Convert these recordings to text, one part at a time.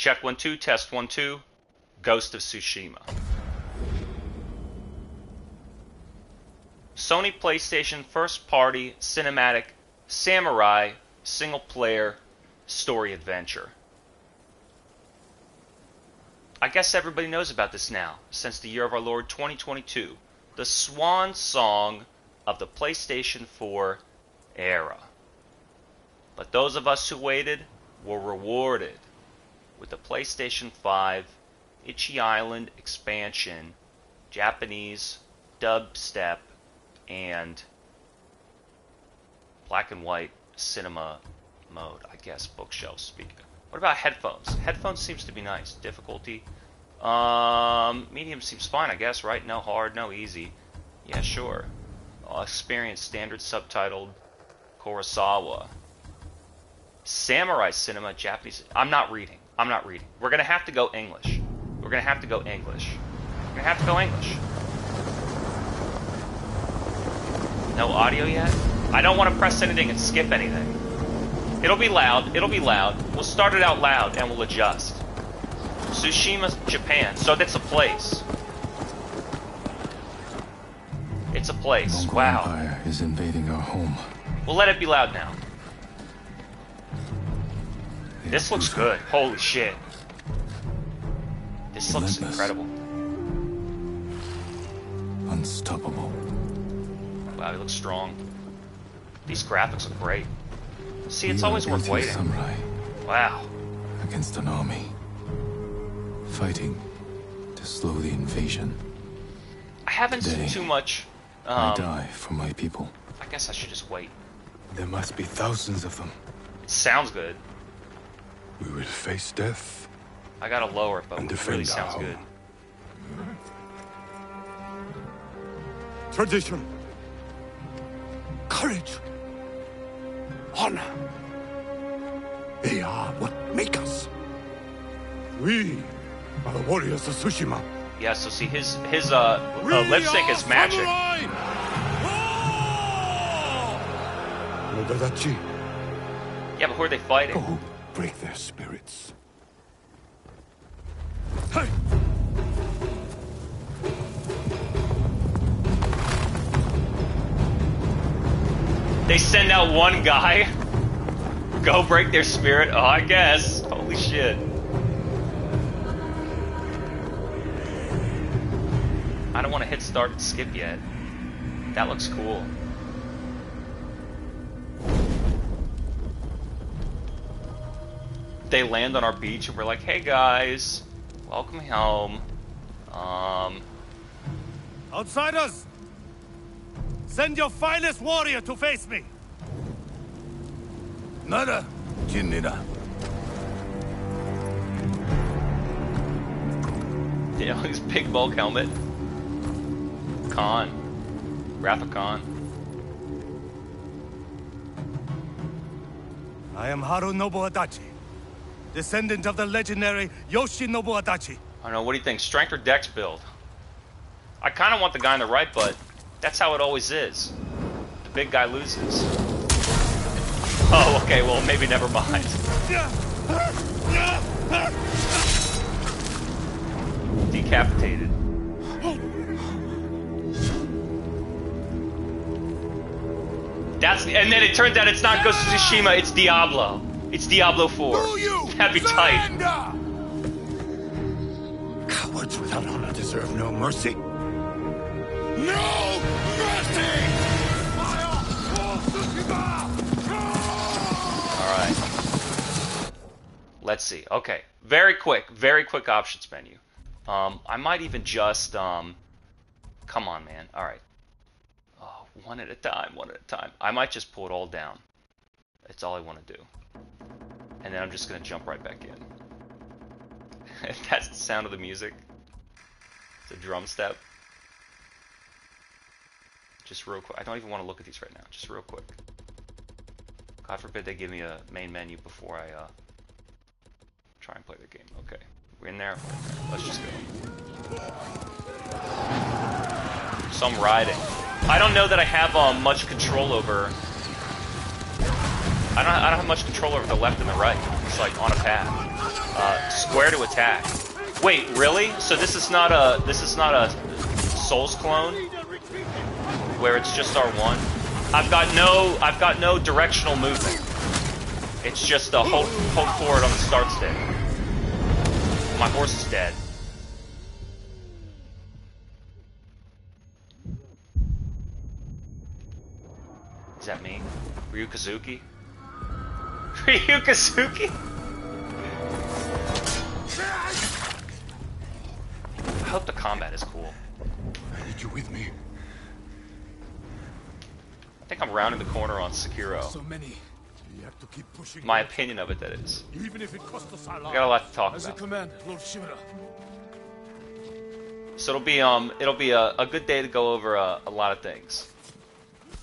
Check 1 2, test 1 2. Ghost of Tsushima. Sony PlayStation first party cinematic samurai single player story adventure. I guess everybody knows about this now, since the year of our Lord 2022, the swan song of the PlayStation 4 era. But those of us who waited were rewarded with the PlayStation 5 Itchy Island expansion, Japanese dubstep, and black and white cinema mode, I guess, bookshelf speaker. What about headphones? Headphones seems to be nice. Difficulty? Medium seems fine, I guess, right? No hard, no easy. Yeah, sure. Experience standard subtitled Kurosawa. Samurai cinema, Japanese. I'm not reading. We're gonna have to go English. We're gonna have to go English. No audio yet? I don't want to press anything and skip anything. It'll be loud. We'll start it out loud and we'll adjust. Tsushima, Japan. So that's a place. It's a place. Wow. Empire is invading our home. We'll let it be loud now. This looks good. Holy shit. This looks incredible. Unstoppable. Wow, he looks strong. These graphics look great. See, it's always worth waiting. Samurai Wow. against an army, fighting to slow the invasion. I haven't seen too much. I die for my people. I guess I should just wait. There must be thousands of them. It sounds good. We will face death. I gotta lower it, but And it really defend our sounds good. Tradition, courage, honor. They are what make us. We are the warriors of Tsushima. Yeah, so see, his lip sync is magic. Nodadachi, Yeah, but who are they fighting? go break their spirits. Hey! They send out one guy. Go break their spirit. Oh, I guess. Holy shit. I don't want to hit start and skip yet. That looks cool. They land on our beach and we're like, hey guys, welcome home. Outsiders! Send your finest warrior to face me! Nada, Jinnida. You know, his big bulk helmet. Khan. Wrath Khan. I am Harunobu Adachi, descendant of the legendary Yoshinobu Adachi. I don't know, what do you think? Strength or dex build? I kind of want the guy on the right, but that's how it always is. The big guy loses. Oh, okay, well, maybe never mind. Decapitated. And then it turns out it's not Ghost of Tsushima, it's Diablo. It's Diablo 4. That'd be tight. Cowards without honor deserve no mercy. No mercy! Alright. Let's see. Okay. Very quick options menu. I might even just, come on, man. Alright. Oh, one at a time. I might just pull it all down. That's all I want to do. And then I'm just going to jump right back in. That's the sound of the music. It's a drum step. Just real quick. I don't even want to look at these right now. Just real quick. God forbid they give me a main menu before I try and play the game. Okay. We're in there. Let's just go. So I'm riding. I don't know that I have much control over I don't have much control over the left and the right. It's like on a path. Square to attack. Wait, really? So this is not a Souls clone where it's just R1. I've got no directional movement. It's just a hold forward on the start stick. My horse is dead. Is that me? Ryukazuki? Ryukazuki? I hope the combat is cool. I need you with me. I think I'm rounding the corner on Sekiro. So many. We have to keep pushing. My opinion of it, that is. Even if it costs us our We got a lot to talk As a about. command, Lord Shimura. So it'll be a good day to go over a lot of things.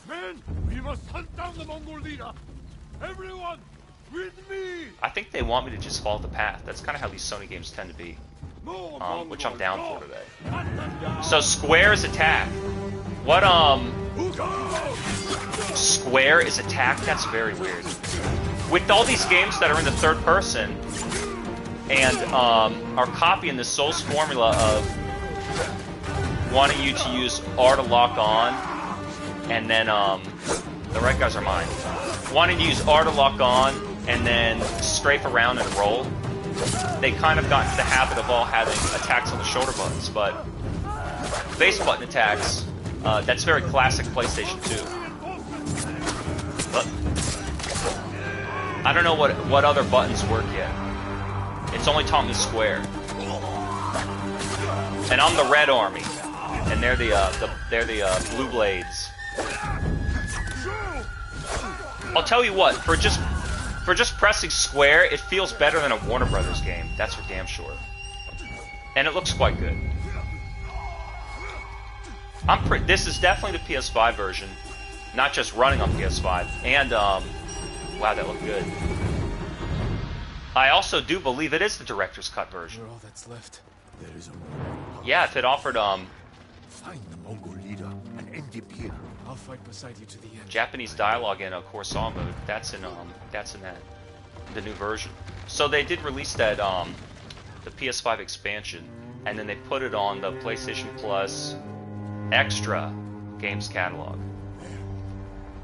Men, we must hunt down the Mongol leader. Everyone, with me. I think they want me to just follow the path. That's kind of how these Sony games tend to be. Which I'm down for today. So square is attack. What square is attack? That's very weird. With all these games that are in the third person and are copying the Souls formula of wanting you to use R to lock on, and then the right guys are mine. Wanting to use R to lock on and then strafe around and roll. They kind of got into the habit of all having attacks on the shoulder buttons, but base button attacks, that's very classic PlayStation 2. But I don't know what other buttons work yet. It's only taught me square. And I'm the red army, and they're the blue blades. I'll tell you what, for just pressing square, it feels better than a Warner Brothers game. That's for damn sure. And it looks quite good. This is definitely the PS5 version, not just running on PS5. And wow, that looked good. I also do believe it is the director's cut version. All that's left. There is a Yeah, if it offered Find the Mongol leader and end him here. I'll fight beside you to the end. Japanese dialogue in a Corsair mode. That's in the new version. So they did release that the PS5 expansion, and then they put it on the PlayStation Plus extra games catalog.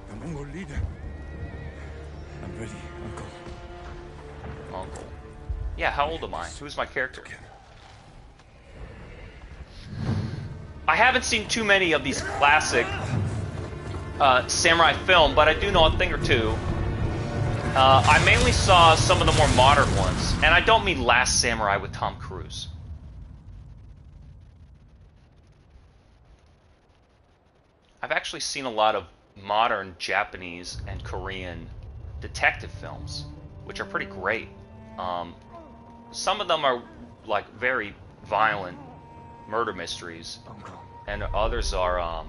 The Mongol leader. I'm ready, Uncle. Uncle. Yeah, how old am I? Who's my character? I haven't seen too many of these classic samurai film, but I do know a thing or two. I mainly saw some of the more modern ones, and I don't mean Last Samurai with Tom Cruise. I've actually seen a lot of modern Japanese and Korean detective films, which are pretty great. Some of them are like very violent murder mysteries, and others are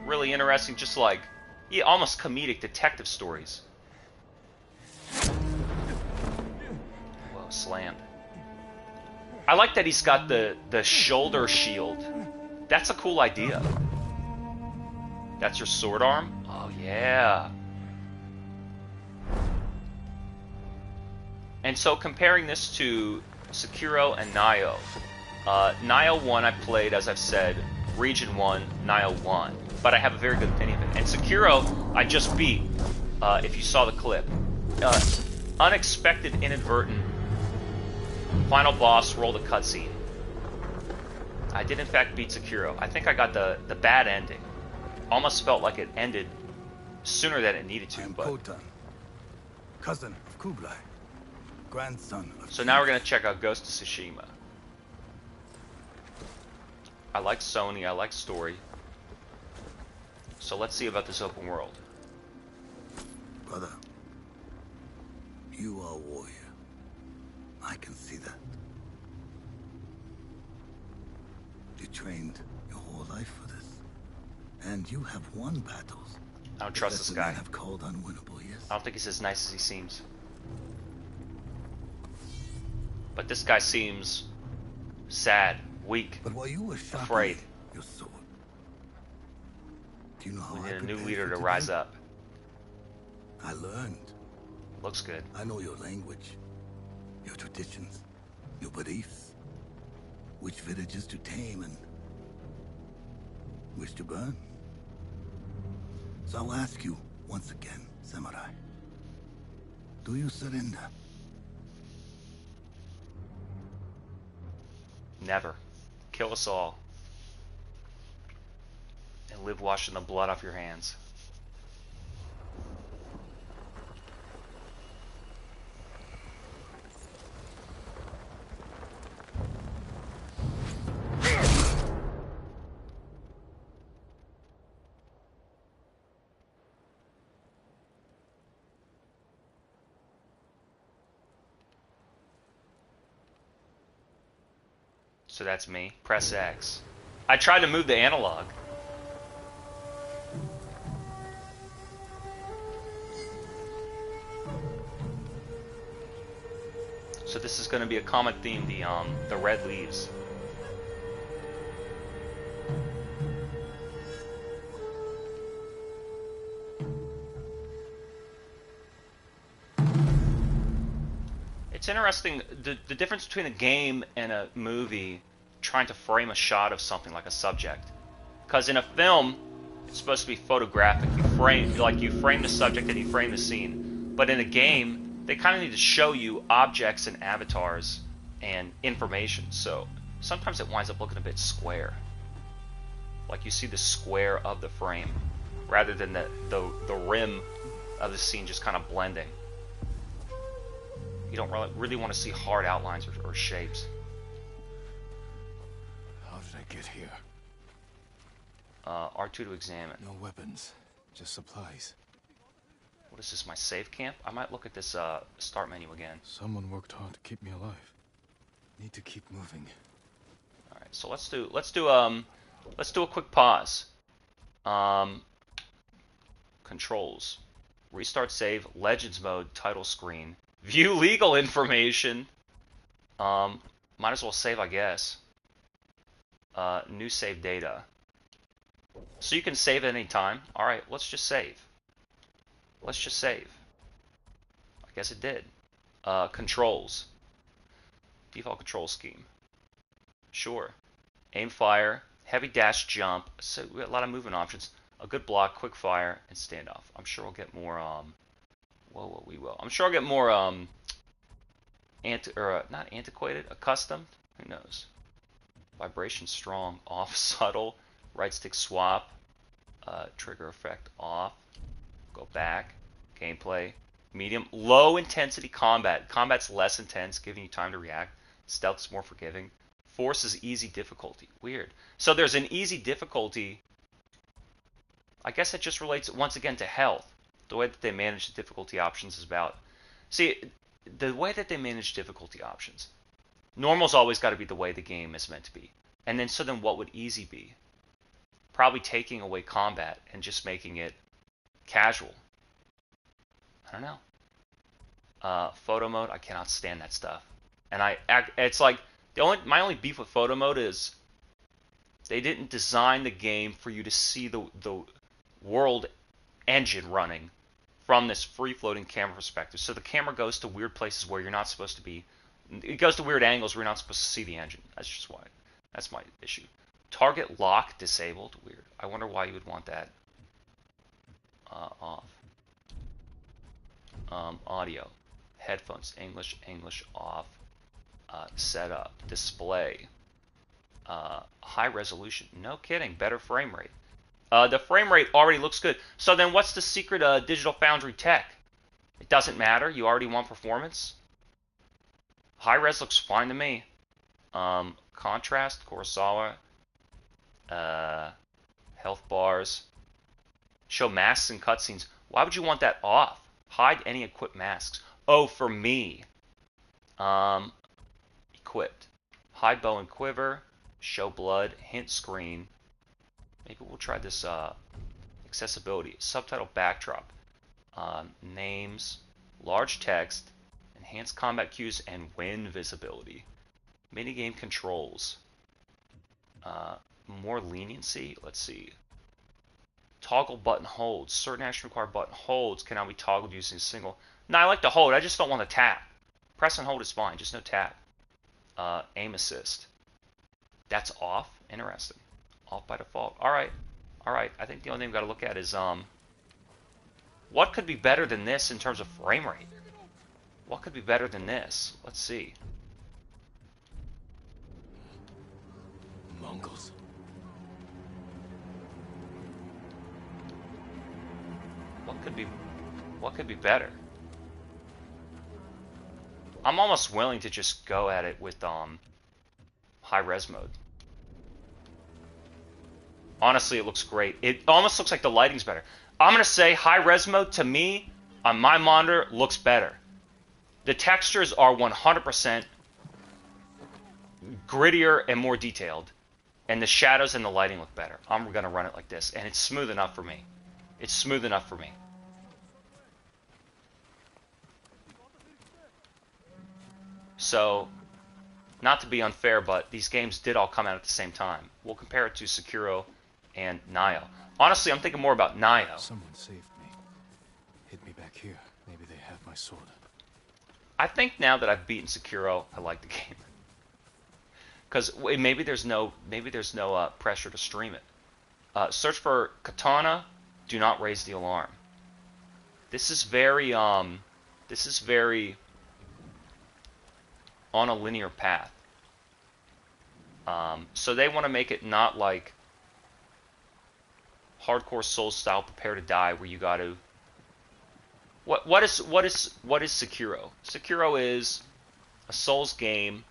really interesting, just like almost comedic detective stories. Whoa, slammed. I like that he's got the shoulder shield. That's a cool idea. That's your sword arm? Oh yeah. And so comparing this to Sekiro and Nioh, Nioh 1 I played, as I've said, Region 1, Nioh 1, but I have a very good opinion of it. And Sekiro, I just beat, if you saw the clip. Unexpected, inadvertent, final boss, roll the cutscene. I did in fact beat Sekiro. I think I got the bad ending. Almost felt like it ended sooner than it needed to, but... Khotan, cousin of Kublai, grandson of... So now we're going to check out Ghost of Tsushima. I like Sony, I like story. So let's see about this open world. Brother, you are a warrior. I can see that. You trained your whole life for this. And you have won battles. I don't trust this guy. Have called unwinnable, yes? I don't think he's as nice as he seems. But this guy seems sad, weak, But while you were sharpening afraid. your sword, do you know how We I need a new prepared leader for to today? rise up. I learned. Looks good. I know your language, your traditions, your beliefs, which villages to tame and which to burn. So I'll ask you once again, Samurai. Do you surrender? Never. Kill us all. And live washing the blood off your hands. So that's me. Press X. I tried to move the analog. So this is going to be a common theme, the red leaves. It's interesting, the difference between a game and a movie trying to frame a shot of something like a subject. Because in a film, it's supposed to be photographic. You frame the subject and you frame the scene. But in a game, they kind of need to show you objects and avatars and information. So sometimes it winds up looking a bit square. Like you see the square of the frame rather than the rim of the scene just kind of blending. You don't really want to see hard outlines or shapes. How did I get here? R2 to examine. No weapons, just supplies. What is this, my save camp? I might look at this start menu again. Someone worked hard to keep me alive. Need to keep moving. All right, so let's do a quick pause. Controls. Restart save, Legends mode, title screen. View legal information. Might as well save, I guess. New save data. So you can save at any time. All right, let's just save. Let's just save. I guess it did. Controls. Default control scheme. Sure. Aim, fire, heavy dash, jump. So we got a lot of movement options. A good block, quick fire, and standoff. I'm sure we'll get more. We will. I'm sure I'll get more not antiquated, accustomed. Who knows? Vibration strong, off subtle, right stick swap, trigger effect off. Go back. Gameplay medium, low intensity combat. Combat's less intense, giving you time to react. Stealth's more forgiving. Force is easy difficulty. Weird. So there's an easy difficulty. I guess it just relates once again to health. The way that they manage the difficulty options is about... See, the way that they manage difficulty options. Normal's always got to be the way the game is meant to be. And then, so then what would easy be? Probably taking away combat and just making it casual. I don't know. Photo mode, I cannot stand that stuff. And it's like, my only beef with photo mode is they didn't design the game for you to see the world engine running from this free-floating camera perspective. So the camera goes to weird places where you're not supposed to be. It goes to weird angles where you're not supposed to see the engine. That's just why. That's my issue. Target lock disabled. Weird. I wonder why you would want that off. Audio. Headphones. English off. Setup. Display. High resolution. No kidding. Better frame rate. The frame rate already looks good. So then what's the secret Digital Foundry tech? It doesn't matter. You already want performance. High res looks fine to me. Contrast, Kurosawa. Health bars. Show masks and cutscenes. Why would you want that off? Hide any equipped masks. Oh, for me. Equipped. Hide bow and quiver. Show blood. Hint screen. Maybe we'll try this accessibility. Subtitle backdrop. Names. Large text. Enhanced combat cues and wind visibility. Minigame controls. More leniency. Let's see. Toggle button holds. Certain action required button holds cannot be toggled using a single. No, I like to hold. I just don't want to tap. Press and hold is fine. Just no tap. Aim assist. That's off. Interesting. Off by default. All right. All right. I think the only thing we've got to look at is what could be better than this in terms of frame rate? What could be better than this? Let's see. Mongols. What could be better? I'm almost willing to just go at it with high res mode. Honestly, it looks great. It almost looks like the lighting's better. I'm gonna say high res mode to me on my monitor looks better. The textures are 100% grittier and more detailed, and the shadows and the lighting look better. I'm gonna run it like this, and it's smooth enough for me. It's smooth enough for me. So, not to be unfair, but these games did all come out at the same time. We'll compare it to Sekiro and Nioh. Honestly, I'm thinking more about Nioh. Someone saved me. Hid me back here. Maybe they have my sword. I think now that I've beaten Sekiro, I like the game. Because maybe there's no pressure to stream it. Search for Katana. Do not raise the alarm. This is very on a linear path. So they want to make it not like hardcore Souls style Prepare to Die, where you got to. What is Sekiro? Sekiro is a Souls game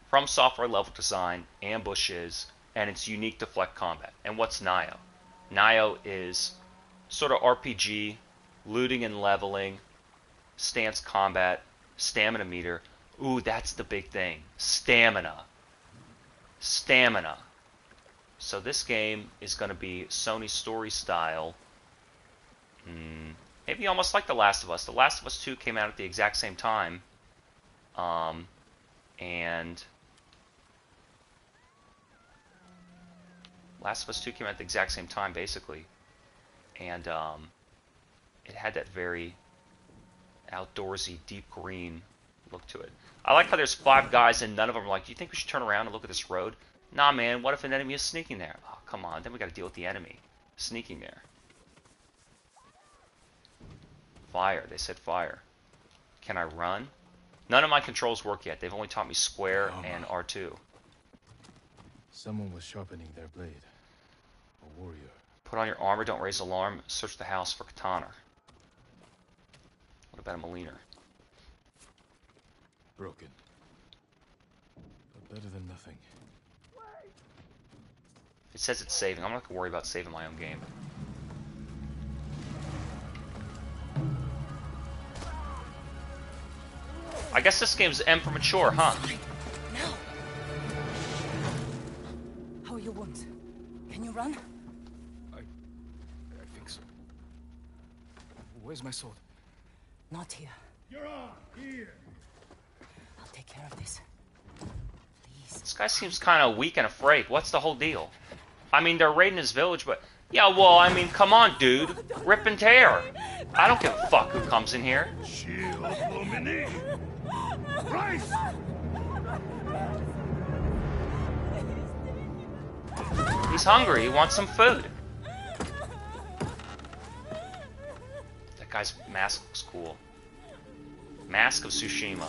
from software level design, ambushes, and it's unique to Fleck combat. And what's Nioh? Nioh is sort of RPG, looting and leveling, stance combat, stamina meter. Ooh, that's the big thing. Stamina. Stamina. So this game is going to be Sony story style. Maybe almost like The Last of Us. The Last of Us 2 came out at the exact same time. And Last of Us 2 came out at the exact same time, basically. And it had that very outdoorsy, deep green look to it. I like how there's 5 guys and none of them are like, do you think we should turn around and look at this road? Nah, man, what if an enemy is sneaking there? Oh, come on, then we got to deal with the enemy sneaking there. Fire, they said fire. Can I run? None of my controls work yet. They've only taught me square and R2. Someone was sharpening their blade. A warrior. Put on your armor, don't raise alarm. Search the house for katana. What about a Moliner? Broken. But better than nothing. It says it's saving. I'm not going to worry about saving my own game. I guess this game's M for mature, huh? Now. How are your wounds? Can you run? I think so. Where's my sword? Not here. You're on here. I'll take care of this. Please. This guy seems kind of weak and afraid. What's the whole deal? I mean, they're raiding his village, but... Yeah, well, I mean, come on, dude. Rip and tear. I don't give a fuck who comes in here. Shield Lumine. Rice! He's hungry. He wants some food. That guy's mask looks cool. Mask of Tsushima.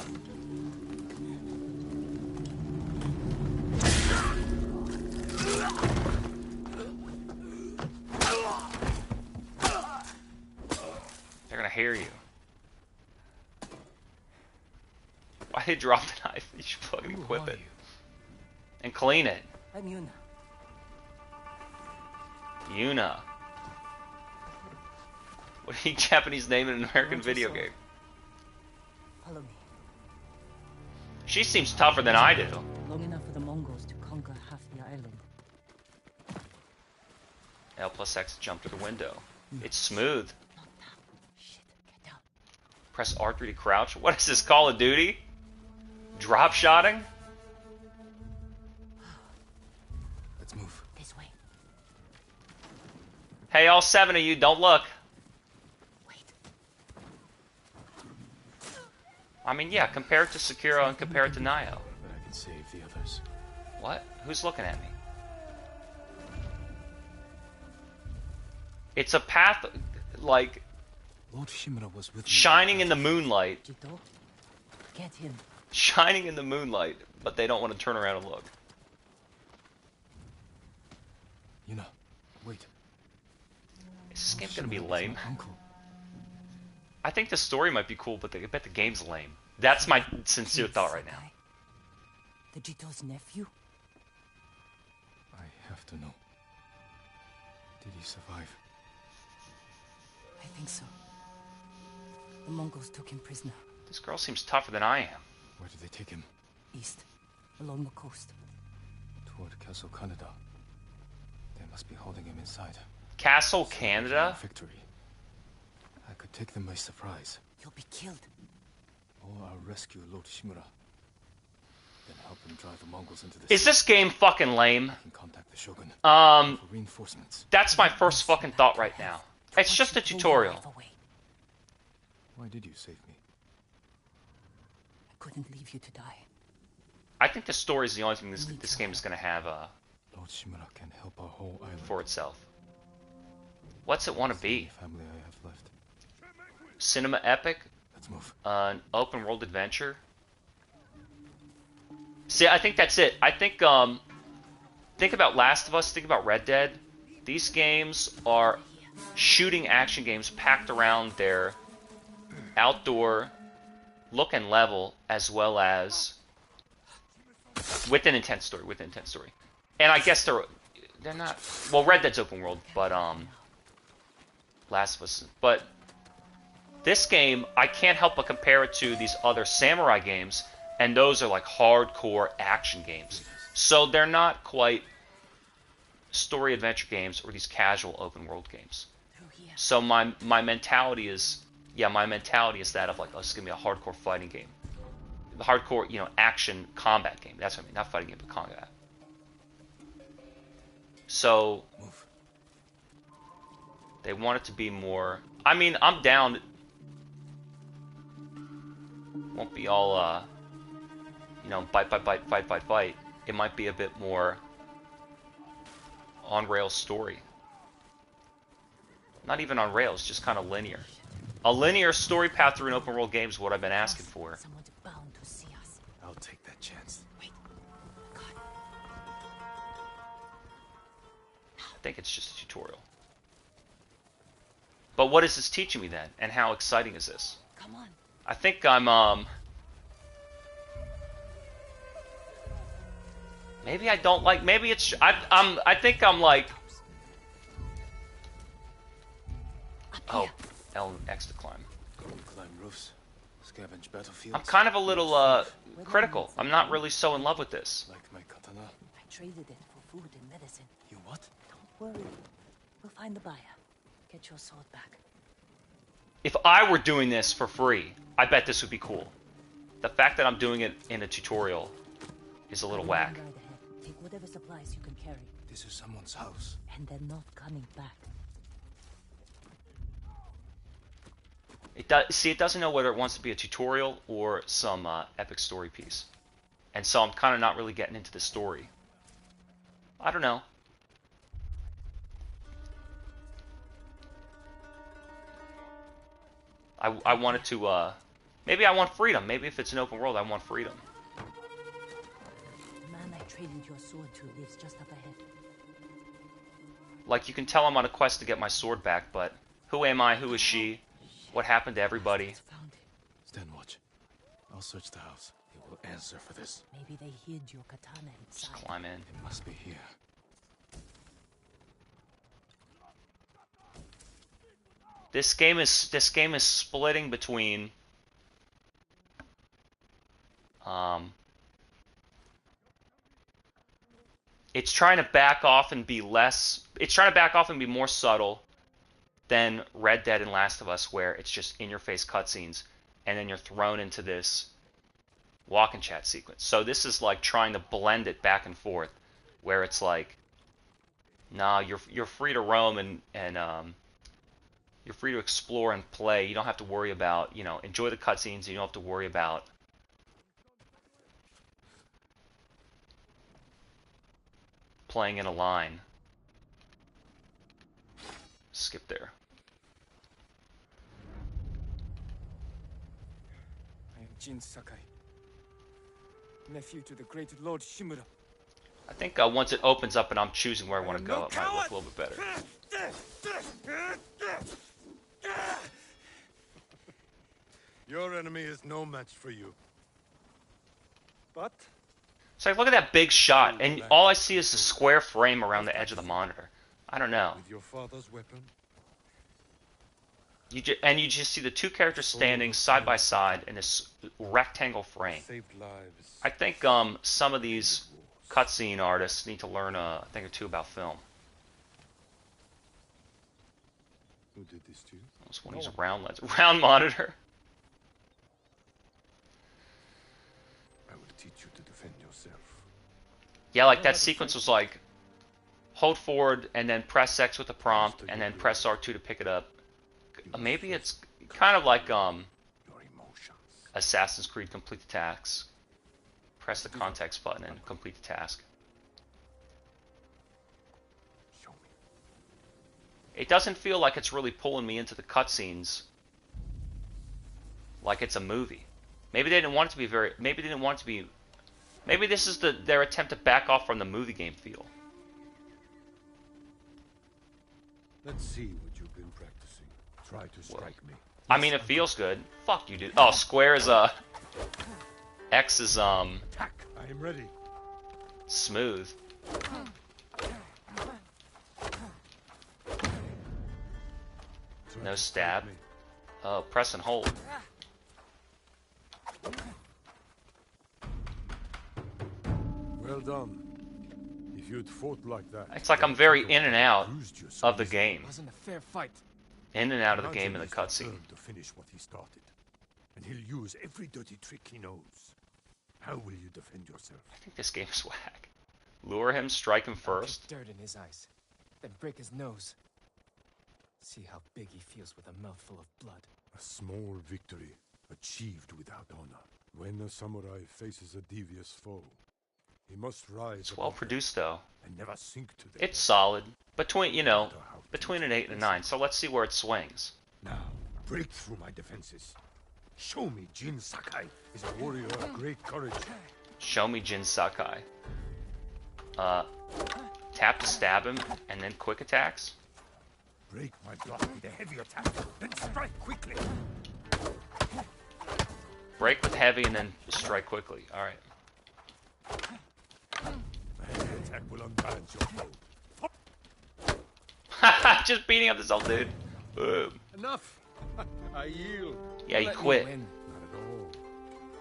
They're gonna hear you. Why did you drop the knife? You should fucking equip it. And clean it. I'm Yuna. Yuna. What a Japanese name in an American video game. Follow me. She seems tougher than I do. Long enough for the Mongols to conquer half the island. L plus X to jump to the window. It's smooth. Not now. Shit, get down. Press R3 to crouch. What is this, Call of Duty? Drop shotting? Let's move. This way. Hey, all 7 of you, don't look. Wait. I mean, yeah, compare it to Sekiro and compare it to Nioh. But I can save the others. What? Who's looking at me? It's a path, like, Lord Shimura was with me. shining in the moonlight. Jito, get him. Shining in the moonlight, but they don't want to turn around and look. Yuna, wait. Is this game gonna Shimura be is lame? my uncle. I think the story might be cool, but I bet the game's lame. That's my sincere Please, thought right now. Sakai. The Jito's nephew? I have to know. Did he survive? I think so. The Mongols took him prisoner. This girl seems tougher than I am. Where did they take him? East, along the coast. Toward Castle Canada. They must be holding him inside. Castle Celebrating Canada? a victory. I could take them by surprise. You'll be killed. Or I'll rescue Lord Shimura. Then help him drive the Mongols into the Is this game fucking lame? I can contact the Shogun Um, for reinforcements. that's my first fucking thought right now. It's just a Throw your tutorial. life away. Why did you save me? I couldn't leave you to die. I think the story is the only thing this game is gonna have Lord Shimura can help our whole island. for itself. What's it want to The be? family I have left. Cinema epic? Let's move. An open world adventure? See, I think that's it. I think think about Last of Us, think about Red Dead. These games are shooting action games packed around their outdoor look and level, as well as with an intense story, And I guess they're not, well, Red Dead's open world, but Last of Us, but this game, I can't help but compare it to these other samurai games, and those are like hardcore action games. So they're not quite story adventure games or these casual open world games. Through here. So my mentality is, yeah, my mentality is that of like, oh, it's gonna be a hardcore fighting game, the hardcore, action combat game. That's what I mean, not fighting game, but combat. So Move. they want it to be more. I mean, I'm down. Won't be all bite, fight. It might be a bit more on rails story. Not even on rails, just kind of linear. A linear story path through an open world game is what I've been asking for. Someone's bound to see us. I'll take that chance. Wait. God. I think it's just a tutorial. But what is this teaching me then? And how exciting is this? Come on. I think I'm maybe I don't like, maybe it's I think I'm like, Up oh, here. L and X to climb. Go and climb roofs. Scavenge battlefields. I'm kind of a little critical. I'm not really so in love with this. Like my katana. I traded it for food and medicine. You what? Don't worry. We'll find the buyer. Get your sword back. If I were doing this for free, I bet this would be cool. The fact that I'm doing it in a tutorial is a little whack. Right ahead. Take whatever supplies you can carry. This is someone's house. And they're not coming back. It doesn't know whether it wants to be a tutorial or some epic story piece. And so I'm kind of not really getting into the story. I don't know. I wanted to, maybe I want freedom. Maybe if it's an open world, I want freedom. The man I traded your sword to lives just up ahead. Like, you can tell I'm on a quest to get my sword back, but who am I? Who is she? What happened to everybody? Found it. Stand watch. I'll search the house. It will answer for this. Maybe they hid your katana Just inside. climb in. It must be here. This game is splitting between it's trying to back off and be more subtle than Red Dead and Last of Us, where it's just in your face cutscenes and then you're thrown into this walk and chat sequence. So this is like trying to blend it back and forth, where it's like Nah, you're free to roam and you're free to explore and play. You don't have to worry about, you know, enjoy the cutscenes. You don't have to worry about playing in a line. Skip there. I am Jin Sakai, nephew to the great Lord Shimura. I think once it opens up and I'm choosing where I want to go, it might look a little bit better. Your enemy is no match for you. But So look at that big shot, and all I see is the square frame around the edge of the monitor. I don't know. with your father's weapon, You just see the two characters standing side by side in this rectangle frame. saved lives. I think some of these cutscene artists need to learn a thing or two about film. Who did this to you? Almost want to use a round lens, round monitor. I will teach you to defend yourself. Yeah, like that sequence was like, hold forward and then press X with the prompt and then press R2 to pick it up. Maybe it's kind of like Your emotions. Assassin's Creed Complete the Tasks. Press the context button and complete the task. Show me. It doesn't feel like it's really pulling me into the cutscenes like it's a movie. Maybe they didn't want it to be very. Maybe they didn't want it to be. Maybe this is their attempt to back off from the movie game feel. Let's see what you've been practicing. Try to strike me. I mean, it feels good. Fuck you, dude. Oh, square is X is Attack! I am ready. smooth. Try No to stab. strike me. Oh, press and hold. Well done. If you'd fought like that, It's like I'm very in and out bruised you so of the easily. game. It wasn't a fair fight. In and out of the Imagine game in the he's cutscene. determined to finish what he started, and he'll use every dirty trick he knows. How will you defend yourself? I think this game is whack. Lure him, strike him Kick first. dirt in his eyes, then break his nose. See how big he feels with a mouthful of blood. A small victory achieved without honor. When a samurai faces a devious foe, he must rise It's well above them produced though. and never sink to them. It's solid. Between, you know, between an 8 and a 9. So let's see where it swings. Now, break through my defenses. Show me Jin Sakai is a warrior of great courage. Show me Jin Sakai. Tap to stab him, and then quick attacks. Break my block with a heavy attack, then strike quickly. Break with heavy, and then strike quickly. Alright. A heavy attack will unbalance your foe. Just beating up this old dude. Boom. Enough! I yield. Yeah, he Let me quit. win. Not at all.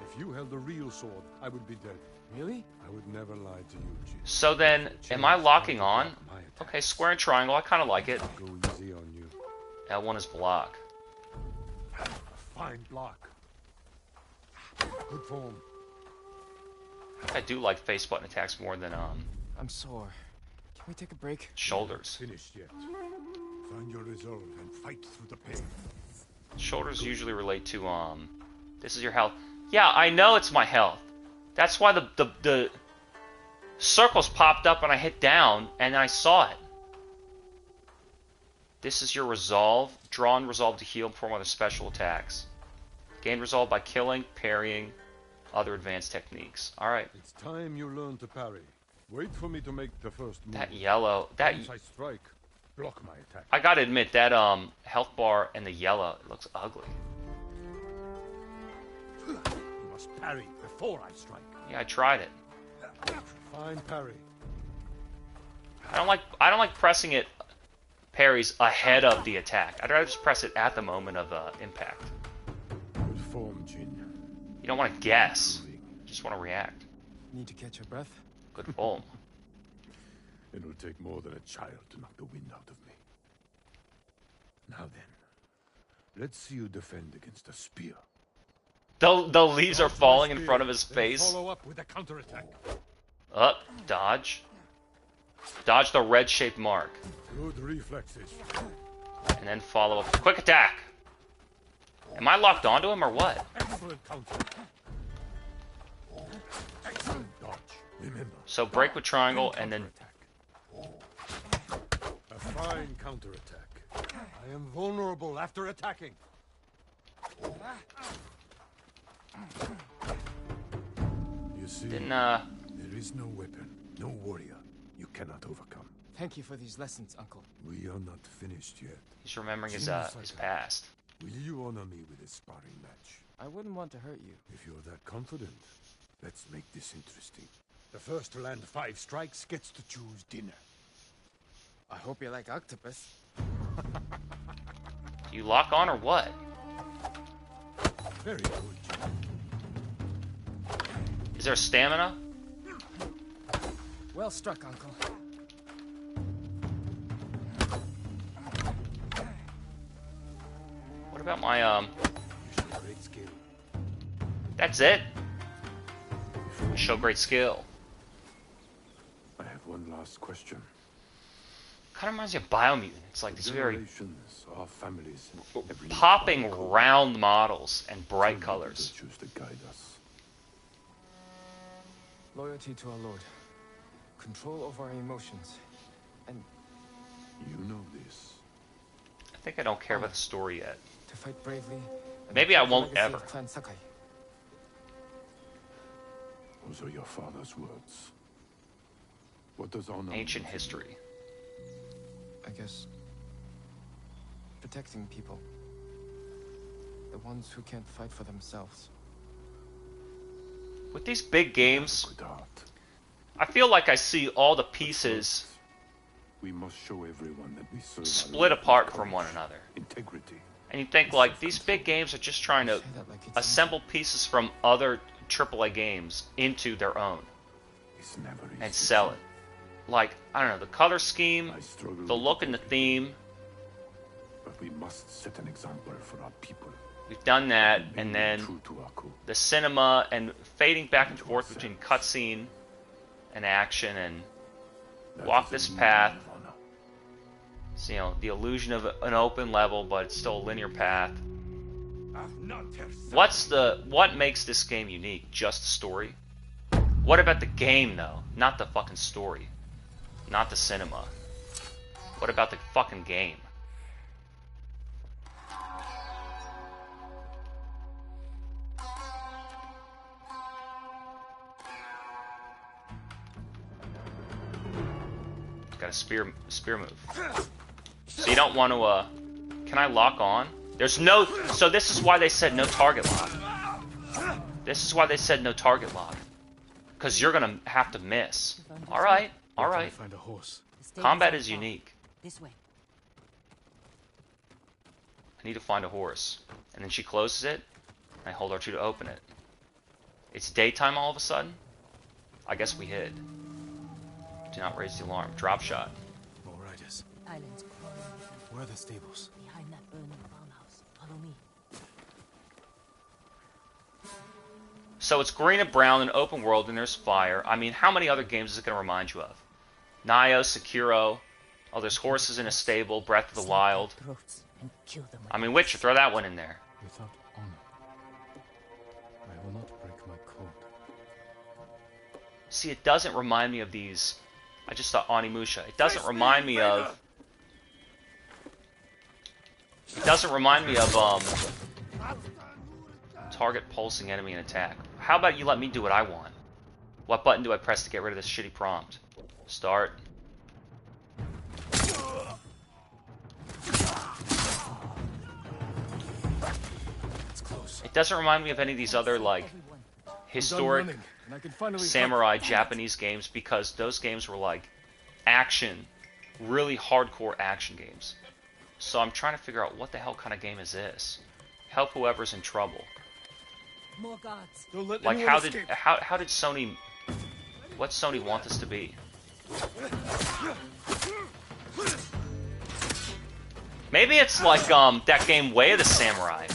If you held a real sword, I would be dead. Really? I would never lie to you, Jin. So then, am I locking on? Okay, square and triangle. I kind of like it. Go easy on you. L1 is block. A fine block. Good form. I do like face button attacks more than I'm sore. Can we take a break? shoulders. Finished yet. Find your resolve and fight through the pain. Shoulders usually relate to this is your health. Yeah, I know it's my health. That's why the circles popped up when I hit down and I saw it. This is your resolve. Draw and resolve to heal and perform other special attacks. Gain resolve by killing, parrying, other advanced techniques. Alright. It's time you learn to parry. Wait for me to make the first move. That yellow, that Once I strike, block my attack. I gotta admit that health bar and the yellow, it looks ugly. You must parry before I strike. Yeah, I tried it. Fine parry. I don't like pressing it parries ahead of the attack. I'd rather just press it at the moment of impact. Good form, Jin. You don't want to guess. You just want to react. Need to catch your breath? Good form. It'll take more than a child to knock the wind out of me. Now then, let's see you defend against a spear. The leaves are falling in front of his Then face. follow up with a counterattack. Up, dodge. Dodge the red-shaped mark. Good reflexes. And then follow up. Quick attack! Am I locked onto him or what? Excellent counter. Excellent dodge. Remember. So break with triangle and then... A fine counterattack. I am vulnerable after attacking. You see, Then, there is no weapon, no warrior you cannot overcome. Thank you for these lessons, Uncle. We are not finished yet. he's remembering his past. Will you honor me with a sparring match? I wouldn't want to hurt you. If you're that confident, let's make this interesting. The first to land 5 strikes gets to choose dinner. I hope you like octopus. Do you lock on or what? Very good. Is there stamina? Well struck, Uncle. What about my, You show great skill. That's it? Show great skill. I have one last question. Kind of reminds me of Biomutant. It's like these very Generations, our families, every popping round models and bright Tell me the colors. virtues that guide us. Loyalty to our Lord. Control over our emotions. And You know this. I think I don't care about the story yet. to fight bravely. And Maybe I uphold the won't legacy ever. of Clan Sakai. Those are your father's words. What does honor Ancient mean? history. I guess protecting people. The ones who can't fight for themselves. With these big games, Good heart. I feel like I see all the pieces We must show everyone that we serve our split Lord apart with from one courage, another. integrity. And you think like these big games are just trying to Say that like it's assemble pieces from other AAA games into their own It's never easy. and sell it. Like, I don't know, the color scheme, I struggle the with look and the coping, theme, but we must set an example for our people. we've done that, and Being then true to our code. the cinema and fading back and forth between cutscene and action and That walk is a this new path. kind of honor. so, you know, the illusion of an open level, but it's still a linear path. What makes this game unique? Just the story? What about the game though? Not the fucking story. Not the cinema. What about the fucking game? Got a spear move. So you don't want to, can I lock on? There's no, so this is why they said no target lock. This is why they said no target lock. Because you're gonna have to miss. Alright, alright. Find a horse. The stables Combat are is far. unique. This way. I need to find a horse. And then she closes it. And I hold R2 to open it. It's daytime all of a sudden. I guess we hid. Do not raise the alarm. Drop shot. More riders. Islands crawling with them. Where are the stables? Behind that burning farmhouse. Follow me. So it's green and brown and open world and there's fire. I mean, how many other games is it going to remind you of? Nioh, Sekiro. Oh, there's horses in a stable. Breath of the Slit Wild. their throats and kill them with I mean, an Witcher, axe. throw that one in there. Without honor, I will not break my code. See, it doesn't remind me of these. I just thought Onimusha. It doesn't remind me of. It doesn't remind me of target pulsing enemy and attack. How about you let me do what I want? What button do I press to get rid of this shitty prompt? Start. It's close. It doesn't remind me of any of these other like Everyone. historic Done running, and I can finally samurai Japanese games because those games were like action, really hardcore action games. So I'm trying to figure out what the hell kind of game is this. Help whoever's in trouble. More guards. Don't let Like anyone how did escape. how did Sony what Sony want this to be? Maybe it's like that game Way of the Samurai.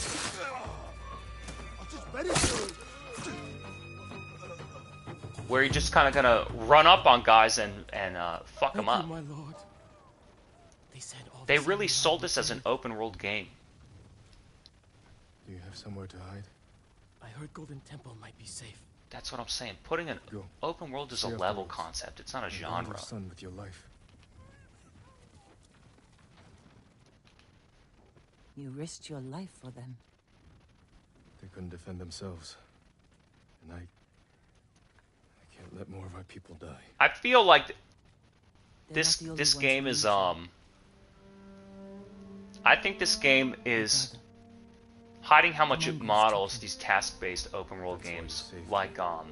where you're just kind of gonna run up on guys and fuck them Thank up. you, my lord. They said all They the really samurai sold were this as an dead. open world game. Do you have somewhere to hide? I heard Golden Temple might be safe. That's what I'm saying. Putting an Go. open world is a See level afterwards. concept. It's not a And guard genre. your son with your life. You risked your life for them. They couldn't defend themselves. And I can't let more of our people die. I feel like They're this not the only this ones game who is need you. I think this game is Brother. hiding how much it Mongols models took him. these task-based open world That's why games you saved like Taka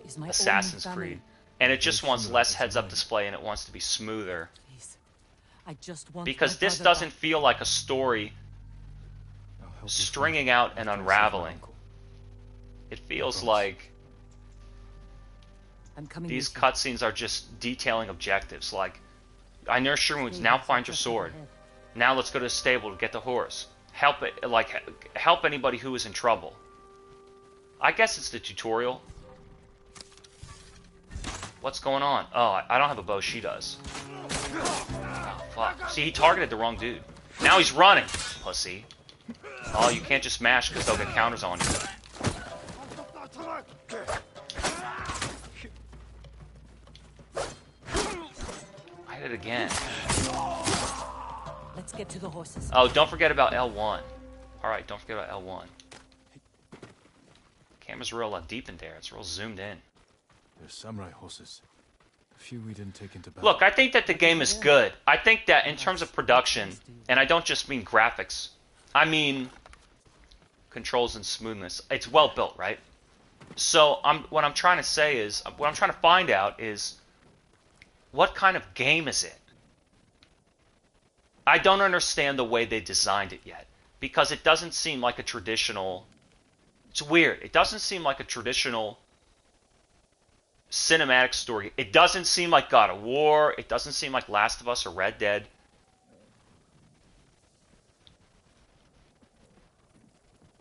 is my Assassin's only family. Creed. And it just wants Tsushima less is heads-up mine. display and it wants to be smoother. Please. I just want Because my this brother doesn't back. feel like a story I'll help you stringing find out after and I save my unraveling. uncle. It feels promise. like I'm coming these with you. cutscenes are just detailing objectives. Like, I nurse your wounds, Stay now here, find your just sword. ahead. Now let's go to the stable to get the horse. Help it, like, help anybody who is in trouble. I guess it's the tutorial. What's going on? Oh, I don't have a bow, she does. Oh, fuck. See, he targeted the wrong dude. Now he's running, pussy. Oh, you can't just mash because they'll get counters on you. I hit it again. Let's get to the horses. Oh, don't forget about L1. Alright, don't forget about L1. Camera's real deep in there. It's real zoomed in. They're samurai horses. A few we didn't take into battle. Look, I think that the game is good. I think that in terms of production, and I don't just mean graphics, I mean controls and smoothness. It's well built, right? So what I'm trying to say is, what I'm trying to find out is, what kind of game is it? I don't understand the way they designed it yet, because it doesn't seem like a traditional. It's weird. It doesn't seem like a traditional cinematic story. It doesn't seem like God of War. It doesn't seem like Last of Us or Red Dead.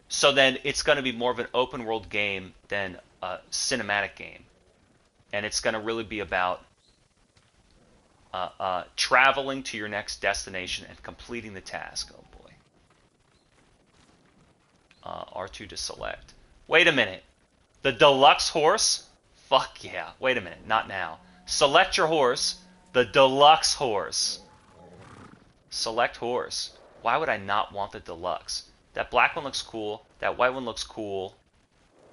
So then it's going to be more of an open world game than a cinematic game. And it's going to really be about traveling to your next destination and completing the task. Oh boy. R2 to select. Wait a minute. The deluxe horse? Fuck yeah. Wait a minute. Not now. Select your horse. The deluxe horse. Select horse. Why would I not want the deluxe? That black one looks cool. That white one looks cool.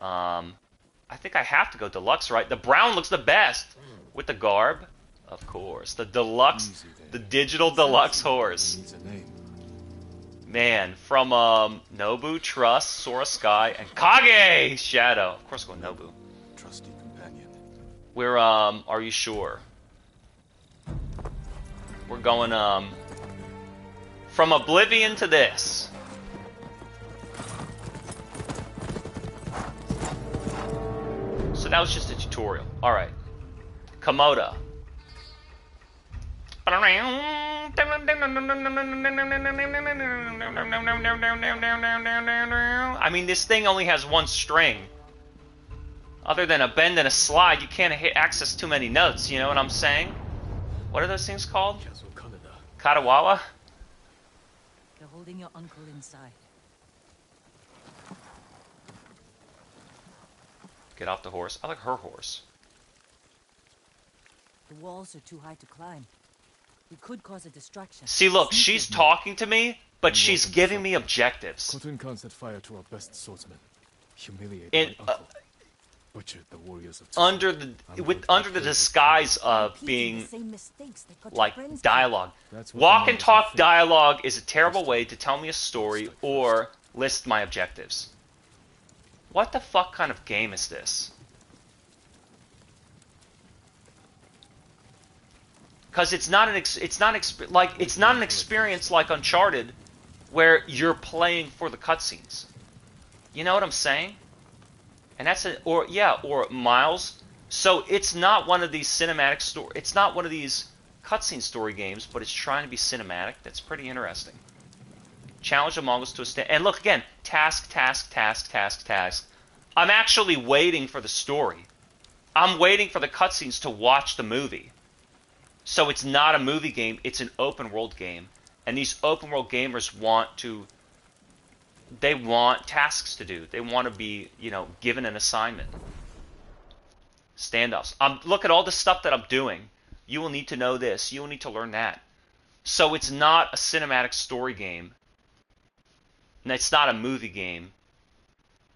I think I have to go deluxe, right? The brown looks the best. With the garb. Of course. The deluxe. Easy there. The digital deluxe horse. Needs a name. Man, from Nobu, Trust, Sora Sky, and Kage Shadow. Of course, we'll go Nobu. Trusty companion. We're are you sure? We're going from Oblivion to this. So that was just a tutorial. All right, Komoda. I mean, this thing only has one string. Other than a bend and a slide, you can't access too many notes, you know what I'm saying? What are those things called? Kazuo Kaneda. Katawawa? They're holding your uncle inside. Get off the horse. I like her horse. The walls are too high to climb. We could cause a distraction. See, look, Sneak she's with me. talking to me, but she's giving me objectives. Khotun Khan set fire to our best swordsman. Humiliated In, my uncle. Butchered the warriors of Tsushima. under the disguise of Repeating being the same mistakes that got your like friends killed. dialogue. That's what Walk the and Mongols talk think. dialogue is a terrible way to tell me a story or list my objectives. What the fuck kind of game is this? Because it's not an experience like Uncharted, where you're playing for the cutscenes. You know what I'm saying? And that's or Miles. So it's not one of these cinematic story. It's not one of these cutscene story games, but it's trying to be cinematic. That's pretty interesting. Challenge the Mongols to a stand. And look again, task. I'm actually waiting for the story. I'm waiting for the cutscenes to watch the movie. So it's not a movie game, it's an open world game. And these open world gamers they want tasks to do. They want to be, given an assignment. Standoffs. Look at all the stuff that I'm doing. You will need to know this. You will need to learn that. So it's not a cinematic story game. And it's not a movie game.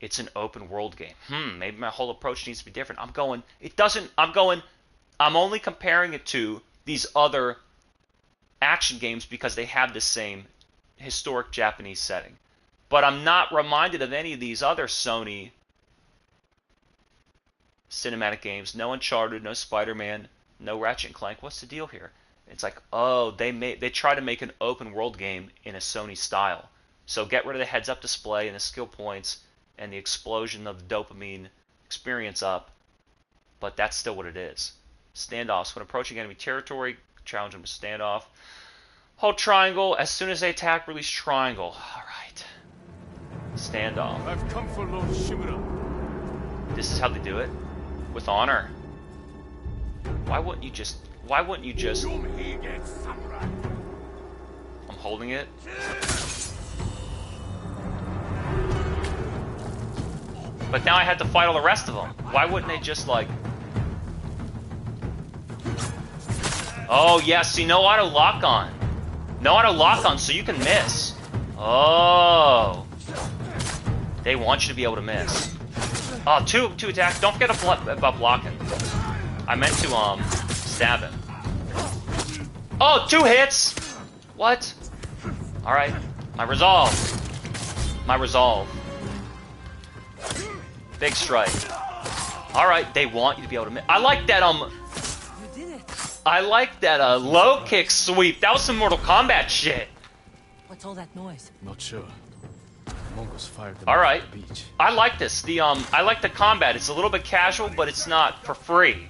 It's an open world game. Maybe my whole approach needs to be different. I'm only comparing it to these other action games because they have the same historic Japanese setting. But I'm not reminded of any of these other Sony cinematic games. No Uncharted, no Spider-Man, no Ratchet and Clank. What's the deal here? It's like, oh, they try to make an open world game in a Sony style. So get rid of the heads-up display and the skill points and the explosion of the dopamine experience up. But that's still what it is. Standoffs. When approaching enemy territory, challenge them to standoff. Hold triangle. As soon as they attack, release triangle. Alright. Standoff. I've come for Lord Shimura. This is how they do it? With honor. Why wouldn't you just... I'm holding it. But now I had to fight all the rest of them. Why wouldn't they just, like... Oh, yeah, see, no auto lock-on. No auto lock-on, so you can miss. Oh. They want you to be able to miss. Oh, two attacks. Don't forget about blocking. I meant to, stab him. Oh, 2 hits! What? Alright. My resolve. Big strike. Alright, they want you to be able to miss. I like that, You did it. I like that, low kick sweep. That was some Mortal Kombat shit. What's all that noise? Not sure. The Mongols fired them All off right. the beach. I like this. I like the combat. It's a little bit casual, but it's not for free.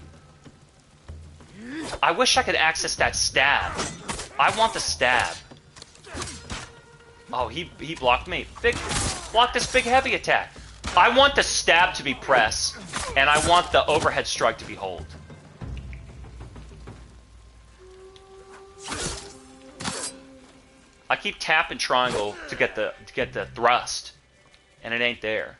I wish I could access that stab. I want the stab. Oh, he blocked me. Block this big heavy attack. I want the stab to be press, and I want the overhead strike to be hold. I keep tapping triangle to get the thrust, and it ain't there.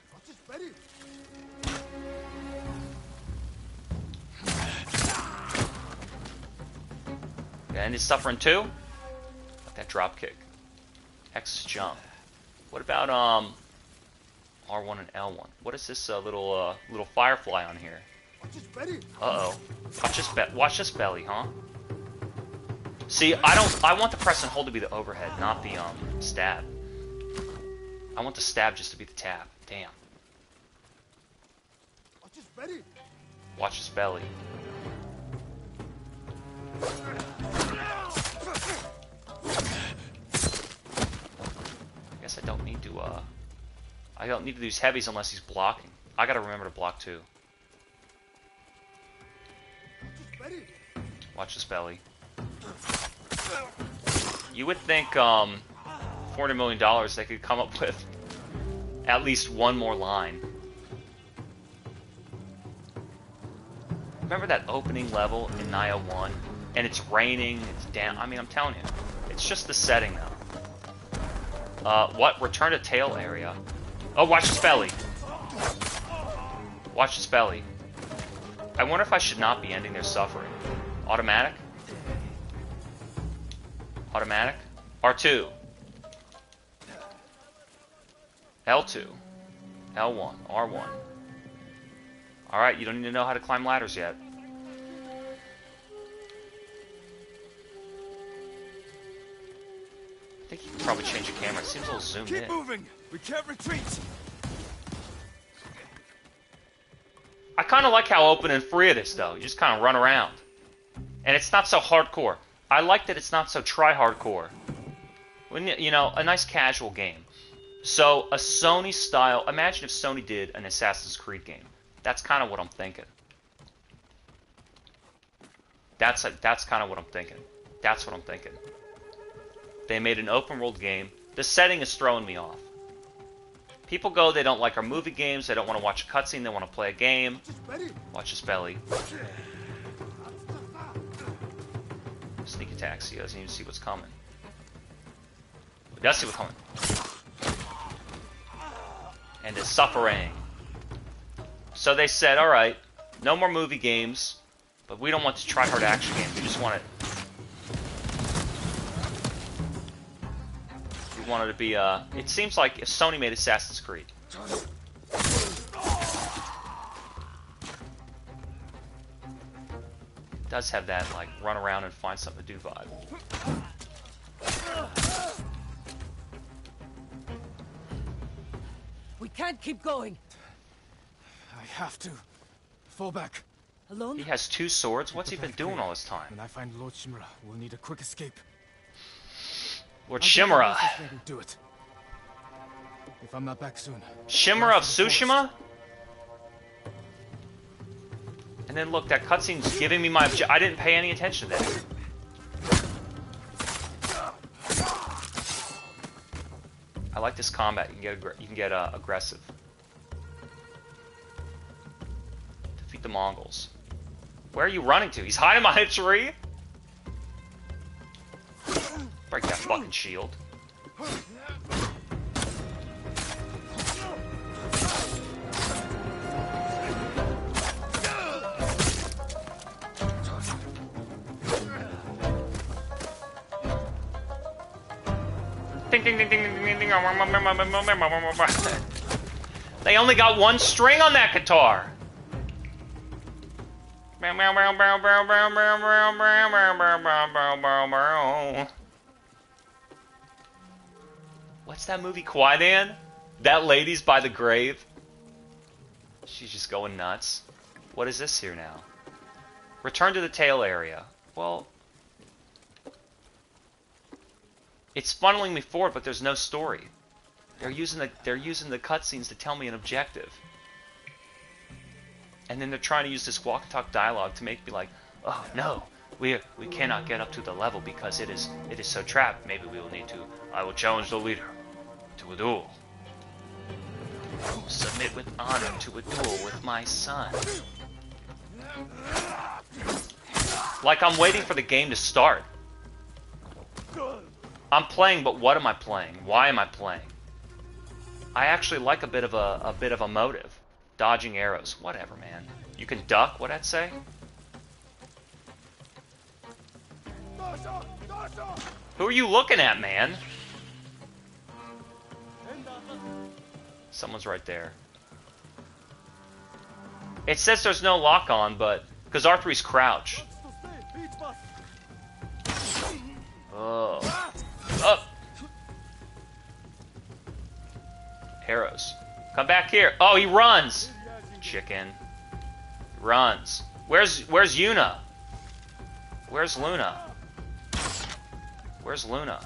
And he's suffering too. That drop kick, X jump. What about R1 and L1? What is this little firefly on here? Uh oh. Watch this belly, huh? See, I want the press and hold to be the overhead, not the stab. I want the stab just to be the tap. Damn. Watch his belly. I guess I don't need to do these heavies unless he's blocking. I gotta remember to block too. Watch his belly. You would think $400 million they could come up with at least one more line. Remember that opening level in Nioh 1? And it's raining, it's damn. I mean, I'm telling you, it's just the setting though. What? Return to tail area. Oh, watch his belly. Watch his belly. I wonder if I should not be ending their suffering. Automatic? Automatic? R2. L2. L1. R1. Alright, you don't need to know how to climb ladders yet. I think you can probably change the camera. It seems a little zoomed in. Keep moving! We can't retreat! I kind of like how open and free it is, though. You just kind of run around. And it's not so hardcore. I like that it's not so try-hardcore. You know, a nice casual game. So, a Sony style... Imagine if Sony did an Assassin's Creed game. That's kind of what I'm thinking. That's kind of what I'm thinking. That's what I'm thinking. They made an open world game. The setting is throwing me off. People go, they don't like our movie games, they don't want to watch a cutscene, they want to play a game. Watch his belly. Sneak attack, so he doesn't even see what's coming. He does see what's coming. And is suffering. So they said, alright, no more movie games, but we don't want to try hard action games, we just want it. We want it to be, it seems like if Sony made Assassin's Creed. It does have that, like, run around and find something to do vibe. We can't keep going. I have to. Fall back. Alone? He has 2 swords? What's he been doing all this time? When I find Lord Shimura, we'll need a quick escape. Lord Shimura. Do it. If I'm not back soon. Shimura of Tsushima? And then look, that cutscene's giving me my I didn't pay any attention to that. I like this combat. You can get aggressive. Defeat the Mongols. Where are you running to? He's hiding behind a tree? Break that fucking shield. Ding ding ding ding ding ding ding. They only got 1 string on that guitar. What's that movie, Quaidan? That lady's by the grave. She's just going nuts. What is this here now? Return to the tail area. Well, it's funneling me forward, but there's no story. They're using the cutscenes to tell me an objective. And then they're trying to use this walk and talk dialogue to make me like, oh no, we cannot get up to the level because it is so trapped. Maybe we will need to. I will challenge the leader to a duel. I will submit with honor to a duel with my son. Like I'm waiting for the game to start. I'm playing, but what am I playing? Why am I playing? I actually like a bit of a motive. Dodging arrows. Whatever, man. You can duck? What'd that say? Who are you looking at, man? Someone's right there. It says there's no lock on, but... Because R3's crouch. Oh. Up! Arrows. Come back here. Oh, he runs! Chicken. Runs. Where's Yuna? Where's Luna? Where's Luna?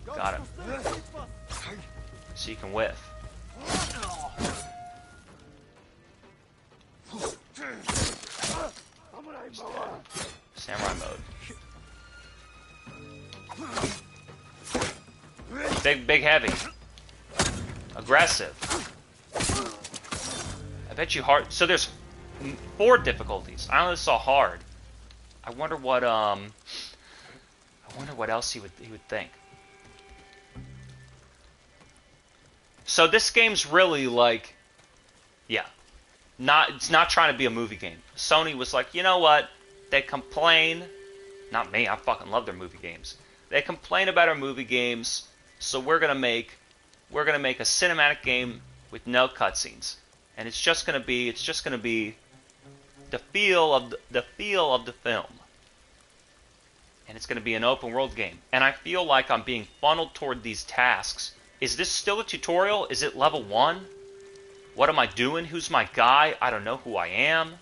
Got him. So you can whiff. Samurai mode. Big heavy. Aggressive. I bet you hard. So there's 4 difficulties. I only saw hard. I wonder what else he would think. So this game's really like, yeah, it's not trying to be a movie game. Sony was like, you know what? They complain. Not me. I fucking love their movie games. They complain about our movie games, so we're gonna make a cinematic game with no cutscenes, and it's just gonna be the feel of the film, and it's gonna be an open world game. And I feel like I'm being funneled toward these tasks. Is this still a tutorial? Is it level 1? What am I doing? Who's my guy? I don't know who I am.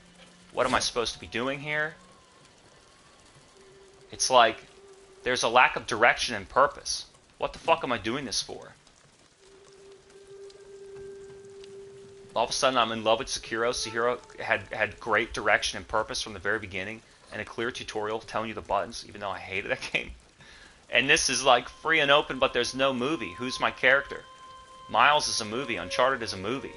What am I supposed to be doing here? It's like there's a lack of direction and purpose. What the fuck am I doing this for? All of a sudden I'm in love with Sekiro. Sekiro had great direction and purpose from the very beginning, and a clear tutorial telling you the buttons, even though I hated that game. And this is like free and open, but there's no movie. Who's my character? Miles is a movie. Uncharted is a movie.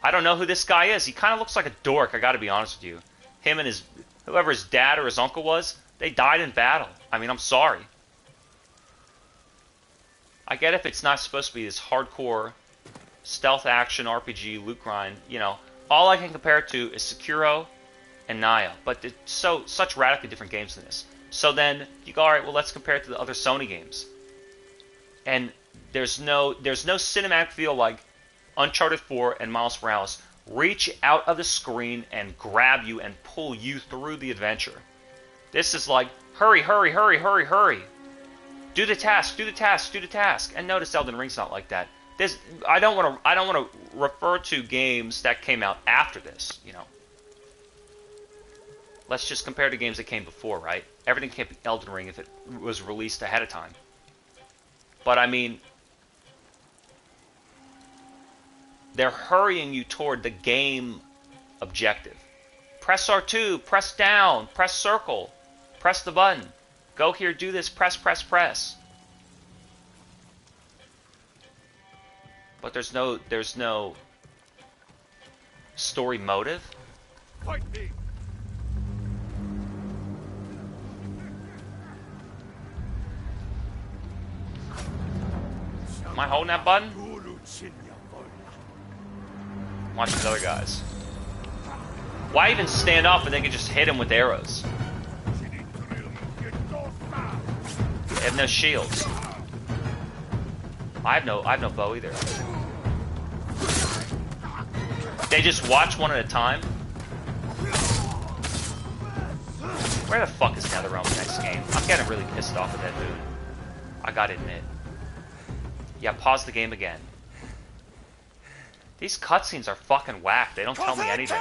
I don't know who this guy is. He kind of looks like a dork, I gotta be honest with you. Him and whoever his dad or his uncle was, they died in battle. I mean, I'm sorry. I get if it's not supposed to be this hardcore stealth action RPG loot grind, you know. All I can compare it to is Sekiro and Naya, but it's such radically different games than this. So then you go, all right, well, let's compare it to the other Sony games. And there's no cinematic feel like Uncharted 4 and Miles Morales reach out of the screen and grab you and pull you through the adventure. This is like, hurry, hurry, hurry, hurry, hurry. Do the task, do the task, do the task. And notice Elden Ring's not like that. I don't want to refer to games that came out after this, you know. Let's just compare to games that came before, right? Everything can't be Elden Ring if it was released ahead of time. But I mean, they're hurrying you toward the game objective. Press R2, press down, press circle, press the button. Go here, do this, press, press, press. But there's no story motive. Fight me. Am I holding that button? Watch these other guys. Why even stand up and they can just hit him with arrows? They have no shields. I have no bow either. They just watch one at a time. Where the fuck is NetherRealm's next game? I'm getting really pissed off with that dude. I gotta admit. Yeah, pause the game again. These cutscenes are fucking whack. They don't tell me anything.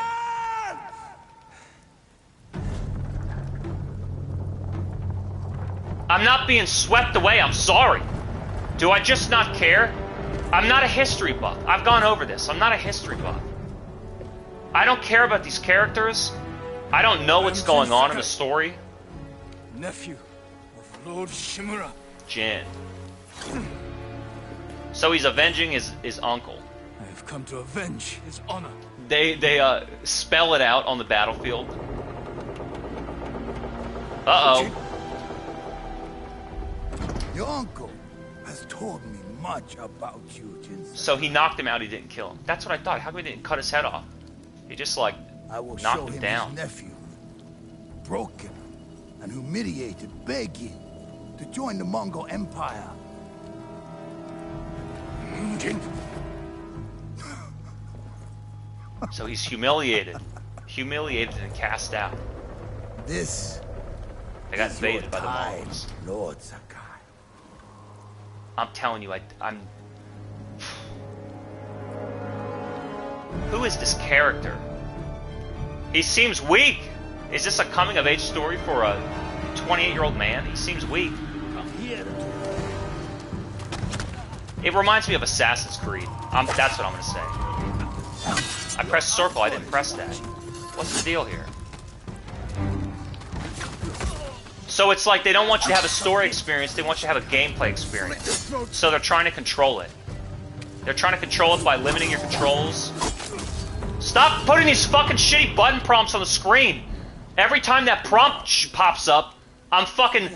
I'm not being swept away, I'm sorry. Do I just not care? I'm not a history buff. I've gone over this. I'm not a history buff. I don't care about these characters. I don't know what's going on in the story. Nephew of Lord Shimura. Jin. So he's avenging his uncle. I have come to avenge his honor. They spell it out on the battlefield. Uh-oh. Your uncle has told me much about you, Jin. So he knocked him out, he didn't kill him. That's what I thought. How come he didn't cut his head off? He just, like, knocked him down. His nephew, broken and humiliated, begging to join the Mongol Empire. So he's humiliated. Humiliated and cast out. This They got is your invaded by the time, Mongols. Lord Sakai. I'm telling you, I'm... Who is this character? He seems weak. Is this a coming-of-age story for a 28-year-old man? He seems weak. I'm here to It reminds me of Assassin's Creed. That's what I'm going to say. I pressed circle, I didn't press that. What's the deal here? So it's like they don't want you to have a story experience, they want you to have a gameplay experience. So they're trying to control it. They're trying to control it by limiting your controls. Stop putting these fucking shitty button prompts on the screen! Every time that prompt pops up, I'm fucking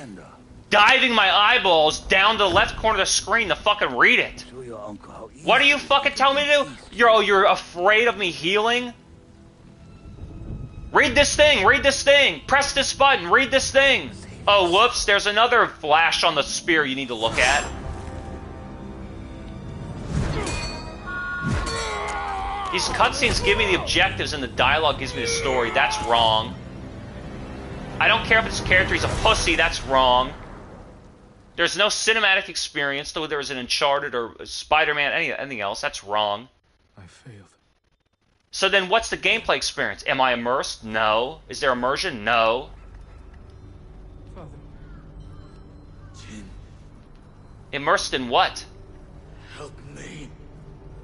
diving my eyeballs down to the left corner of the screen to fucking read it. show your uncle how easy. What are you fucking telling me to do? You're afraid of me healing? Read this thing, read this thing. Press this button, read this thing. Oh, whoops, there's another flash on the spear you need to look at. These cutscenes give me the objectives and the dialogue gives me the story. That's wrong. I don't care if this character is a pussy, that's wrong. There's no cinematic experience, though there was an Uncharted or Spider-Man, anything else, that's wrong. I failed. So then what's the gameplay experience? Am I immersed? No. Is there immersion? No. Father. Jin, Immersed in what? help me.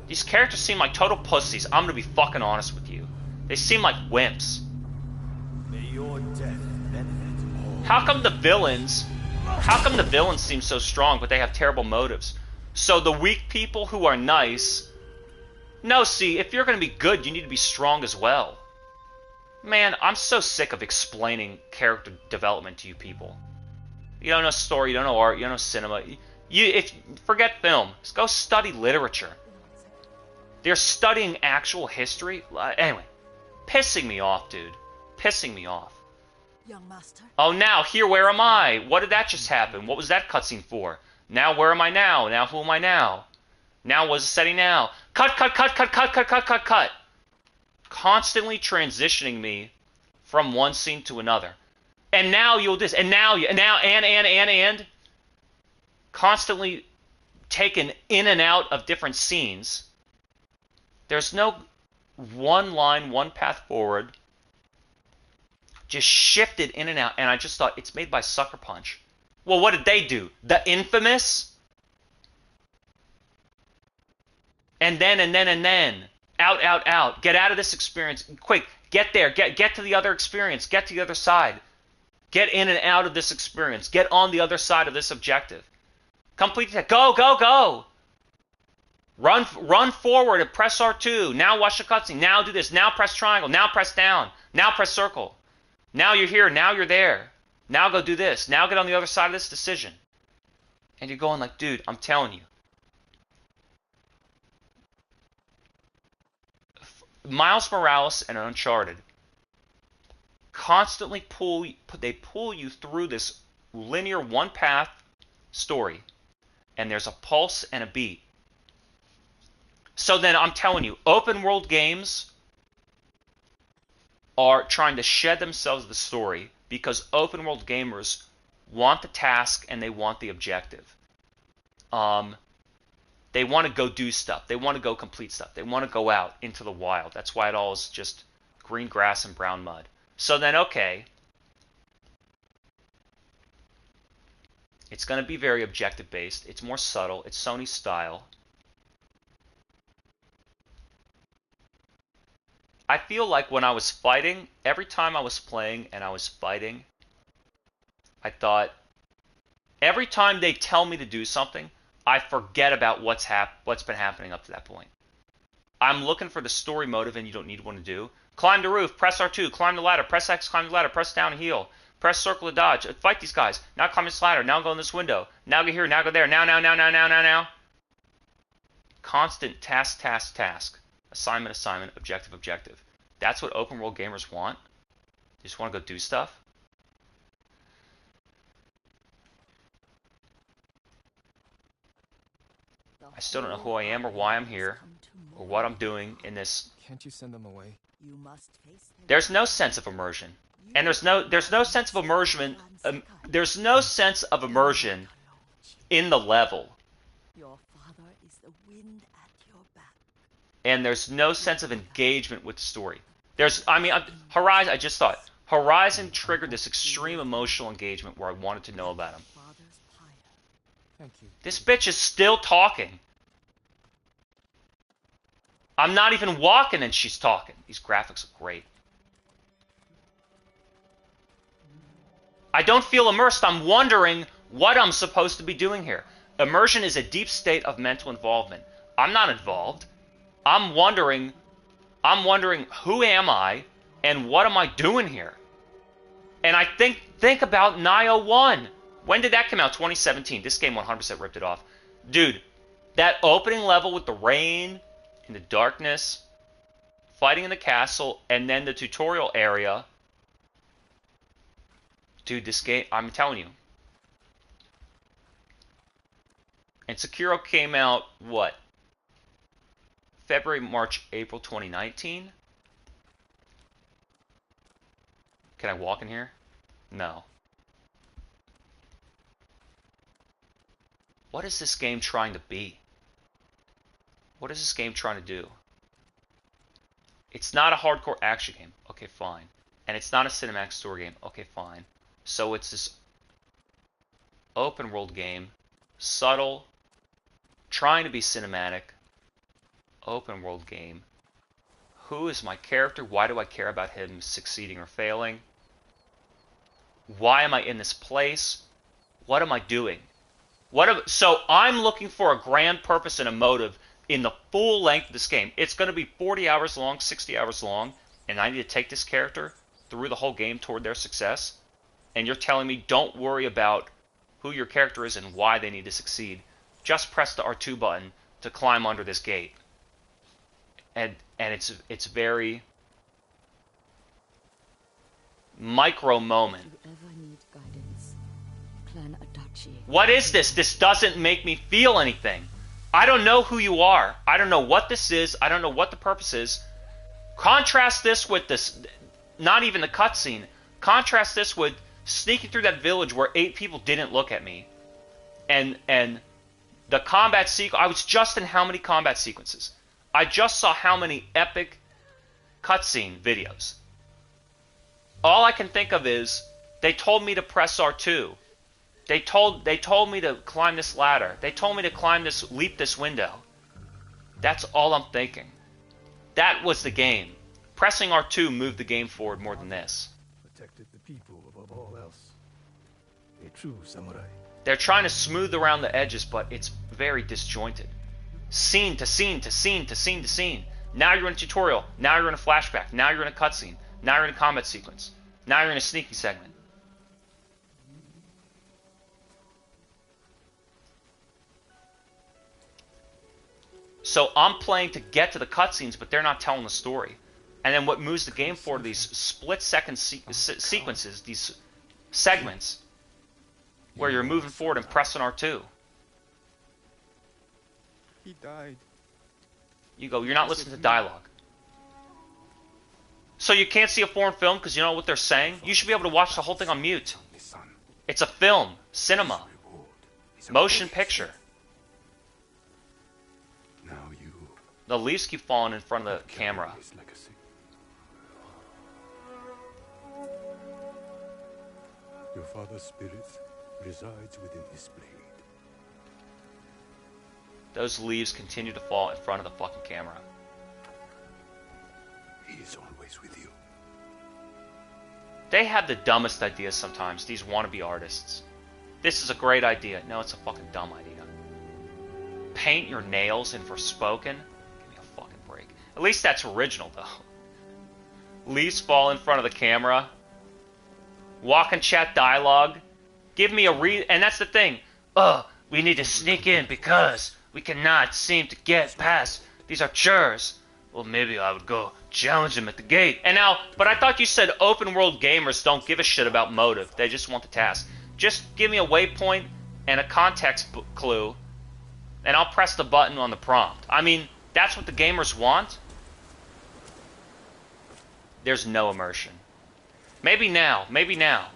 These characters seem like total pussies. I'm gonna be fucking honest with you. They seem like wimps. May your death benefit all. How come the villains How come the villains seem so strong, but they have terrible motives? So the weak people who are nice... No, see, if you're going to be good, you need to be strong as well. Man, I'm so sick of explaining character development to you people. You don't know story, you don't know art, you don't know cinema. Forget film. Just go study literature. They're studying actual history. Anyway, pissing me off, dude. Pissing me off. Young master. Oh, now, here, where am I? What did that just happen? What was that cutscene for? Now, where am I now? Now, who am I now? Now, what's the setting now? Cut, cut, cut, cut, cut, cut, cut, cut, cut. Constantly transitioning me from one scene to another. And now you'll this, and now, and. Constantly taken in and out of different scenes. There's no one line, one path forward. Just shifted in and out, and I just thought, it's made by Sucker Punch. Well, what did they do? The Infamous? And then. Out. Get out of this experience. Quick, get there. Get to the other experience. Get to the other side. Get in and out of this experience. Get on the other side of this objective. Complete that. Go. Run forward and press R2. Now watch the cutscene. Now do this. Now press triangle. Now press down. Now press circle. Now you're here. Now you're there. Now go do this. Now get on the other side of this decision. And you're going like, dude, I'm telling you. Miles Morales and Uncharted constantly pull you through this linear one-path story. And there's a pulse and a beat. So then I'm telling you, open world games are trying to shed themselves of the story because open world gamers want the task and they want the objective. They want to go do stuff. They want to go complete stuff. They want to go out into the wild. That's why it all is just green grass and brown mud. So then, okay, it's going to be very objective based. It's more subtle. It's Sony style. I feel like when I was fighting, every time I was playing and I was fighting, I thought, every time they tell me to do something, I forget about what's been happening up to that point. I'm looking for the story motive, and you don't need one to do. Climb the roof, press R2, climb the ladder, press X, climb the ladder, press down, heal, press circle to dodge, fight these guys. Now climb this ladder, now go in this window, now go here, now go there, now. Constant task. Assignment, objective. That's what open world gamers want. They just want to go do stuff. I still don't know who I am or why I'm here or what I'm doing in this. Can't you send them away? There's no sense of immersion. And there's no sense of immersion. There's no sense of immersion in the level. Your father is the wind at your back. And there's no sense of engagement with the story. Horizon, I just thought, Horizon triggered this extreme emotional engagement where I wanted to know about him. Thank you. This bitch is still talking. I'm not even walking and she's talking. These graphics are great. I don't feel immersed. I'm wondering what I'm supposed to be doing here. Immersion is a deep state of mental involvement. I'm not involved. I'm wondering who am I and what am I doing here? And I think about Nioh 1. When did that come out? 2017. This game 100% ripped it off. Dude, that opening level with the rain and the darkness, fighting in the castle, and then the tutorial area. Dude, this game, I'm telling you. And Sekiro came out, what? February, March, April 2019? Can I walk in here? No. What is this game trying to be? What is this game trying to do? It's not a hardcore action game. Okay, fine. And it's not a cinematic story game. Okay, fine. So it's this open world game, subtle, trying to be cinematic, open world game. Who is my character? Why do I care about him succeeding or failing? Why am I in this place? What am I doing? So I'm looking for a grand purpose and a motive in the full length of this game. It's going to be 40 hours long, 60 hours long, and I need to take this character through the whole game toward their success. And you're telling me don't worry about who your character is and why they need to succeed. Just press the R2 button to climb under this gate. And it's very micro moment. If you ever need guidance, Clan Adachi. What is this? This doesn't make me feel anything. I don't know who you are. I don't know what this is. I don't know what the purpose is. Contrast this with this, not even the cutscene. Contrast this with sneaking through that village where 8 people didn't look at me. And the combat sequence, I was just in how many combat sequences? I just saw how many epic cutscene videos. All I can think of is they told me to press R2. They told me to climb this ladder. They told me to leap this window. That's all I'm thinking. That was the game. Pressing R2 moved the game forward more than this. Protected the people above all else. A true samurai. They're trying to smooth around the edges, but it's very disjointed. Scene to scene to scene to scene to scene. Now you're in a tutorial. Now you're in a flashback. Now you're in a cutscene. Now you're in a combat sequence. Now you're in a sneaking segment. So I'm playing to get to the cutscenes, but they're not telling the story. And then what moves the game forward are these split-second sequences, these segments, where you're moving forward and pressing R2. He died. You go, you're not listening to dialogue. So you can't see a foreign film because you know what they're saying? You should be able to watch the whole thing on mute. It's a film, cinema, motion picture. The leaves keep falling in front of the camera. Your father's spirit resides within this blade. Those leaves continue to fall in front of the fucking camera. He is always with you. They have the dumbest ideas sometimes, these wannabe artists. This is a great idea. No, it's a fucking dumb idea. Paint your nails in Forspoken? Give me a fucking break. At least that's original, though. Leaves fall in front of the camera. Walk and chat dialogue. Give me a and that's the thing. We need to sneak in because we cannot seem to get past these archers. Well, maybe I would go challenge them at the gate. And now, but I thought you said open world gamers don't give a shit about motive. They just want the task. Just give me a waypoint and a context clue, and I'll press the button on the prompt. I mean, that's what the gamers want. There's no immersion. Maybe now, maybe now,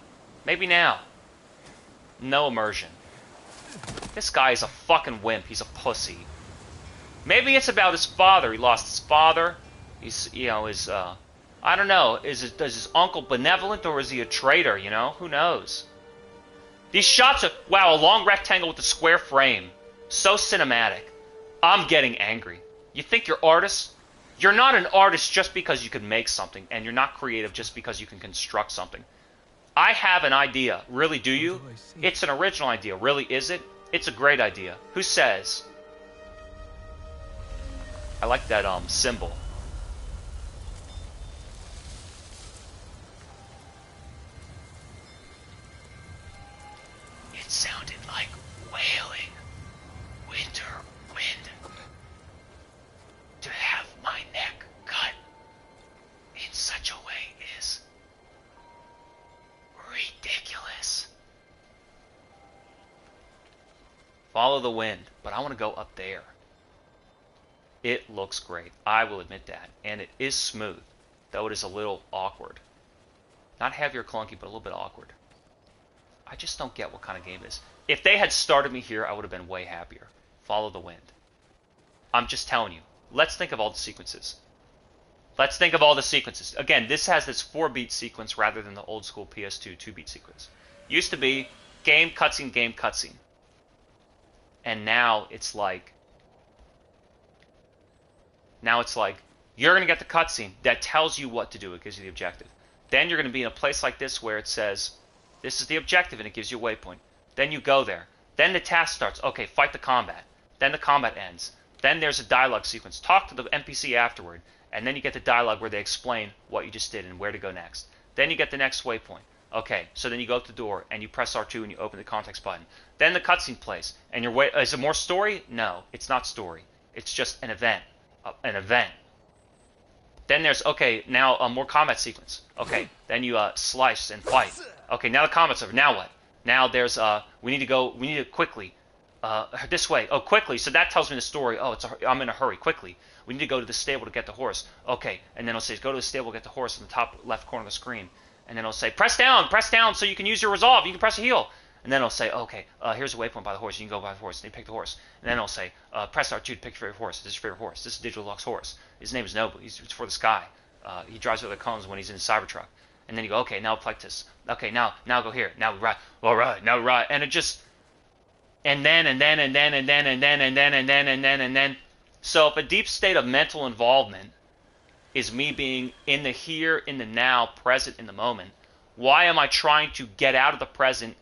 maybe now. No immersion. This guy is a fucking wimp. He's a pussy. Maybe it's about his father. He lost his father. He's, you know, I don't know. Does his uncle benevolent or is he a traitor, you know? Who knows? These shots are, wow, a long rectangle with a square frame. So cinematic. I'm getting angry. You think you're artists? You're not an artist just because you can make something, and you're not creative just because you can construct something. I have an idea. Really, do you? It's an original idea. Really, is it? It's a great idea. Who says? I like that symbol. It sounded like wailing. Winter wind. To have my neck cut in such a way is ridiculous. Follow the wind, but I want to go up there. It looks great. I will admit that. And it is smooth, though it is a little awkward. Not heavy or clunky, but a little bit awkward. I just don't get what kind of game it is. If they had started me here, I would have been way happier. Follow the wind. I'm just telling you. Let's think of all the sequences. Let's think of all the sequences. Again, this has this 4-beat sequence rather than the old school PS2 2-beat sequence. Used to be game, cutscene, game, cutscene. And now it's like, you're going to get the cutscene that tells you what to do. It gives you the objective. Then you're going to be in a place like this where it says, this is the objective, and it gives you a waypoint. Then you go there. Then the task starts. Okay, fight the combat. Then the combat ends. Then there's a dialogue sequence. Talk to the NPC afterward. And then you get the dialogue where they explain what you just did and where to go next. Then you get the next waypoint. Okay, so then you go up the door and you press R2 and you open the context button. Then the cutscene plays. And is it more story? No, it's not story. It's just an event. An event. Then there's, okay, now a more combat sequence. Okay, then you slice and fight. Okay, now the combat's over. Now what? Now there's, we need to quickly, this way. Oh, quickly. So that tells me the story. Oh, I'm in a hurry. Quickly. We need to go to the stable to get the horse. Okay, and then it'll say, go to the stable, get the horse in the top left corner of the screen. And then it'll say, press down so you can use your resolve. You can press a heal. And then it'll say, okay, here's a waypoint by the horse. You can go by the horse. And you pick the horse. And then it'll say, press R2 to pick your favorite horse. This is your favorite horse. This is Digital Luxe horse. His name is Nobu. It's for the sky. He drives over the cones when he's in his Cybertruck. And then you go, okay, now Plectus. Okay, now go here. Now we ride. All right, now we ride. And it just, and then. So if a deep state of mental involvement is me being in the here, in the now, present in the moment, why am I trying to get out of the present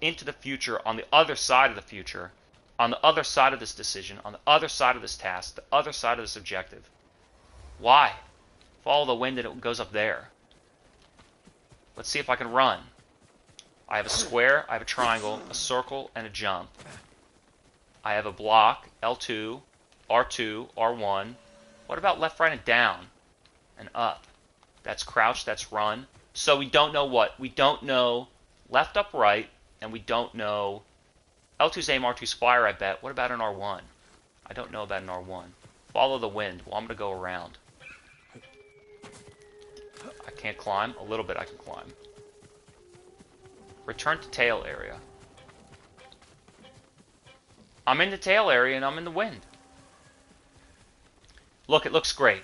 into the future, on the other side of the future, on the other side of this decision, on the other side of this task, the other side of this objective? Why? Follow the wind and it goes up there. Let's see if I can run. I have a square, I have a triangle, a circle, and a jump. I have a block, L2, R2, R1. What about left, right, and down? And up. That's crouch, that's run. So we don't know what? We don't know left, up, right, and we don't know L2's aim, R2's fire, I bet. What about an R1? I don't know about an R1. Follow the wind. Well, I'm going to go around. I can't climb. A little bit I can climb. Return to tail area. I'm in the tail area and I'm in the wind. Look, it looks great.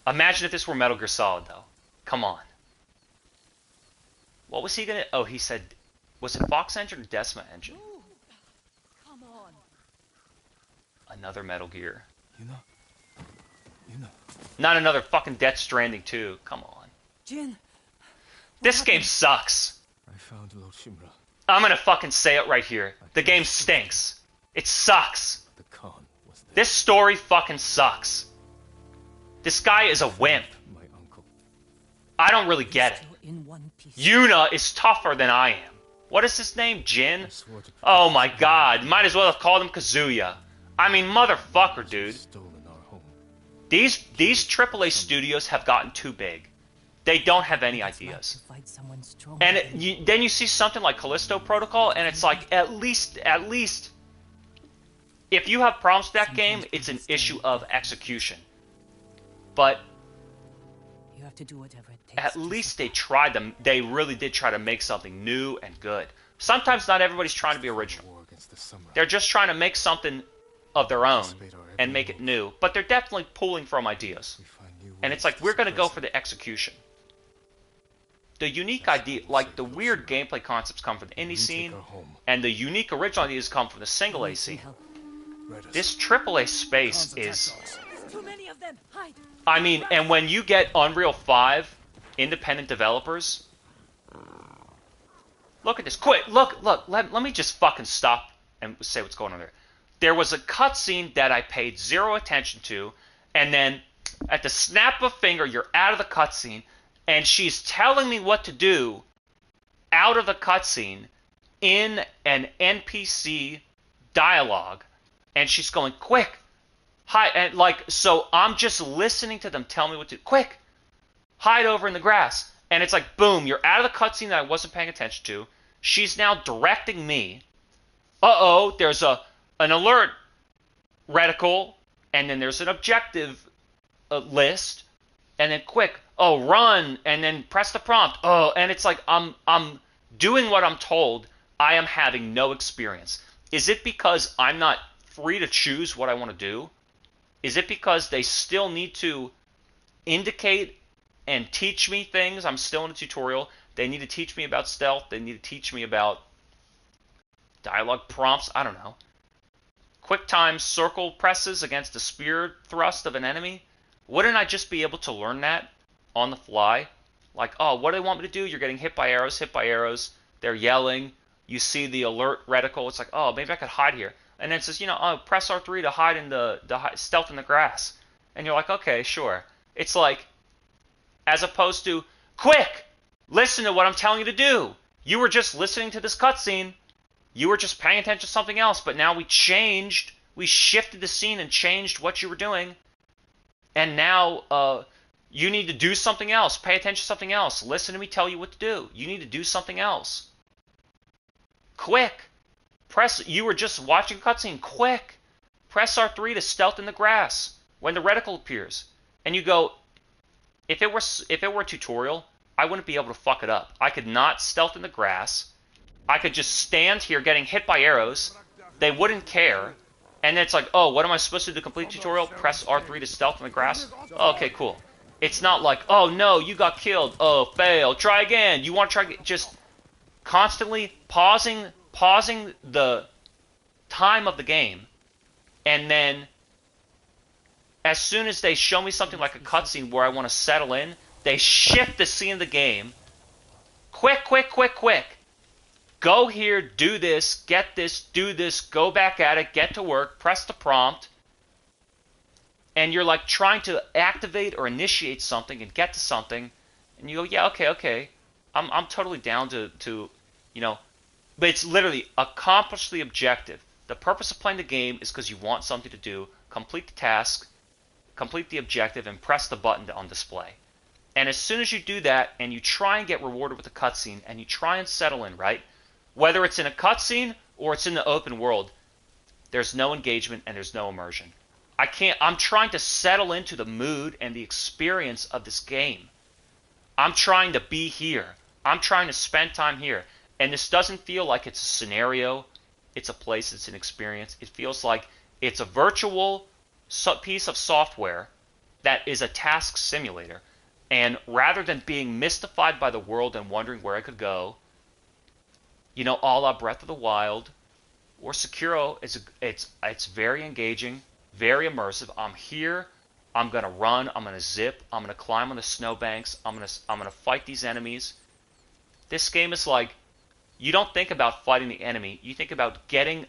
Imagine if this were Metal Gear Solid, though. Come on. What was he gonna... Oh, he said... Was it Fox Engine or Decima Engine? Come on. Another Metal Gear. You know. Not another fucking Death Stranding 2. Come on. Jin. This game sucks. I found Lord Shimura. I'm gonna fucking say it right here. The game stinks. It sucks. The Khan was there. This story fucking sucks. This guy is a wimp. My uncle. I don't really get it. Still in one piece. Yuna is tougher than I am. What is his name? Jin? I swore to Oh my god. Might as well have called him Kazuya. I mean, motherfucker, dude. stolen our home. These AAA studios have gotten too big. They don't have any It's like ideas. to fight someone strong. And then you see something like Callisto Protocol, and it's like, at least, if you have problems with that game, it's an issue of execution. But You have to do whatever it takes. at least they really did try to make something new and good. Sometimes not everybody's trying to be original. War against the samurai. They're just trying to make something of their own and make it new. But they're definitely pulling from ideas. We find new And ways it's like, to we're going to go suppress for the execution. The unique idea, like the weird gameplay concepts come from the indie We scene, take our home. and the unique original ideas come from the single A Need some scene. help. Red us. This AAA space is, Too many of them. Hide. I mean, and when you get Unreal 5 independent developers, look at this. Quick, look, let me just fucking stop and say what's going on there. There was a cutscene that I paid zero attention to, and then at the snap of a finger, you're out of the cutscene, and she's telling me what to do out of the cutscene in an NPC dialogue, and she's going, quick, hi, and like, so I'm just listening to them tell me what to do. Quick, hide over in the grass. And it's like, boom, you're out of the cutscene that I wasn't paying attention to. She's now directing me. Uh-oh, there's an alert reticle, and then there's an objective list, and then quick, oh, run, and then press the prompt. Oh, and it's like, I'm doing what I'm told. I am having no experience. Is it because I'm not free to choose what I want to do? Is it because they still need to indicate and teach me things? I'm still in a tutorial. They need to teach me about stealth. They need to teach me about dialogue prompts. I don't know. Quick time circle presses against a spear thrust of an enemy. Wouldn't I just be able to learn that on the fly? Like, oh, what do they want me to do? You're getting hit by arrows, They're yelling. You see the alert reticle. It's like, oh, maybe I could hide here. And then it says, oh, press R3 to hide in the stealth in the grass. And you're like, okay, sure. It's like, as opposed to, quick, listen to what I'm telling you to do. You were just listening to this cutscene. You were just paying attention to something else. But now we shifted the scene and changed what you were doing. And now you need to do something else. Pay attention to something else. Listen to me tell you what to do. You need to do something else. Quick. You were just watching a cutscene. Quick. Press R3 to stealth in the grass when the reticle appears. And you go, if it were a tutorial, I wouldn't be able to fuck it up. I could not stealth in the grass. I could just stand here getting hit by arrows. They wouldn't care. And it's like, oh, what am I supposed to do to complete the tutorial? Press R3 to stealth in the grass? Oh, okay, cool. It's not like, oh no, you got killed. Oh, fail. Try again. You want to try again? Just constantly pausing the time of the game. And then as soon as they show me something like a cutscene where I want to settle in, they shift the scene of the game. Quick, quick, quick, quick. Go here, do this, get this, do this, go back at it, get to work, press the prompt. And you're like trying to activate or initiate something and get to something. And you go, yeah, okay. I'm totally down to but it's literally accomplish the objective. The purpose of playing the game is because you want something to do. Complete the task, complete the objective, and press the button on display. And as soon as you do that, and you try and get rewarded with a cutscene, and you try and settle in, right? Whether it's in a cutscene or it's in the open world, there's no engagement and there's no immersion. I'm trying to settle into the mood and the experience of this game. I'm trying to be here. I'm trying to spend time here. And this doesn't feel like it's a scenario. It's a place. It's an experience. It feels like it's a virtual piece of software that is a task simulator. And rather than being mystified by the world and wondering where I could go, a la Breath of the Wild or Sekiro, it's very engaging, very immersive. I'm here. I'm gonna run. I'm gonna zip. I'm gonna climb on the snowbanks. I'm gonna fight these enemies. This game is like, you don't think about fighting the enemy. You think about getting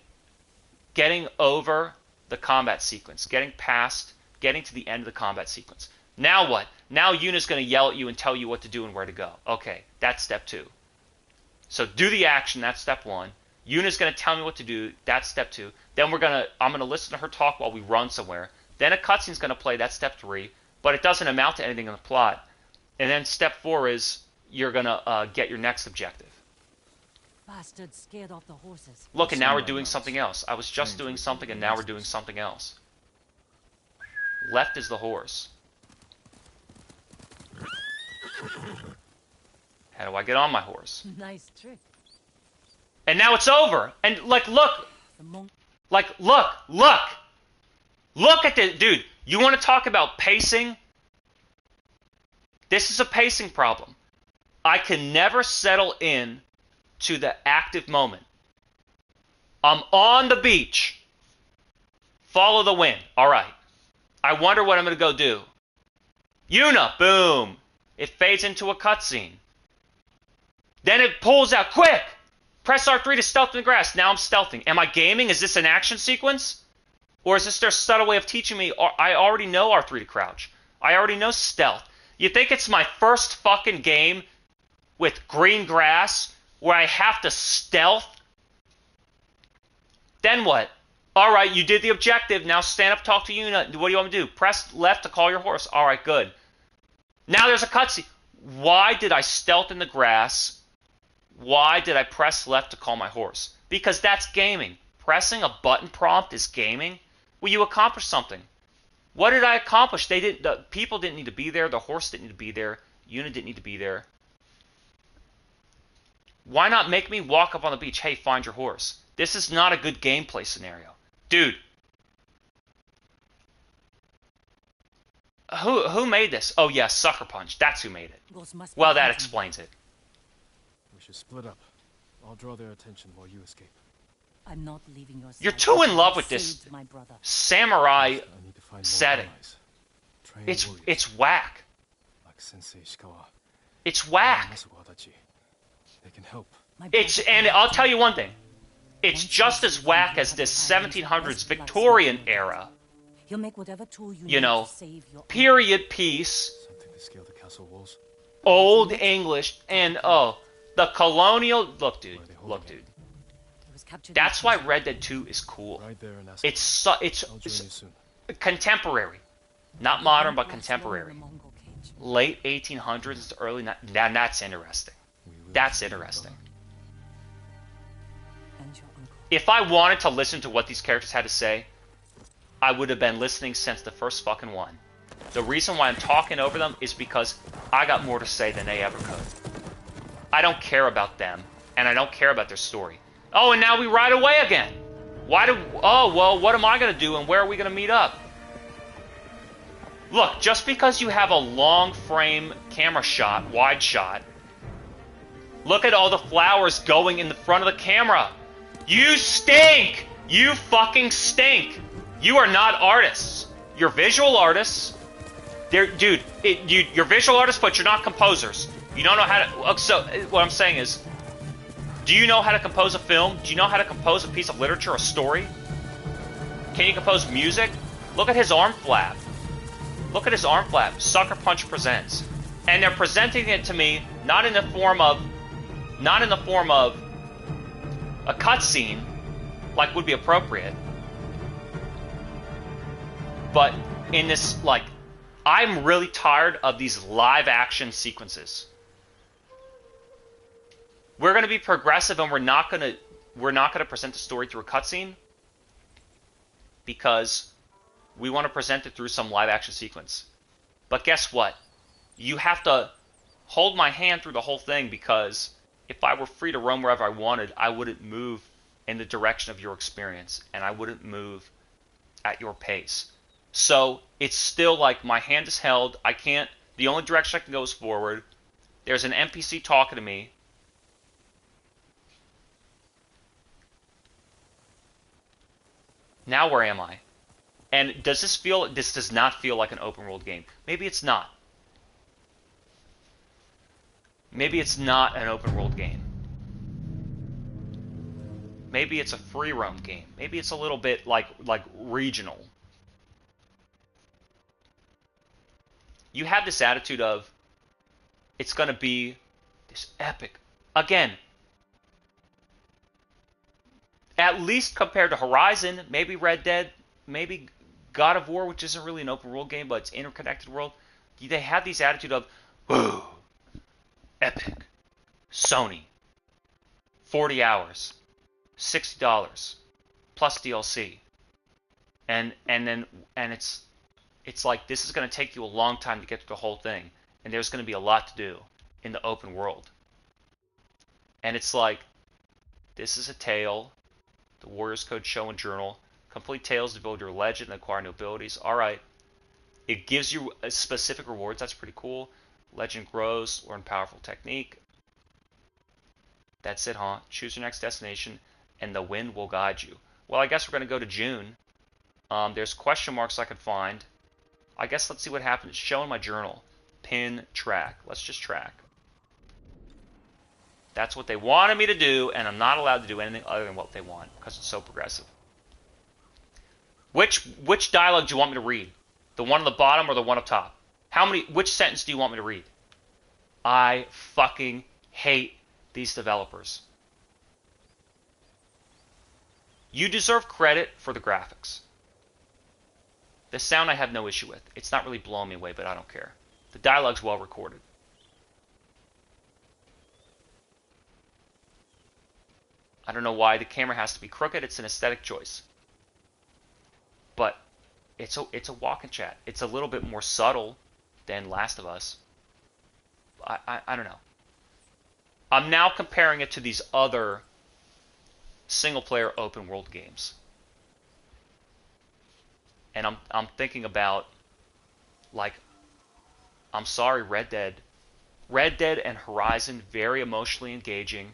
over the combat sequence, getting to the end of the combat sequence. Now what? Now Yuna's going to yell at you and tell you what to do and where to go. Okay, that's step 2. So do the action, that's step 1. Yuna's going to tell me what to do, that's step 2. Then I'm going to listen to her talk while we run somewhere. Then a cutscene's going to play, that's step 3. But it doesn't amount to anything in the plot. And then step 4 is you're going to get your next objective. Bastards scared off the horses. Look, and now we're doing something else. I was just doing something, and now we're doing something else. Left is the horse. How do I get on my horse? Nice trick. And now it's over. And look. Look at this. Dude, you want to talk about pacing? This is a pacing problem. I can never settle in to the active moment. I'm on the beach. Follow the wind. All right. I wonder what I'm going to go do. Yuna, boom. It fades into a cutscene. Then it pulls out, quick! Press R3 to stealth in the grass. Now I'm stealthing. Am I gaming? Is this an action sequence? Or is this their subtle way of teaching me? I already know R3 to crouch. I already know stealth. You think it's my first fucking game with green grass where I have to stealth? Then what? Alright, you did the objective. Now stand up, talk to Yuna. What do you want me to do? Press left to call your horse. Alright, good. Now there's a cutscene. Why did I stealth in the grass? Why did I press left to call my horse? Because that's gaming. Pressing a button prompt is gaming. Well, you accomplished something. What did I accomplish? The people didn't need to be there. The horse didn't need to be there. Yuna didn't need to be there. Why not make me walk up on the beach? Hey, find your horse. This is not a good gameplay scenario. Dude. Who made this? Oh, yeah, Sucker Punch. That's who made it. Well, that explains it. We should split up. I'll draw their attention while you escape. I'm not leaving your side. You're too in love with this samurai setting. It's whack. Like Sensei Ishikawa. It's whack. They can help. And I'll tell you one thing. It's just as whack as this 1700s Victorian era, He'll make whatever tool you you need know, to save your period piece, Something to scale the castle walls. old English, and the colonial. Look, dude. He was captured. That's why Red Dead 2 is cool. Right there and ask. It's I'll join you soon. contemporary, not modern, but contemporary. Late 1800s to early. Now that's interesting. That's interesting. And your uncle. If I wanted to listen to what these characters had to say, I would have been listening since the first fucking one. The reason why I'm talking over them is because I got more to say than they ever could. I don't care about them, and I don't care about their story. Oh, and now we ride away again. Oh, well, what am I going to do, and where are we going to meet up? Look, just because you have a long frame camera shot, wide shot, look at all the flowers going in the front of the camera. You stink! You fucking stink! You are not artists. You're visual artists. You're visual artists, but you're not composers. You don't know how to... So, what I'm saying is, do you know how to compose a film? Do you know how to compose a piece of literature, a story? Can you compose music? Look at his arm flap. Look at his arm flap. Sucker Punch presents. And they're presenting it to me not in the form of a cutscene, like would be appropriate, but in this, like, I'm really tired of these live action sequences. We're going to be progressive, and we're not going to present the story through a cutscene because we want to present it through some live action sequence. But guess what? You have to hold my hand through the whole thing, because if I were free to roam wherever I wanted, I wouldn't move in the direction of your experience, and I wouldn't move at your pace. So it's still like my hand is held. I can't. The only direction I can go is forward. There's an NPC talking to me. Now where am I? And does this feel... This does not feel like an open world game. Maybe it's not. Maybe it's not an open world game. Maybe it's a free roam game. Maybe it's a little bit like regional. You have this attitude of, it's going to be this epic. Again, at least compared to Horizon, maybe Red Dead, maybe God of War, which isn't really an open world game, but it's interconnected world. They have this attitude of, ooh, epic. Sony. 40 hours. $60. Plus DLC. And it's like, this is going to take you a long time to get through the whole thing. And there's going to be a lot to do in the open world. And it's like, this is a tale. The Warriors Code show and journal. Complete tales to build your legend and acquire new abilities. Alright. It gives you specific rewards. That's pretty cool. Legend grows. Learn powerful technique. That's it, huh? Choose your next destination, and the wind will guide you. Well, I guess we're going to go to June. There's question marks I could find. I guess let's see what happens. Show in my journal. Pin track. Let's just track. That's what they wanted me to do, and I'm not allowed to do anything other than what they want, because it's so progressive. Which dialogue do you want me to read? The one on the bottom or the one up top? Which sentence do you want me to read? I fucking hate these developers. You deserve credit for the graphics. The sound I have no issue with. It's not really blowing me away, but I don't care. The dialogue's well recorded. I don't know why the camera has to be crooked. It's an aesthetic choice. But it's a walk and chat. It's a little bit more subtle than Last of Us. I don't know. I'm now comparing it to these other single-player open-world games. And I'm thinking about, like, I'm sorry, Red Dead and Horizon, very emotionally engaging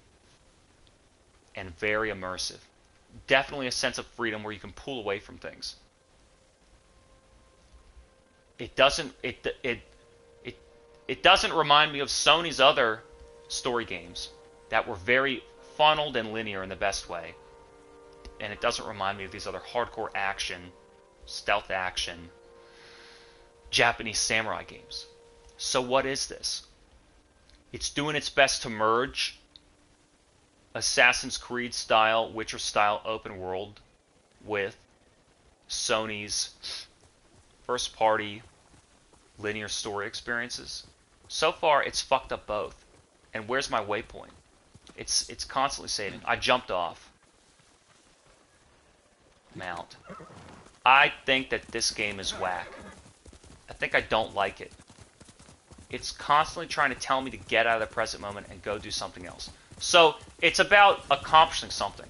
and very immersive. Definitely a sense of freedom where you can pull away from things. It doesn't remind me of Sony's other story games that were very funneled and linear in the best way. And it doesn't remind me of these other hardcore action, stealth action, Japanese samurai games. So what is this? It's doing its best to merge Assassin's Creed style, Witcher style open world with Sony's first party linear story experiences. So far, it's fucked up both. And where's my waypoint? It's constantly saving. I jumped off. Mount. I think that this game is whack. I think I don't like it. It's constantly trying to tell me to get out of the present moment and go do something else. So, it's about accomplishing something.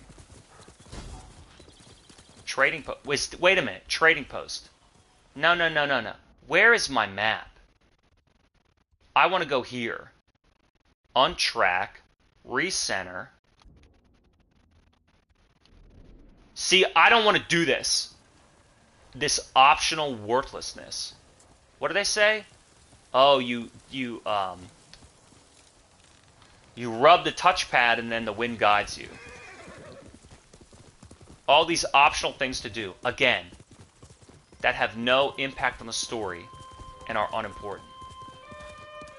Trading post. Wait a minute. Trading post. No. Where is my map? I want to go here. Untrack. Recenter. See, I don't want to do this. This optional worthlessness. What do they say? Oh, you rub the touchpad and then the wind guides you. All these optional things to do, again, that have no impact on the story and are unimportant.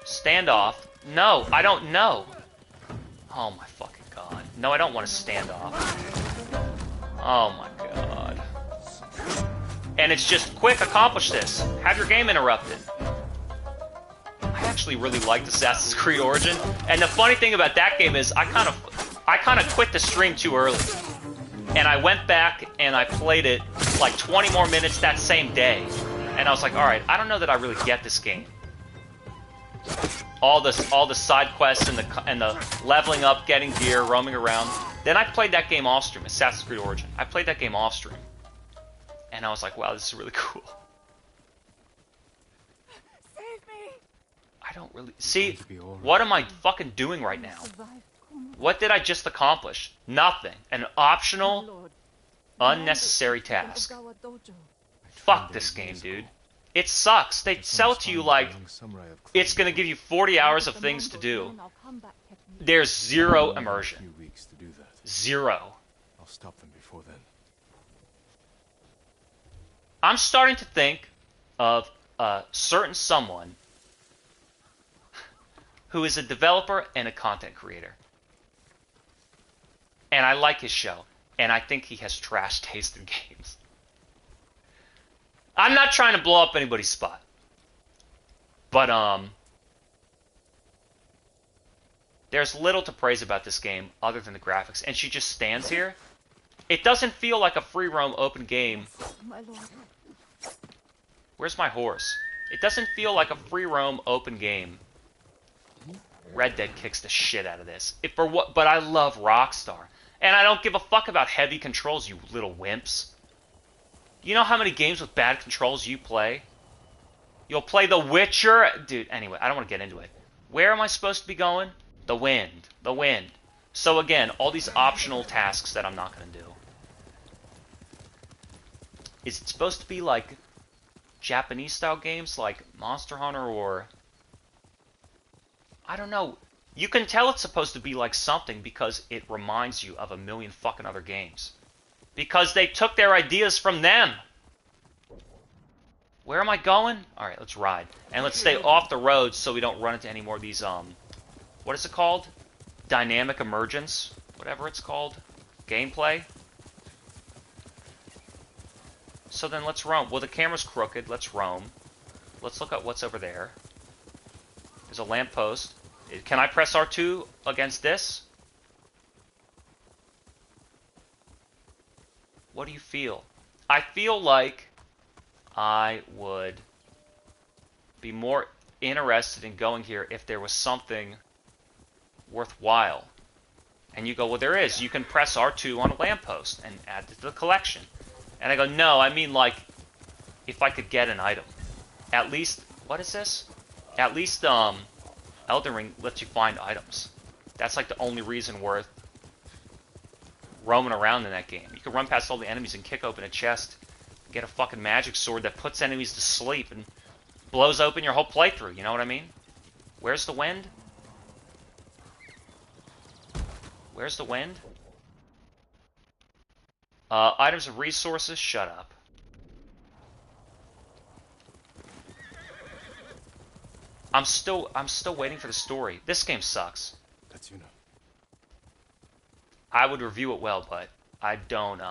Standoff. No, I don't know. Oh my fucking god. No, I don't want to stand off. Oh my god. And it's just quick, accomplish this. Have your game interrupted. I actually really liked Assassin's Creed Origin. And the funny thing about that game is I kind of quit the stream too early. And I went back and I played it like 20 more minutes that same day. And I was like, alright, I don't know that I really get this game. All the side quests and the leveling up, getting gear, roaming around. Then I played that game off stream, Assassin's Creed Origin. I played that game off stream. And I was like, wow, this is really cool. Save me! I don't really... See, what am I fucking doing right now? What did I just accomplish? Nothing. An optional, unnecessary task. Fuck this game, dude. It sucks. They sell it to you like it's going to give you 40 hours of things to do. There's zero immersion. Zero. I'll stop them before then. I'm starting to think of a certain someone who is a developer and a content creator. And I like his show. And I think he has trash taste in games. I'm not trying to blow up anybody's spot. But, there's little to praise about this game other than the graphics. And she just stands here. It doesn't feel like a free roam open game. My lord. Where's my horse? It doesn't feel like a free roam open game. Red Dead kicks the shit out of this. But I love Rockstar. And I don't give a fuck about heavy controls, you little wimps. You know how many games with bad controls you play? You'll play The Witcher. Dude, anyway, I don't want to get into it. Where am I supposed to be going? The wind. The wind. So again, all these optional tasks that I'm not going to do. Is it supposed to be like Japanese style games like Monster Hunter or... I don't know. You can tell it's supposed to be like something because it reminds you of a million fucking other games. Because they took their ideas from them. Where am I going? Alright, let's ride. And let's stay off the road so we don't run into any more of these, what is it called? Dynamic emergence? Whatever it's called. Gameplay? So then let's roam. Well, the camera's crooked. Let's roam. Let's look at what's over there. There's a lamppost. Can I press R2 against this? What do you feel? I feel like I would be more interested in going here if there was something worthwhile. And you go, well, there is. You can press R2 on a lamppost and add it to the collection. And I go, no, I mean like if I could get an item. At least, what is this? At least Elden Ring lets you find items. That's like the only reason worth roaming around in that game. You can run past all the enemies and kick open a chest, get a fucking magic sword that puts enemies to sleep and blows open your whole playthrough, you know what I mean? Where's the wind? Where's the wind? Items and resources, shut up. I'm still waiting for the story. This game sucks. That's you know. I would review it well, but I don't,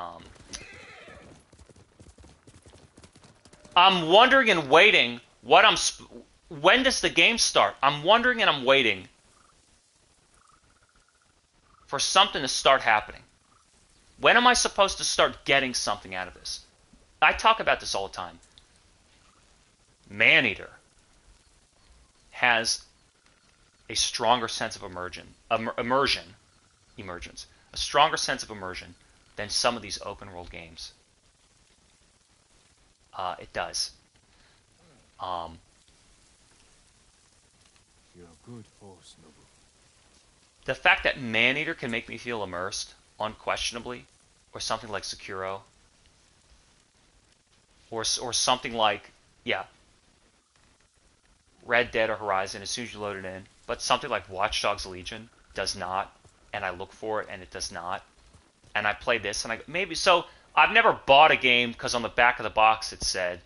I'm wondering and waiting when does the game start? I'm wondering and I'm waiting for something to start happening. When am I supposed to start getting something out of this? I talk about this all the time. Maneater has a stronger sense of emergence, a stronger sense of immersion than some of these open world games. It does. You're a good horse, Nobu. The fact that Maneater can make me feel immersed, unquestionably, or something like Sekiro, or something like, yeah, Red Dead or Horizon, as soon as you load it in, but something like Watch Dogs Legion does not, and I look for it and it does not, and I play this and maybe so. I've never bought a game because on the back of the box it said,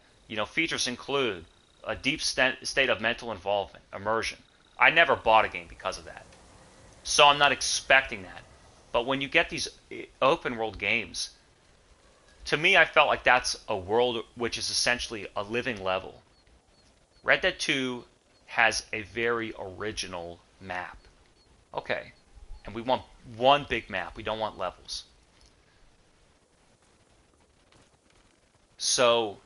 features include a deep state of mental involvement, immersion. I never bought a game because of that. So I'm not expecting that. But when you get these open world games, to me I felt like that's a world which is essentially a living level. Red Dead 2 has a very original map. Okay. And we want one big map. We don't want levels. So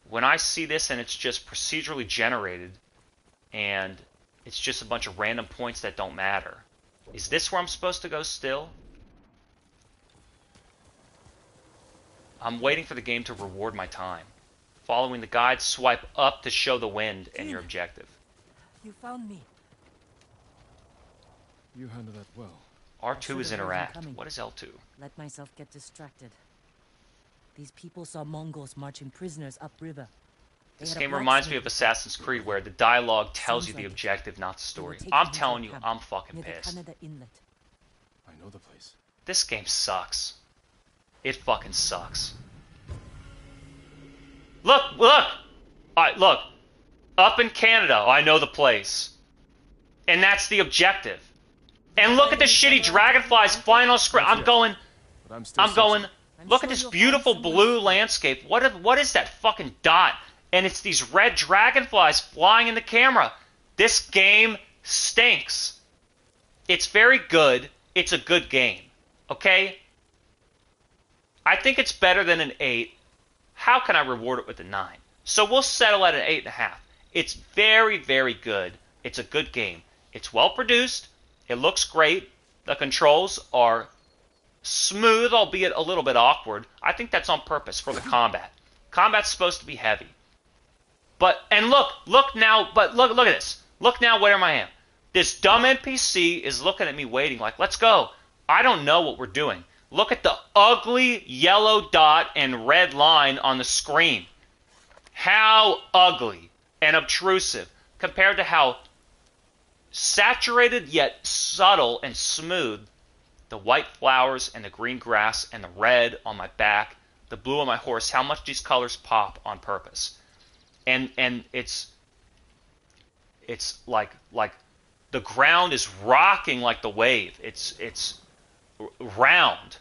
when I see this and it's just procedurally generated and it's just a bunch of random points that don't matter, is this where I'm supposed to go still? I'm waiting for the game to reward my time. Following the guide, swipe up to show the wind and your objective. You found me. You handle that well. R2 is interact. What is L2? Let myself get distracted. These people saw Mongols marching prisoners upriver. This game reminds me of Assassin's Creed, where the dialogue tells you the objective, not the story. I'm telling you, I'm fucking pissed. I know the place. This game sucks. It fucking sucks. Look! Alright, look. Up in Canada, I know the place. And that's the objective. And look at the shitty dragonflies flying on screen. I'm going, look at this beautiful blue landscape. What is that fucking dot? And it's these red dragonflies flying in the camera. This game stinks. It's very good. It's a good game. Okay? I think it's better than an 8. How can I reward it with a 9? So we'll settle at an 8.5. It's very, very good. It's a good game. It's well produced. It looks great. The controls are smooth, albeit a little bit awkward. I think that's on purpose for the combat. Combat's supposed to be heavy. And look now, look at this. Look now where I am. This dumb NPC is looking at me waiting like, let's go. I don't know what we're doing. Look at the ugly yellow dot and red line on the screen. How ugly and obtrusive compared to how saturated yet subtle and smooth the white flowers and the green grass and the red on my back, the blue on my horse, how much these colors pop on purpose. And it's like the ground is rocking like the wave. It's round.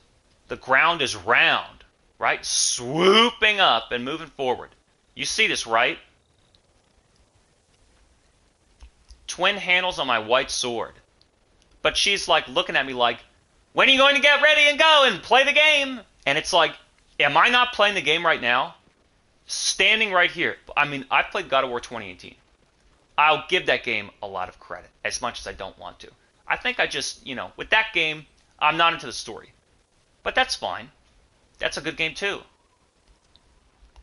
The ground is round, right? Swooping up and moving forward. You see this, right? Twin handles on my white sword. But she's like looking at me like, when are you going to get ready and go and play the game? And it's like, am I not playing the game right now? Standing right here. I mean, I played God of War 2018. I'll give that game a lot of credit, as much as I don't want to. I think I just, with that game, I'm not into the story. But that's fine. That's a good game too.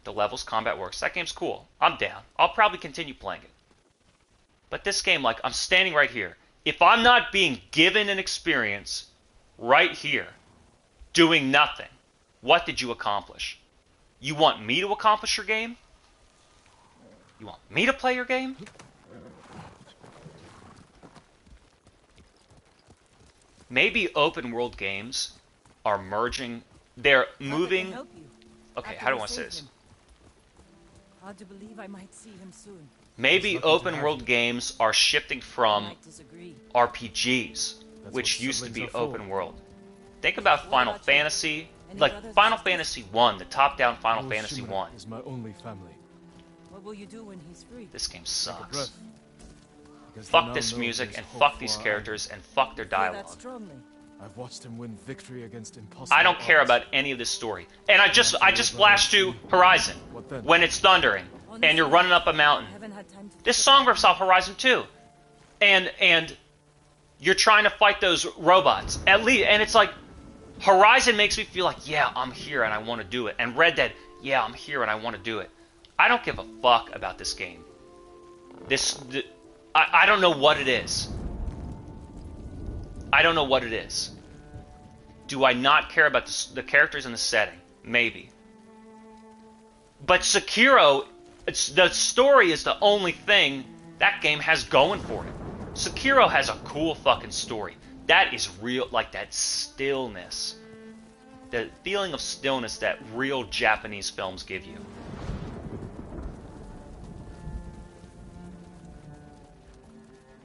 The levels, combat works. That game's cool. I'm down. I'll probably continue playing it. But this game, like, I'm standing right here. If I'm not being given an experience right here, doing nothing, what did you accomplish? You want me to accomplish your game? You want me to play your game? maybe open world games are merging. They're moving. Help you. Okay, After how do I we want to say save this? him. Hard to believe I might see him soon. Maybe It's lucky to open have world you. games are shifting I from might disagree. RPGs, That's which what used to be siblings are open for. world. Think about What Final about you? Fantasy, Any like brothers Final and sisters? Fantasy 1, the top-down Final Oh, Fantasy Shimura 1. is my only family. What will you do when he's free? This game Take a sucks. breath. Because they Fuck now this know music there's and hope fuck for these our characters and fuck their Feel that dialogue. strongly. I've watched him win victory against impossible I don't care odds. about any of this story. And I just flashed to Horizon What then? when it's thundering and you're running up a I mountain. haven't had time to This think song about rips off Horizon 2. And you're trying to fight those robots. At least, and it's like Horizon makes me feel like, yeah, I'm here and I want to do it. And Red Dead, yeah, I'm here and I want to do it. I don't give a fuck about this game. I don't know what it is. I don't know what it is. Do I not care about the characters and the setting? Maybe. But Sekiro, the story is the only thing that game has going for it. Sekiro has a cool fucking story. That is real, like that stillness. The feeling of stillness that real Japanese films give you.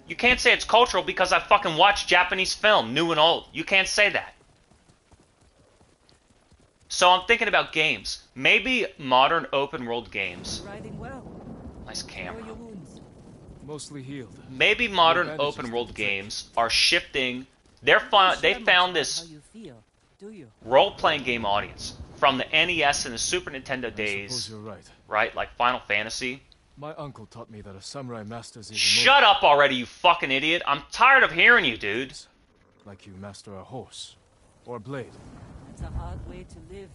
You can't say it's cultural because I fucking watch Japanese film, new and old. You can't say that. So I'm thinking about games. Maybe modern open world games. Riding well. Nice How are camera. your wounds? Mostly healed. Maybe modern bandages open to world protect. games are shifting. They Don't found share much about this how you feel, do you? role-playing game audience from the NES and the Super Nintendo I suppose days, you're right. right? Like Final Fantasy. My uncle taught me that a samurai masters his Shut up already, you fucking idiot! I'm tired of hearing you, dude. emotions like you master a horse or a blade. It's a hard way to live.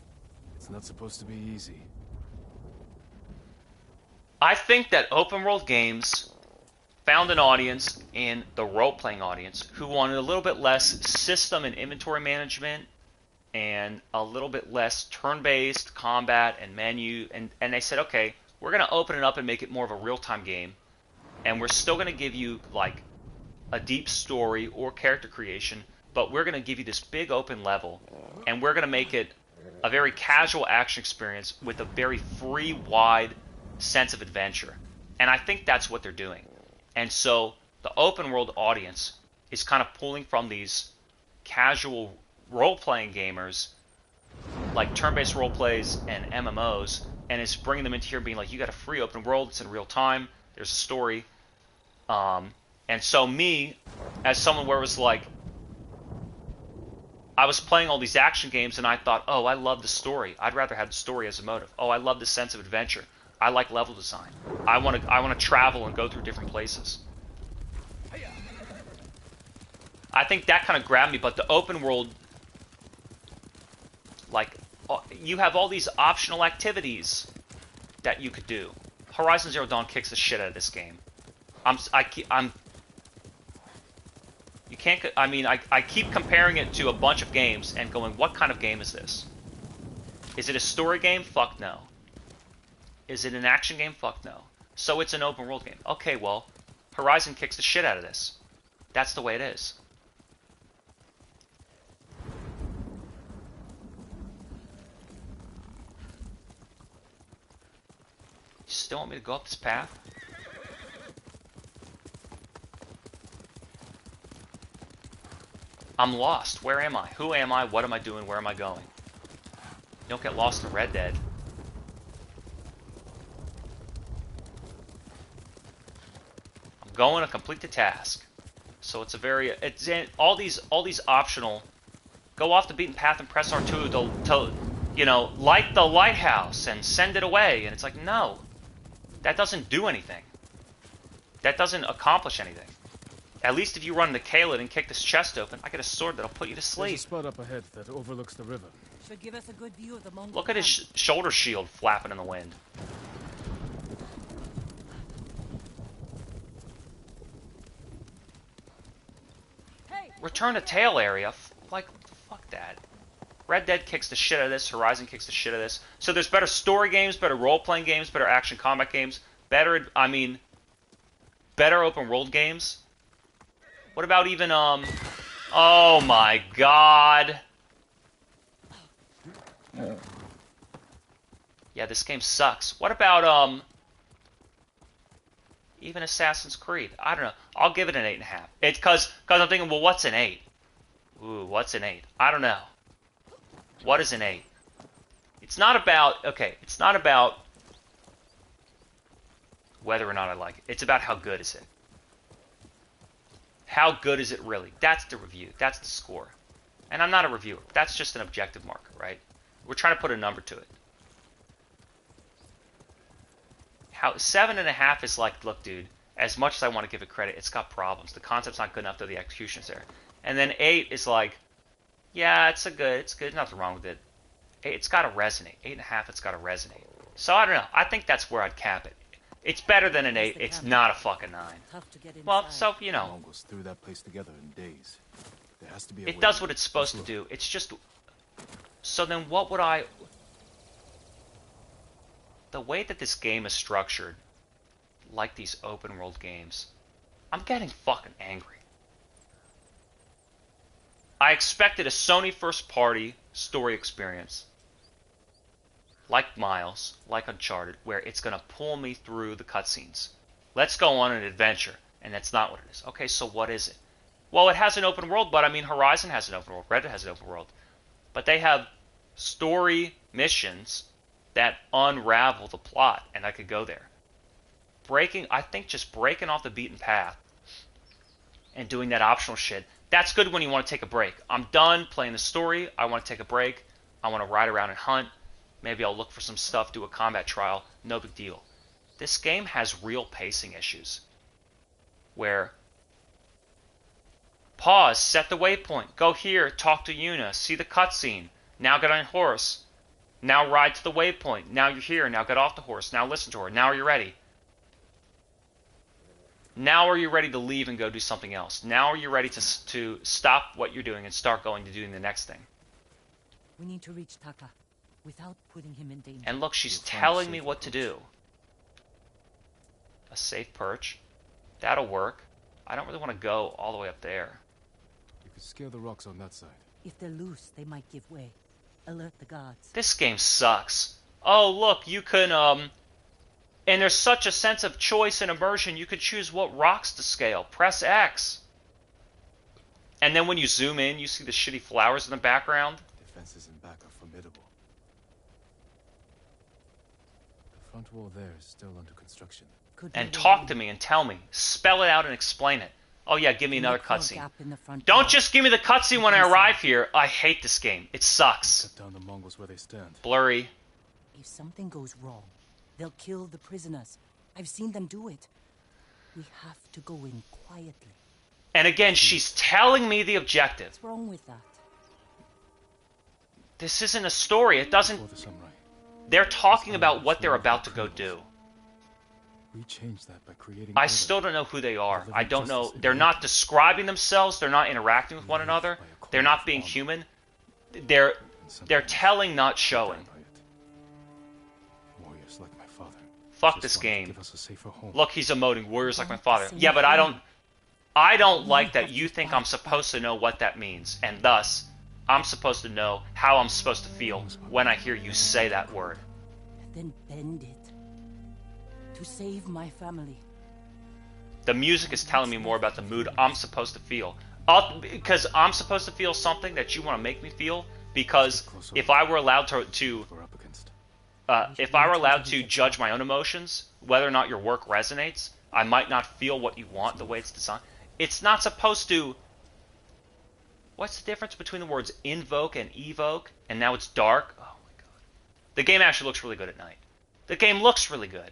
It's not supposed to be easy. I think that open world games found an audience in the role-playing audience who wanted a little bit less system and inventory management and a little bit less turn-based combat and menu, and they said, okay, we're going to open it up and make it more of a real-time game, and we're still going to give you like a deep story or character creation, but we're going to give you this big open level, and we're going to make it a very casual action experience with a very free, wide sense of adventure. And I think that's what they're doing. And so the open world audience is kind of pulling from these casual role-playing gamers, like turn-based role plays and MMOs, and it's bringing them into here being like, you got a free open world, it's in real time, there's a story. And so me, as someone where it was like, I was playing all these action games and I thought, oh, I love the story. I'd rather have the story as a motive. Oh, I love the sense of adventure. I like level design. I want to travel and go through different places. I think that kind of grabbed me, but the open world, like, you have all these optional activities that you could do. Horizon Zero Dawn kicks the shit out of this game. You can't. I mean, I keep comparing it to a bunch of games and going, what kind of game is this? Is it a story game? Fuck no. Is it an action game? Fuck no. So it's an open world game. Okay, well, Horizon kicks the shit out of this. That's the way it is. You still want me to go up this path? I'm lost. Where am I? Who am I? What am I doing? Where am I going? You don't get lost in Red Dead. I'm going to complete the task. So it's a very all these optional. Go off the beaten path and press R2 to you know, light the lighthouse and send it away. And it's like, no, that doesn't do anything. That doesn't accomplish anything. At least if you run the Kaled and kick this chest open, I get a sword that'll put you to There's sleep. a spot up ahead that overlooks the river. Should give us a good view of the Mongol Look at his camp. shoulder shield flapping in the wind. Hey, Return to tail area. Like, fuck that. Red Dead kicks the shit out of this. Horizon kicks the shit out of this. So there's better story games, better role-playing games, better action combat games, better open world games. What about even Oh my god. Yeah, this game sucks. What about, even Assassin's Creed? I don't know. I'll give it an 8.5. It's cause I'm thinking, well, what's an 8? Ooh, what's an 8? I don't know. What is an 8? It's not about, okay, it's not about whether or not I like it. It's about how good is it. How good is it really? That's the review. That's the score. And I'm not a reviewer. That's just an objective marker, right? We're trying to put a number to it. How 7.5 is like, look, dude, as much as I want to give it credit, it's got problems. The concept's not good enough, though the execution's there. And then 8 is like, yeah, it's good, nothing wrong with it. It's got to resonate. 8.5, it's got to resonate. So I don't know. I think that's where I'd cap it. It's better than an 8. It's not a fucking 9. Well, so, you know. Mongols threw that place together in days. There has to be a It way. does what it's supposed to do. It's just... So then what would I... The way that this game is structured, like these open world games, I'm getting fucking angry. I expected a Sony first party story experience, like Miles, like Uncharted, where it's going to pull me through the cutscenes. Let's go on an adventure, and that's not what it is. Okay, so what is it? Well, it has an open world, but I mean Horizon has an open world, Red Dead has an open world. But they have story missions that unravel the plot, and I could go there. I think just breaking off the beaten path and doing that optional shit, that's good when you want to take a break. I'm done playing the story, I want to take a break, I want to ride around and hunt, maybe I'll look for some stuff, do a combat trial, no big deal. This game has real pacing issues, where pause, set the waypoint, go here, talk to Yuna, see the cutscene, now get on your horse, now ride to the waypoint, now you're here, now get off the horse, now listen to her, now are you ready? Now are you ready to leave and go do something else? Now are you ready to stop what you're doing and start going to doing the next thing? We need to reach Taka without putting him in danger. And look, she's telling me what to do. A safe perch. That'll work. I don't really want to go all the way up there. You could scale the rocks on that side. If they're loose, they might give way. Alert the guards. This game sucks. Oh, look, you can, and there's such a sense of choice and immersion, you could choose what rocks to scale. Press X. And then when you zoom in, you see the shitty flowers in the background. Defenses in back are formidable. The front wall there is still under construction. And talk to me and tell me. Spell it out and explain it. Oh yeah, give me another cutscene. Don't just give me the cutscene when I arrive here. I hate this game. It sucks. Cut down the Mongols where they stand. Blurry. If something goes wrong, they'll kill the prisoners. I've seen them do it. We have to go in quietly. And again, she's telling me the objective. What's wrong with that? This isn't a story. It doesn't... They're talking about what they're about to go do. We changed that by creating... I still don't know who they are. I don't know. They're not describing themselves. They're not interacting with one another. They're not being human. They're telling, not showing. Warriors like my father. Fuck this game. Look, he's emoting. Warriors like my father. Yeah, but I don't like that you think I'm supposed to know what that means, and thus I'm supposed to know how I'm supposed to feel when I hear you say that word. Then bend it. To save my family. The music is telling me more about the mood I'm supposed to feel. Because I'm supposed to feel something that you want to make me feel. Because if I were allowed to judge my own emotions, whether or not your work resonates, I might not feel what you want the way it's designed. It's not supposed to... What's the difference between the words invoke and evoke? And now it's dark? Oh my god. The game actually looks really good at night. The game looks really good.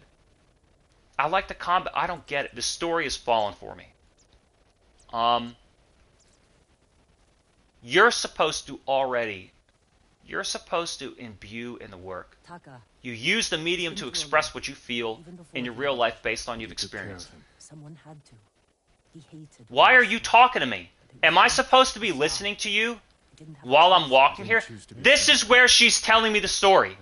I like the combat. I don't get it. The story has fallen for me. You're supposed to imbue in the work. Taka. You use the medium to express what you feel in your real life based on you've experienced. Someone had to. He hated. Why are you talking to me? Am I supposed to be listening to you while I'm walking here? This is where she's telling me the story.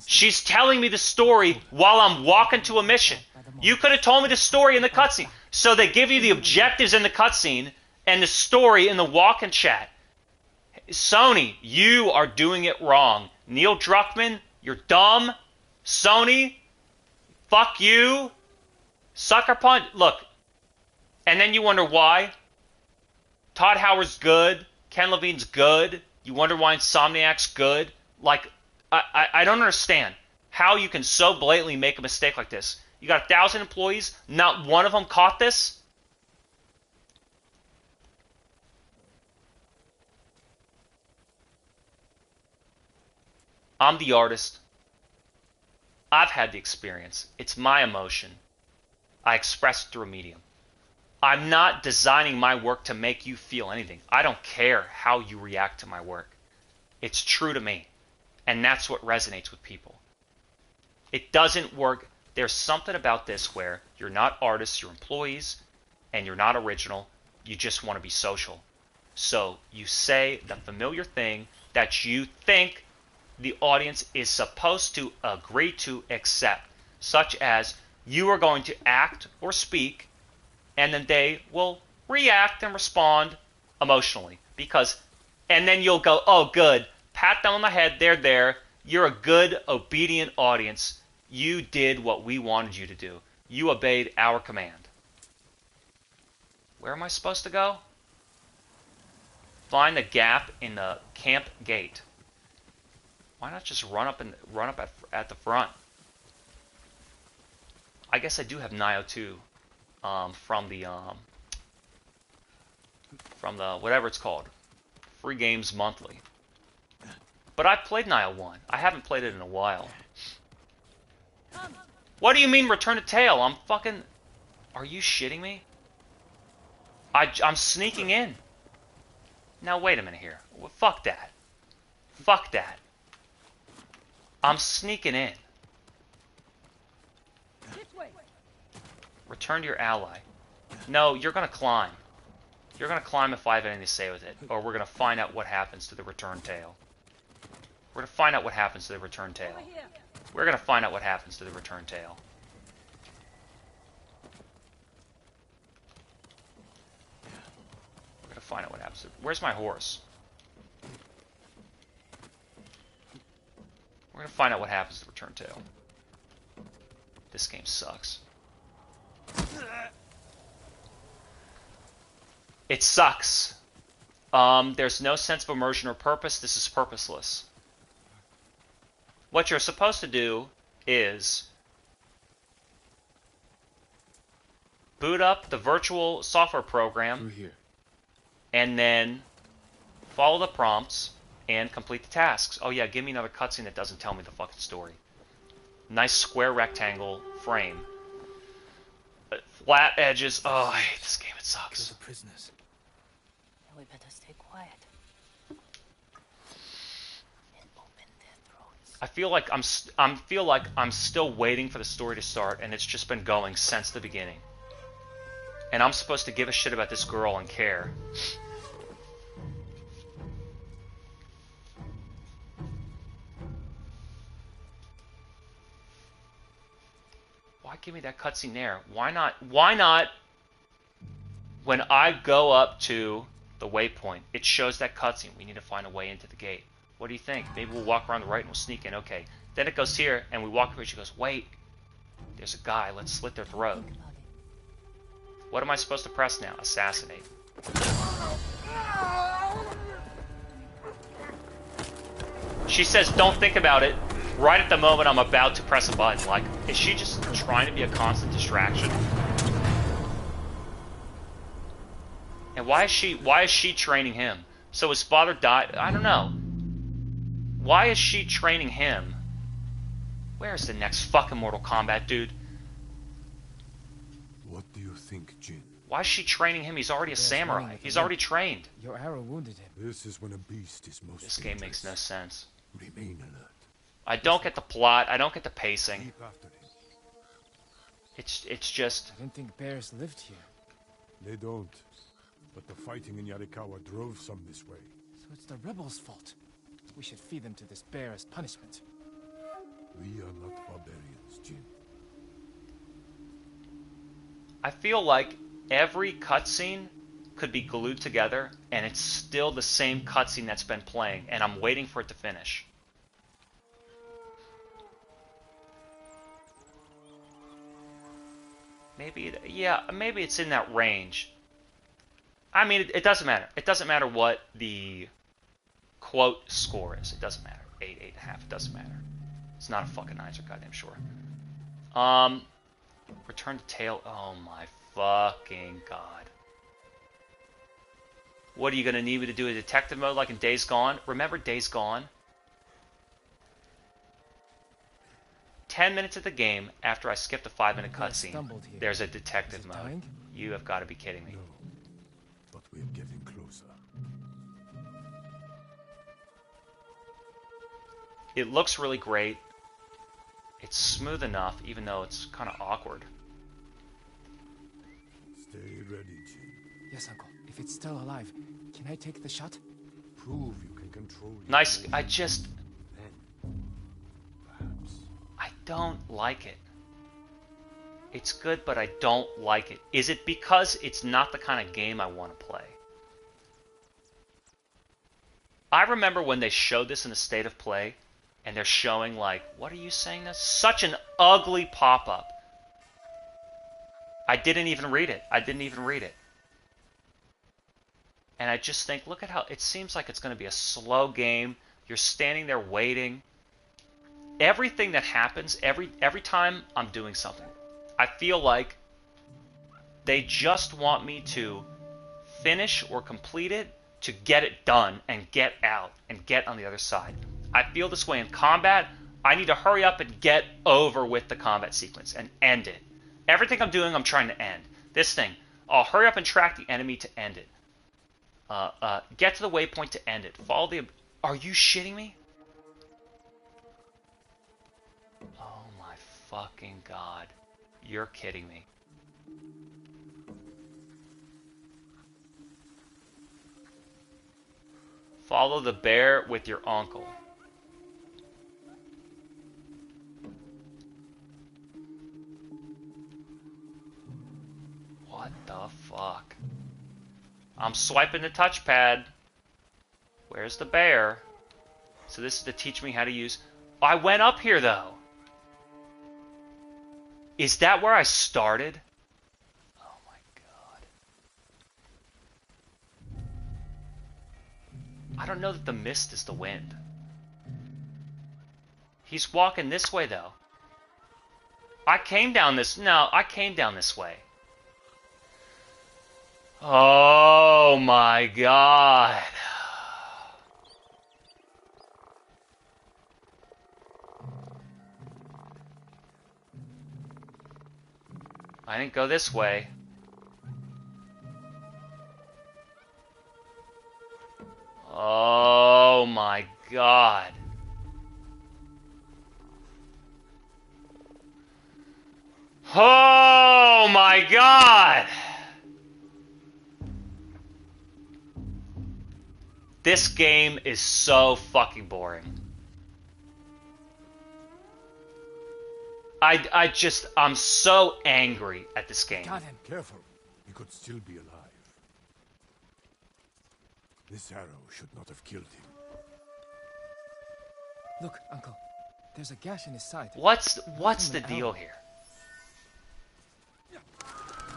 She's telling me the story while I'm walking to a mission. You could have told me the story in the cutscene. So they give you the objectives in the cutscene, And the story in the walk-in chat. Sony, you are doing it wrong. Neil Druckmann, you're dumb. Sony, fuck you. Sucker punch. Look. And then you wonder why. Todd Howard's good. Ken Levine's good. You wonder why Insomniac's good. Like, I don't understand how you can so blatantly make a mistake like this. You got 1,000 employees. Not one of them caught this. I'm the artist. I've had the experience. It's my emotion. I express it through a medium. I'm not designing my work to make you feel anything. I don't care how you react to my work. It's true to me. And that's what resonates with people. It doesn't work. There's something about this where you're not artists, you're employees, and you're not original. You just want to be social. So you say the familiar thing that you think the audience is supposed to agree to accept, such as you are going to act or speak, and then they will react and respond emotionally. And then you'll go, oh, good, pat them on the head, they're there, you're a good, obedient audience, you did what we wanted you to do. You obeyed our command. Where am I supposed to go? Find the gap in the camp gate. Why not just run up at the front? I guess I do have Nioh 2 from the whatever it's called, Free Games Monthly. But I've played Nioh 1. I haven't played it in a while. What do you mean return to tail? I'm fucking... Are you shitting me? I'm sneaking in. Now wait a minute here. Well, fuck that. Fuck that. I'm sneaking in. Return to your ally. No, you're gonna climb. You're gonna climb if I have anything to say with it. Or we're gonna find out what happens to the return tail. We're gonna find out what happens to the return tail. We're gonna find out what happens to the return tail. We're gonna find out what happens. Where's my horse? We're gonna find out what happens to the return tail. This game sucks. It sucks. There's no sense of immersion or purpose. This is purposeless. What you're supposed to do is boot up the virtual software program and then follow the prompts and complete the tasks. Oh yeah, give me another cutscene that doesn't tell me the fucking story. Nice square rectangle frame. Flat edges. Oh, I hate this game. It sucks. Kill the prisoners. We better stay quiet. And open their throats. I feel like I'm still waiting for the story to start, and it's just been going since the beginning. And I'm supposed to give a shit about this girl and care. Why give me that cutscene there? Why not? Why not? When I go up to the waypoint, it shows that cutscene. We need to find a way into the gate. What do you think? Maybe we'll walk around the right and we'll sneak in. Okay. Then it goes here, and we walk over. She goes, "Wait, there's a guy. Let's slit their throat." What am I supposed to press now? Assassinate. She says, "Don't think about it." Right at the moment I'm about to press a button. Like, is she just trying to be a constant distraction? And why is she training him? So his father died? I don't know. Why is she training him? Where's the next fucking Mortal Kombat, dude? What do you think, Jin? Why is she training him? He's already a samurai. He's already trained. Your arrow wounded him. This is when a beast is most This game makes no sense. Remain alert. I don't get the plot. I don't get the pacing. Keep after him. It's just... I didn't think bears lived here. They don't. But the fighting in Yarikawa drove some this way. So it's the rebels' fault. We should feed them to this bear as punishment. We are not barbarians, Jin. I feel like every cutscene could be glued together, and it's still the same cutscene that's been playing, and I'm waiting for it to finish. Maybe, maybe it's in that range. I mean, it doesn't matter. It doesn't matter what the quote score is. It doesn't matter. 8, 8.5. It doesn't matter. It's not a fucking 9, so goddamn sure. Return to tail. Oh my fucking god. What are you gonna need me to do a detective mode like in Days Gone? Remember Days Gone? 10 minutes of the game after I skipped a 5-minute cutscene, there's a detective mode. Dying? You have got to be kidding me. No, but we're getting closer. It looks really great. It's smooth enough, even though it's kind of awkward. Stay ready, Jin. Yes, Uncle. If it's still alive, can I take the shot? Prove you can control your Nice. emotions. I just... Then, perhaps. I don't like it. It's good, but I don't like it. Is it because it's not the kind of game I want to play? I remember when they showed this in a state of play, and they're showing, like, what are you saying? That's such an ugly pop-up. I didn't even read it. And I just think, look at how, it seems like it's going to be a slow game. You're standing there waiting. Everything that happens, every time I'm doing something, I feel like they just want me to finish or complete it to get it done and get out and get on the other side. I feel this way in combat. I need to hurry up and get over with the combat sequence and end it. Everything I'm doing, I'm trying to end. This thing, I'll hurry up and track the enemy to end it. Get to the waypoint to end it. Follow the... Are you shitting me? Oh my fucking god. You're kidding me. Follow the bear with your uncle. What the fuck? I'm swiping the touchpad. Where's the bear? So this is to teach me how to use... I went up here though. Is that where I started? Oh my god. I don't know that the mist is the wind. He's walking this way though. I came down this... No, I came down this way. Oh my god. I didn't go this way. Oh my god. Oh my god. This game is so fucking boring. I'm so angry at this game. Got him. Careful. He could still be alive. This arrow should not have killed him. Look, Uncle. There's a gash in his side. What's the An deal arrow. here?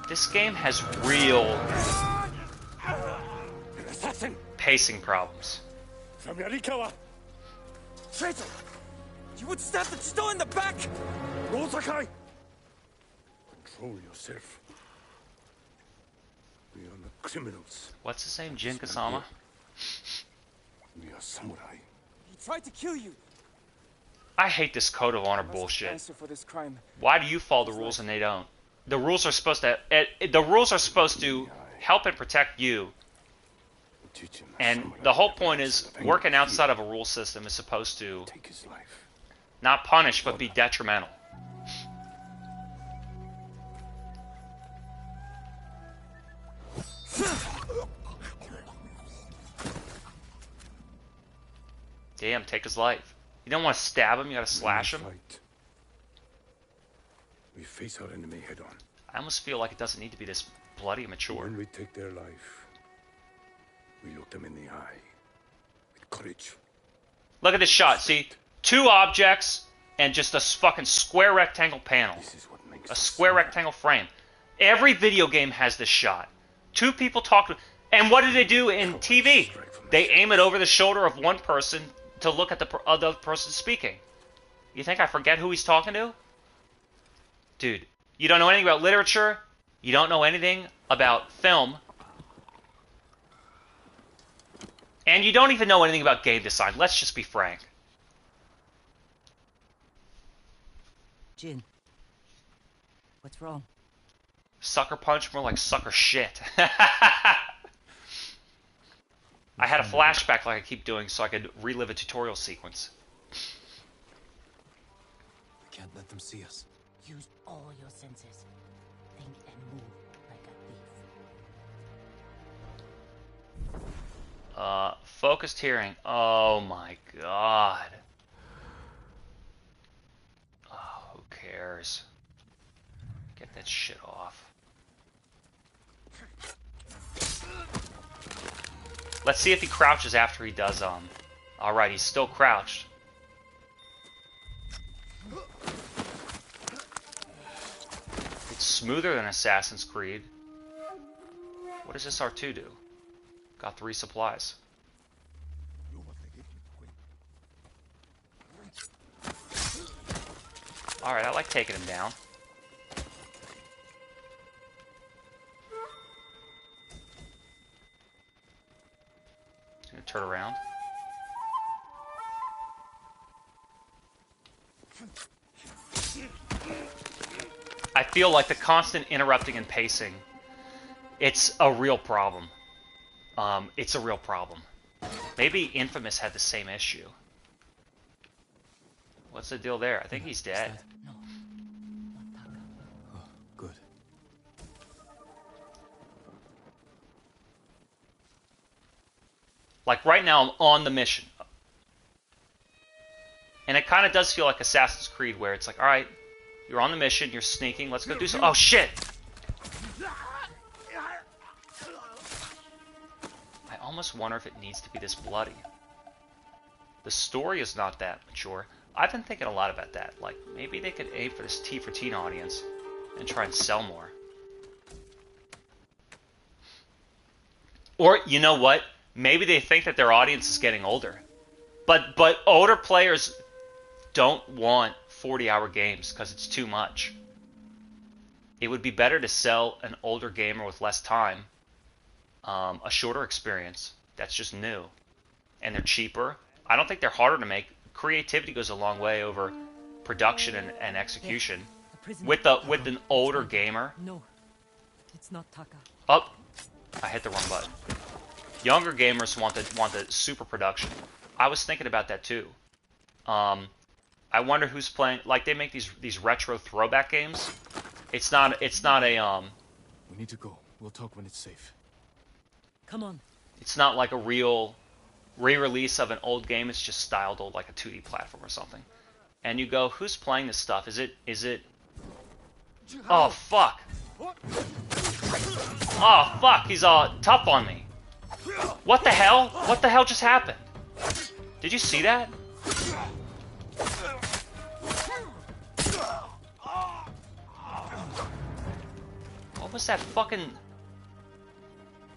This game has real Assassin! pacing problems. From Yarikawa! Traitor! You would stab the Chido in the back! Rosakai! Control yourself. We are not criminals. What's his name? Jin Kasama? We are samurai. He tried to kill you. I hate this code of honor Must bullshit. answer for this crime. Why do you follow the rules and they don't? The rules are supposed to help and protect you. Teach him And samurai the whole weapons point is of anger working and outside fear. of a rule system is supposed to Take his life. not punish but be detrimental. Damn, take his life. You don't want to stab him, you gotta slash him. Fight. We face our enemy head on. I almost feel like it doesn't need to be this bloody and mature. When we take their life, We look them in the eye with courage. Look at this shot. See, 2 objects and just a fucking square rectangle panel. This is what makes A us square smart. rectangle frame. Every video game has this shot. 2 people talk. And what do they do in TV? They aim it over the shoulder of one person to look at the other person speaking. You think I forget who he's talking to? Dude, you don't know anything about literature. You don't know anything about film. And you don't even know anything about game design. Let's just be frank. Jin, what's wrong? Sucker punch, more like sucker shit. I had a flashback like I keep doing so I could relive a tutorial sequence. We can't let them see us. Use all your senses. Think and move like a thief. Focused hearing. Oh my god. Oh, who cares? Get that shit off. Let's see if he crouches after he does, Alright, he's still crouched. It's smoother than Assassin's Creed. What does this R2 do? Got 3 supplies. Alright, I like taking him down. He's gonna turn around. I feel like the constant interrupting and pacing, it's a real problem. It's a real problem. Maybe Infamous had the same issue. What's the deal there? I think he's dead. No, not Taka. Oh, good. Like right now, I'm on the mission. And it kind of does feel like Assassin's Creed, where it's like, alright, you're on the mission, you're sneaking, let's go do some. Oh shit! I almost wonder if it needs to be this bloody. The story is not that mature. I've been thinking a lot about that. Like, maybe they could aim for this T for teen audience and try and sell more. Or, you know what? Maybe they think that their audience is getting older. But older players don't want 40-hour games because it's too much. It would be better to sell an older gamer with less time a shorter experience that's just new. And they're cheaper. I don't think they're harder to make. Creativity goes a long way over production and execution. With an older gamer. No, it's not Taka. Oh, I hit the wrong button. Younger gamers want the super production. I was thinking about that too. I wonder who's playing. Like, they make these retro throwback games. It's not a We need to go. We'll talk when it's safe. Come on. It's not like a real re-release of an old game. It's just styled old, like a 2D platform or something. And you go, who's playing this stuff? Is it? Oh fuck! Oh fuck! He's tough on me. What the hell? What the hell just happened? Did you see that? What was that fucking...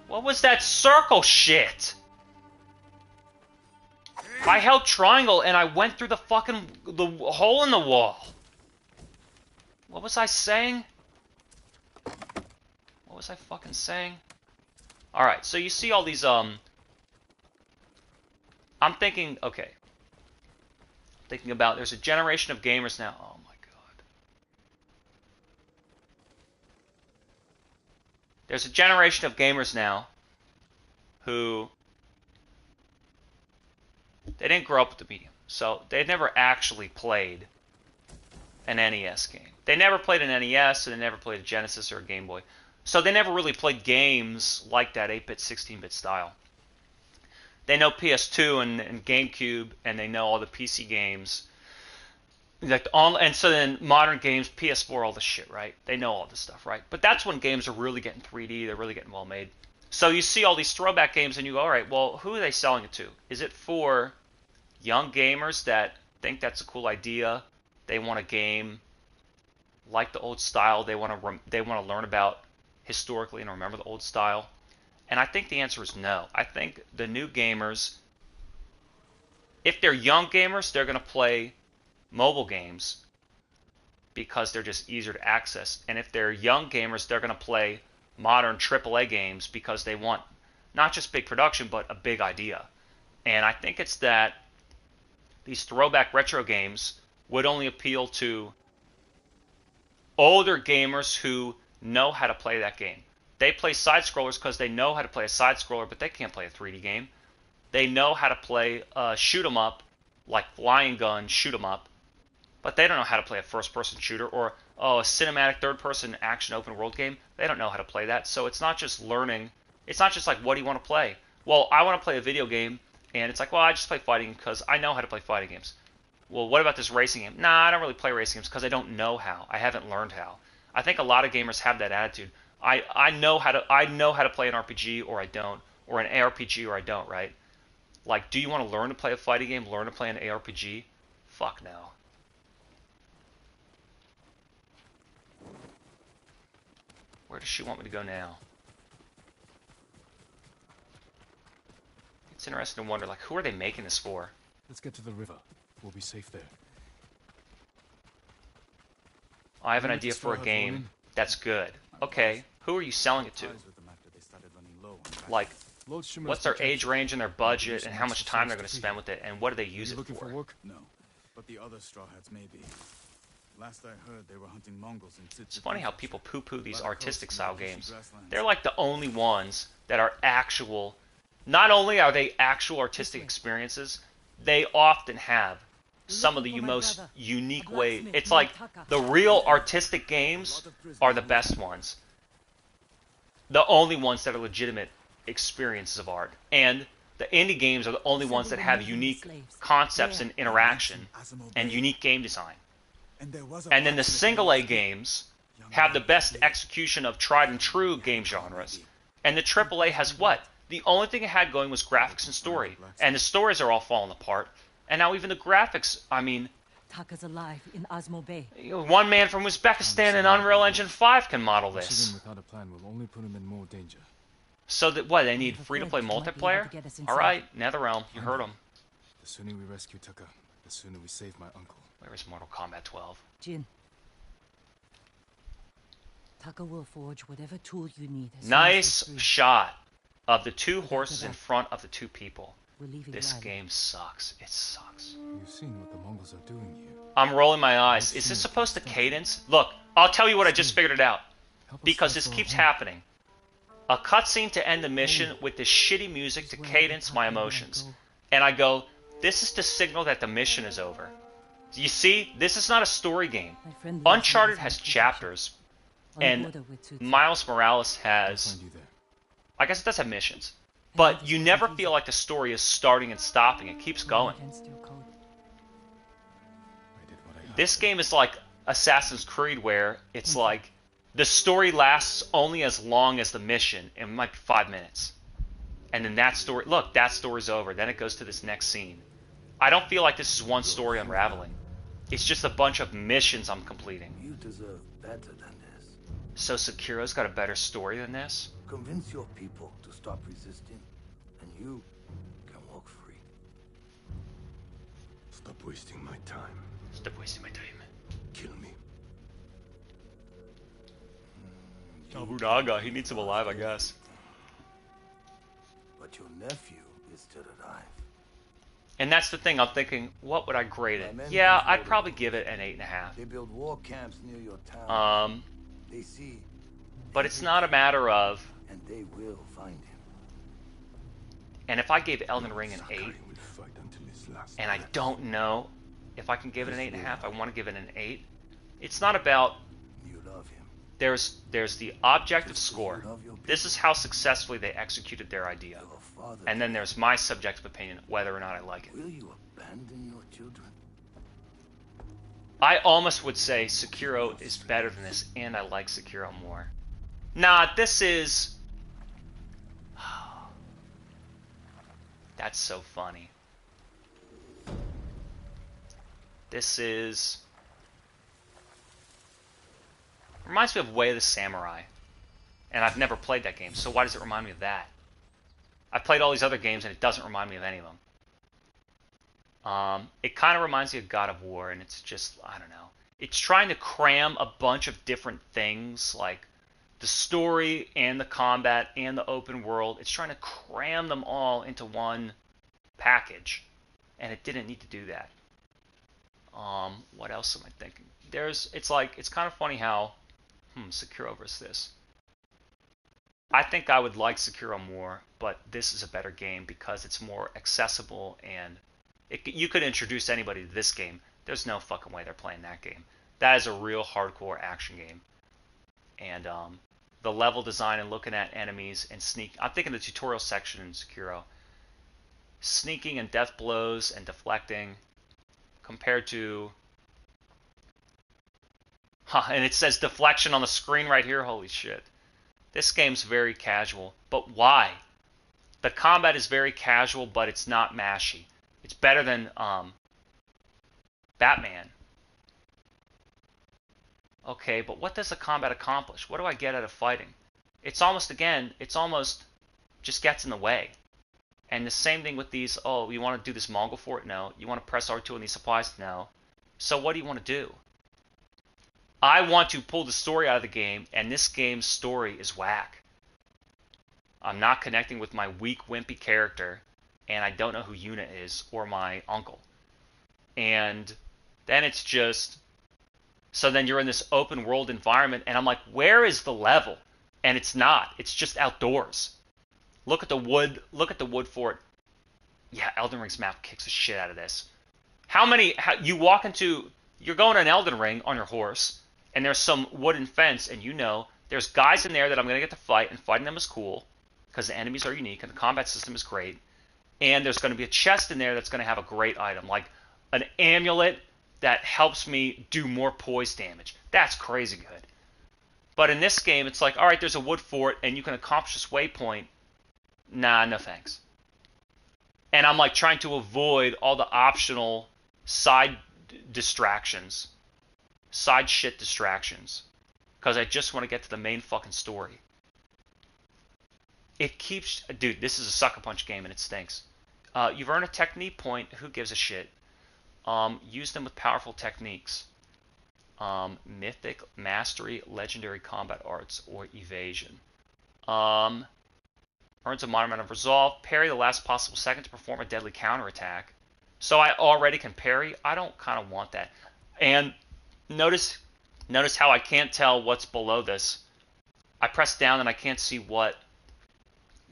What was that circle shit? I held triangle and I went through the hole in the wall. What was I saying? What was I fucking saying? Alright, so you see all these, I'm thinking, okay. Thinking about, there's a generation of gamers now. Oh my god. There's a generation of gamers now who, they didn't grow up with the medium. So they never actually played an NES game. They never played an NES, and they never played a Genesis or a Game Boy. So they never really played games like that 8-bit, 16-bit style. They know PS2 and GameCube, and they know all the PC games. And so then modern games, PS4, all this shit, right? They know all this stuff, right? But that's when games are really getting 3D, they're really getting well made. So you see all these throwback games and you go, all right, well, who are they selling it to? Is it for young gamers that think that's a cool idea? They want a game like the old style. They want to learn about historically and remember the old style. And I think the answer is no. I think the new gamers, if they're young gamers, they're going to play mobile games because they're just easier to access. And if they're young gamers, they're going to play modern AAA games because they want not just big production, but a big idea. And I think it's that these throwback retro games would only appeal to older gamers who know how to play that game. They play side-scrollers because they know how to play a side-scroller, but they can't play a 3D game. They know how to play a shoot-'em-up, like Flying Gun shoot-'em-up, but they don't know how to play a first-person shooter or a cinematic third-person action open-world game. They don't know how to play that. So it's not just learning. It's not just like, what do you want to play? Well, I want to play a video game, and it's like, well, I just play fighting because I know how to play fighting games. Well, what about this racing game? Nah, I don't really play racing games because I don't know how. I haven't learned how. I think a lot of gamers have that attitude. I know how to play an RPG or I don't, or an ARPG or I don't, right? Like, do you want to learn to play a fighting game, learn to play an ARPG? Fuck no. Where does she want me to go now? It's interesting to wonder, like, who are they making this for? Let's get to the river. We'll be safe there. I have an idea for a game that's good. Okay, who are you selling it to? Like, what's their age range and their budget and how much time they're going to spend with it and what do they use it looking for for? work? No, but the other Straw Hats may be. Last I heard, they were hunting Mongols in It's funny how people poo-poo these artistic style games. They're like the only ones that are actual. Not only are they actual artistic experiences, they often have some of the most unique ways. It's like the real artistic games are the best ones. The only ones that are legitimate experiences of art. And the indie games are the only ones that have unique concepts and interaction and unique game design. And then the single A games have the best execution of tried and true game genres. And the AAA has what? The only thing it had going was graphics and story. And the stories are all falling apart. And now even the graphics, I mean, Taka's alive in Osmo Bay. one man from Uzbekistan in Unreal Engine 5 can model this. Without a plan will only put him in more danger. So that what, they need free-to-play multiplayer? Alright, NetherRealm, you heard them. The sooner we rescue Taka, the sooner we save my uncle. Where is Mortal Kombat 12? Jin. Taka will forge whatever tool you need. Nice shot of the two horses in front of the two people. We're leaving This Raleigh. game sucks. It sucks. You've seen what the Mongols are doing here. I'm rolling my eyes. Is this supposed to cadence? Look, I'll tell you what, I just figured it out. Because this keeps happening. A cutscene to end the mission with this shitty music to cadence my emotions. And I go, this is to signal that the mission is over. You see, this is not a story game. Uncharted has chapters, and Miles Morales has, Find you there. I guess it does have missions. But you never feel like the story is starting and stopping. It keeps going. I did what I had. This game is like Assassin's Creed, where it's like the story lasts only as long as the mission. It might be 5 minutes. And then that story, look, that story's over. Then it goes to this next scene. I don't feel like this is one story unraveling. It's just a bunch of missions I'm completing. You deserve better than this. So Sekiro's got a better story than this? Convince your people to stop resisting, and you can walk free. Stop wasting my time. Stop wasting my time. Kill me. Nobunaga, he needs him alive, I guess. But your nephew is still alive. And that's the thing, I'm thinking, what would I grade it? Yeah, I'd probably give it an 8.5. They build war camps near your town. They see, But it's not a matter of, and they will find him. and if I gave Elden Ring an 8, Sakai will fight until his last and I breath. don't know if I can give it an 8.5, I want to give it an 8. It's not about, You love him. there's the objective score. This is how successfully they executed their idea. Your father. And then there's my subjective opinion, whether or not I like it. Will you abandon your children? I almost would say Sekiro is better than this, and I like Sekiro more. Nah, this is That's so funny. This is... reminds me of Way of the Samurai. And I've never played that game, so why does it remind me of that? I've played all these other games and it doesn't remind me of any of them. It kind of reminds me of God of War, and it's just, I don't know. It's trying to cram a bunch of different things, like the story and the combat and the open world. It's trying to cram them all into one package, and it didn't need to do that. What else am I thinking? It's kind of funny how, Sekiro versus this. I think I would like Sekiro more, but this is a better game because it's more accessible and you could introduce anybody to this game. There's no fucking way they're playing that game. That is a real hardcore action game. And the level design and looking at enemies and I'm thinking the tutorial section in Sekiro. Sneaking and death blows and deflecting compared to... and it says deflection on the screen right here. Holy shit. This game's very casual. But why? The combat is very casual, but it's not mashy. It's better than Batman. Okay, but what does the combat accomplish? What do I get out of fighting? It's almost just gets in the way. And the same thing with these, oh, you want to do this Mongol fort? No. You want to press R2 on these supplies? No. So what do you want to do? I want to pull the story out of the game, and this game's story is whack. I'm not connecting with my weak, wimpy character, and I don't know who Yuna is, or my uncle. And then it's just... so then you're in this open world environment, and I'm like, where is the level? And it's not. It's just outdoors. Look at the wood fort. Yeah, Elden Ring's map kicks the shit out of this. You're going on Elden Ring on your horse, and there's some wooden fence, and there's guys in there that I'm going to get to fight, and fighting them is cool, because the enemies are unique, and the combat system is great. And there's going to be a chest in there that's going to have a great item, like an amulet that helps me do more poise damage. That's crazy good. But in this game, it's like, all right, there's a wood fort, and you can accomplish this waypoint. Nah, no thanks. And I'm like trying to avoid all the optional side distractions, side shit distractions, because I just want to get to the main fucking story. Dude, this is a sucker punch game and it stinks. You've earned a technique point. Who gives a shit? Use them with powerful techniques. Mythic, Mastery, Legendary Combat Arts, or Evasion. Earns a moderate amount of resolve. Parry the last possible second to perform a deadly counterattack. So I already can parry. I don't kind of want that. And notice how I can't tell what's below this. I press down and I can't see what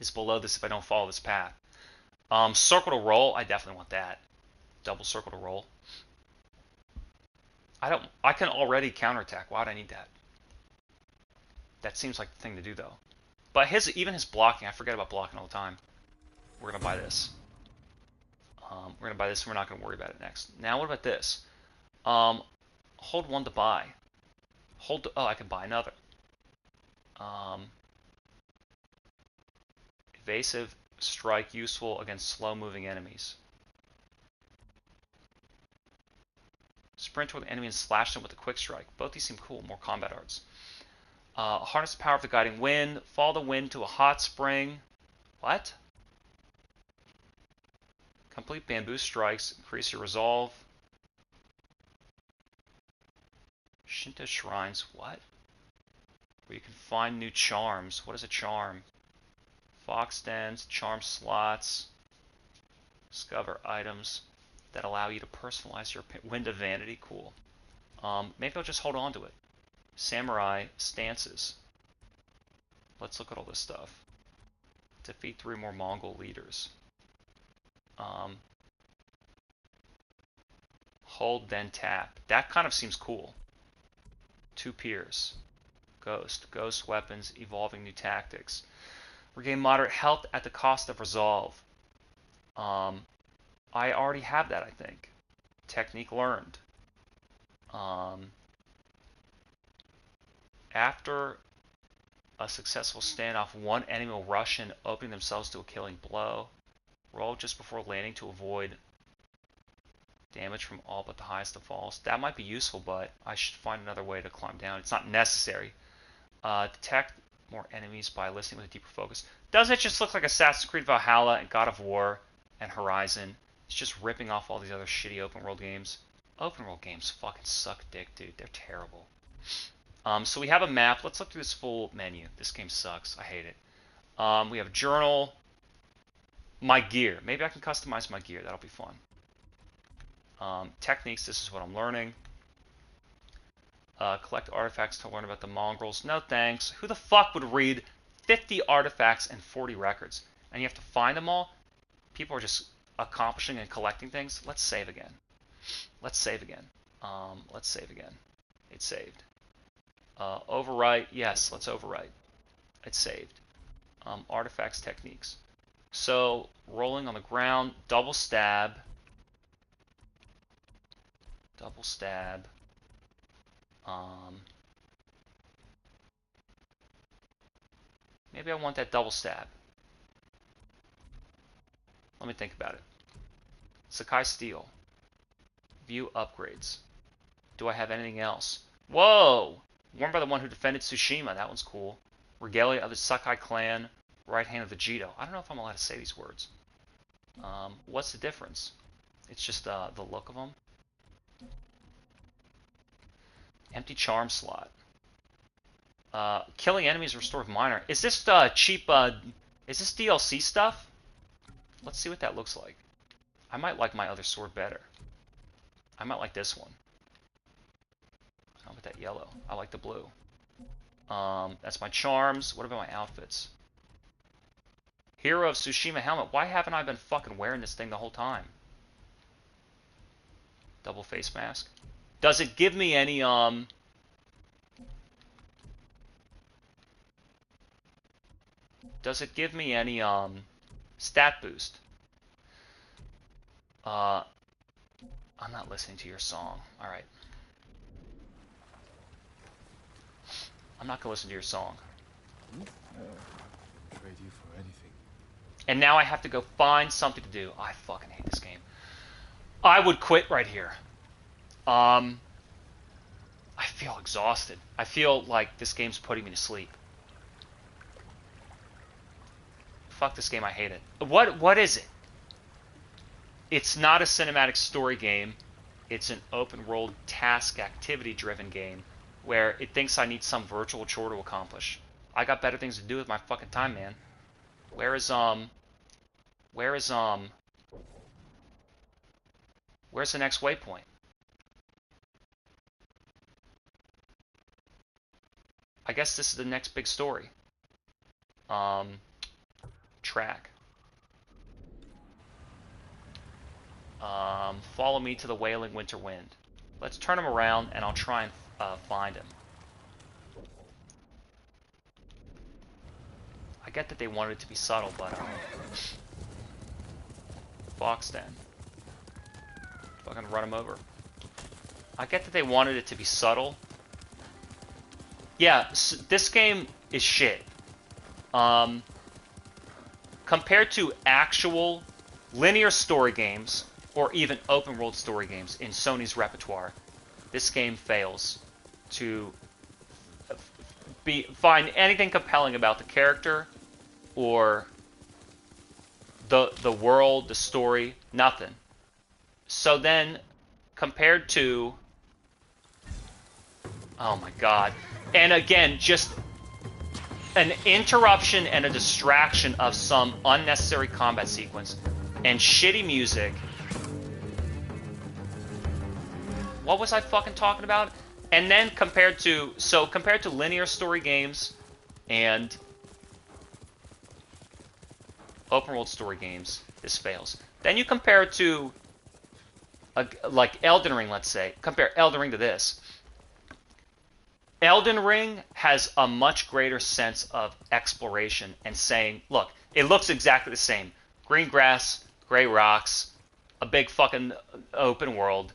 is below this if I don't follow this path. Circle to roll. I definitely want that. Double circle to roll. I can already counterattack. Why would I need that? That seems like the thing to do, though. But even his blocking, I forget about blocking all the time. We're going to buy this. We're going to buy this, and we're not going to worry about it next. Now, what about this? Hold 1 to buy. I can buy another. Evasive strike useful against slow-moving enemies. Sprint toward the enemy and slash them with a quick strike. Both these seem cool. More combat arts. Harness the power of the guiding wind. Follow the wind to a hot spring. What? Complete bamboo strikes. Increase your resolve. Shinto shrines. What? Where you can find new charms. What is a charm? Fox dens. Charm slots. Discover items that allow you to personalize your Wind of Vanity. Cool. Maybe I'll just hold on to it. Samurai stances. Let's look at all this stuff. Defeat 3 more Mongol leaders. Hold, then tap. That kind of seems cool. 2 peers. Ghost weapons, evolving new tactics. Regain moderate health at the cost of resolve. I already have that, I think. Technique learned. After a successful standoff, one enemy will rush in, opening themselves to a killing blow. Roll just before landing to avoid damage from all but the highest of falls. That might be useful, but I should find another way to climb down. It's not necessary. Detect more enemies by listening with a deeper focus. Doesn't it just look like Assassin's Creed Valhalla and God of War and Horizon? It's just ripping off all these other shitty open world games. Open world games fucking suck dick, dude. They're terrible. So we have a map. Let's look through this full menu. This game sucks. I hate it. We have journal. My gear. Maybe I can customize my gear. That'll be fun. Techniques. This is what I'm learning. Collect artifacts to learn about the mongrels. No thanks. Who the fuck would read 50 artifacts and 40 records? And you have to find them all? People are just accomplishing and collecting things. Let's save again. Let's save again. Let's save again. It's saved. Overwrite. Yes, let's overwrite. It's saved. Artifacts, techniques. So, rolling on the ground. Double stab. Double stab. Maybe I want that double stab. Let me think about it. Sakai Steel. View upgrades. Do I have anything else? Whoa! Worn by the one who defended Tsushima. That one's cool. Regalia of the Sakai clan. Right hand of Vegito. I don't know if I'm allowed to say these words. What's the difference? It's just the look of them. Empty charm slot. Killing enemies restores minor. Is this cheap? Is this DLC stuff? Let's see what that looks like. I might like my other sword better. I might like this one. I don't like that yellow. I like the blue. That's my charms. What about my outfits? Hero of Tsushima helmet. Why haven't I been fucking wearing this thing the whole time? Double face mask. Does it give me any Does it give me any stat boost? I'm not listening to your song. All right. I'm not gonna listen to your song. Trade you for anything. And now I have to go find something to do. I fucking hate this game. I would quit right here. I feel exhausted. I feel like this game's putting me to sleep. Fuck this game, I hate it. What is it? It's not a cinematic story game. It's an open world task activity driven game where it thinks I need some virtual chore to accomplish. I got better things to do with my fucking time, man. Where's the next waypoint? I guess this is the next big story. Track. Follow me to the Wailing Winter Wind. Let's turn him around and I'll try and find him. I get that they wanted it to be subtle, but Fox Den. Fucking run him over. I get that they wanted it to be subtle. Yeah, this game is shit. Compared to actual linear story games, or even open world story games in Sony's repertoire, this game fails to find anything compelling about the character or the world, the story, nothing. So then, compared to, oh my god, and again, just an interruption and a distraction of some unnecessary combat sequence and shitty music. What was I fucking talking about? And then compared to linear story games and open world story games, this fails. Then you compare it to like Elden Ring, let's say. Compare Elden Ring to this. Elden Ring has a much greater sense of exploration and saying, look, it looks exactly the same. Green grass, gray rocks, a big fucking open world.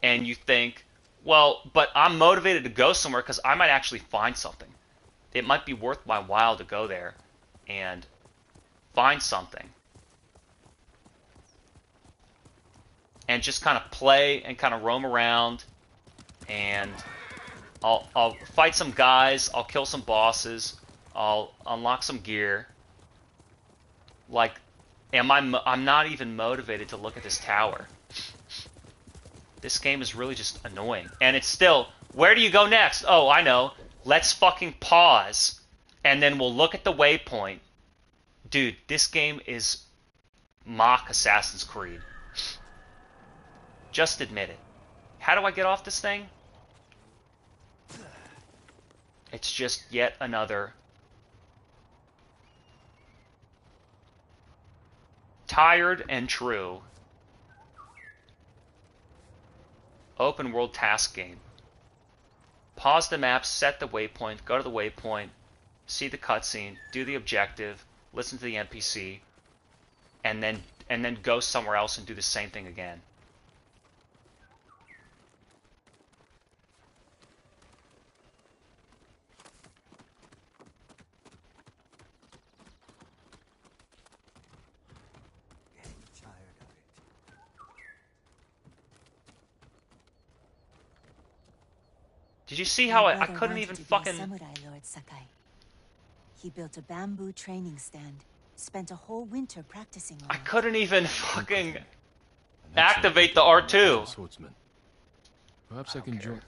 And you think, well, but I'm motivated to go somewhere because I might actually find something. It might be worth my while to go there and find something. and just kind of play and kind of roam around, and I'll fight some guys, I'll kill some bosses, I'll unlock some gear. Like, I'm not even motivated to look at this tower. This game is really just annoying. And it's still, where do you go next? Oh, I know. Let's fucking pause, and then we'll look at the waypoint. Dude, this game is mock Assassin's Creed. Just admit it. How do I get off this thing? It's just yet another tired and true open world task game. Pause the map, set the waypoint, go to the waypoint, see the cutscene, do the objective, listen to the NPC, and then go somewhere else and do the same thing again. Did you see how I couldn't even fucking... Samurai Lord Sakai. He built a bamboo training stand, spent a whole winter practicing on I it. couldn't even fucking activate the R2. Swordsman. Perhaps I can join.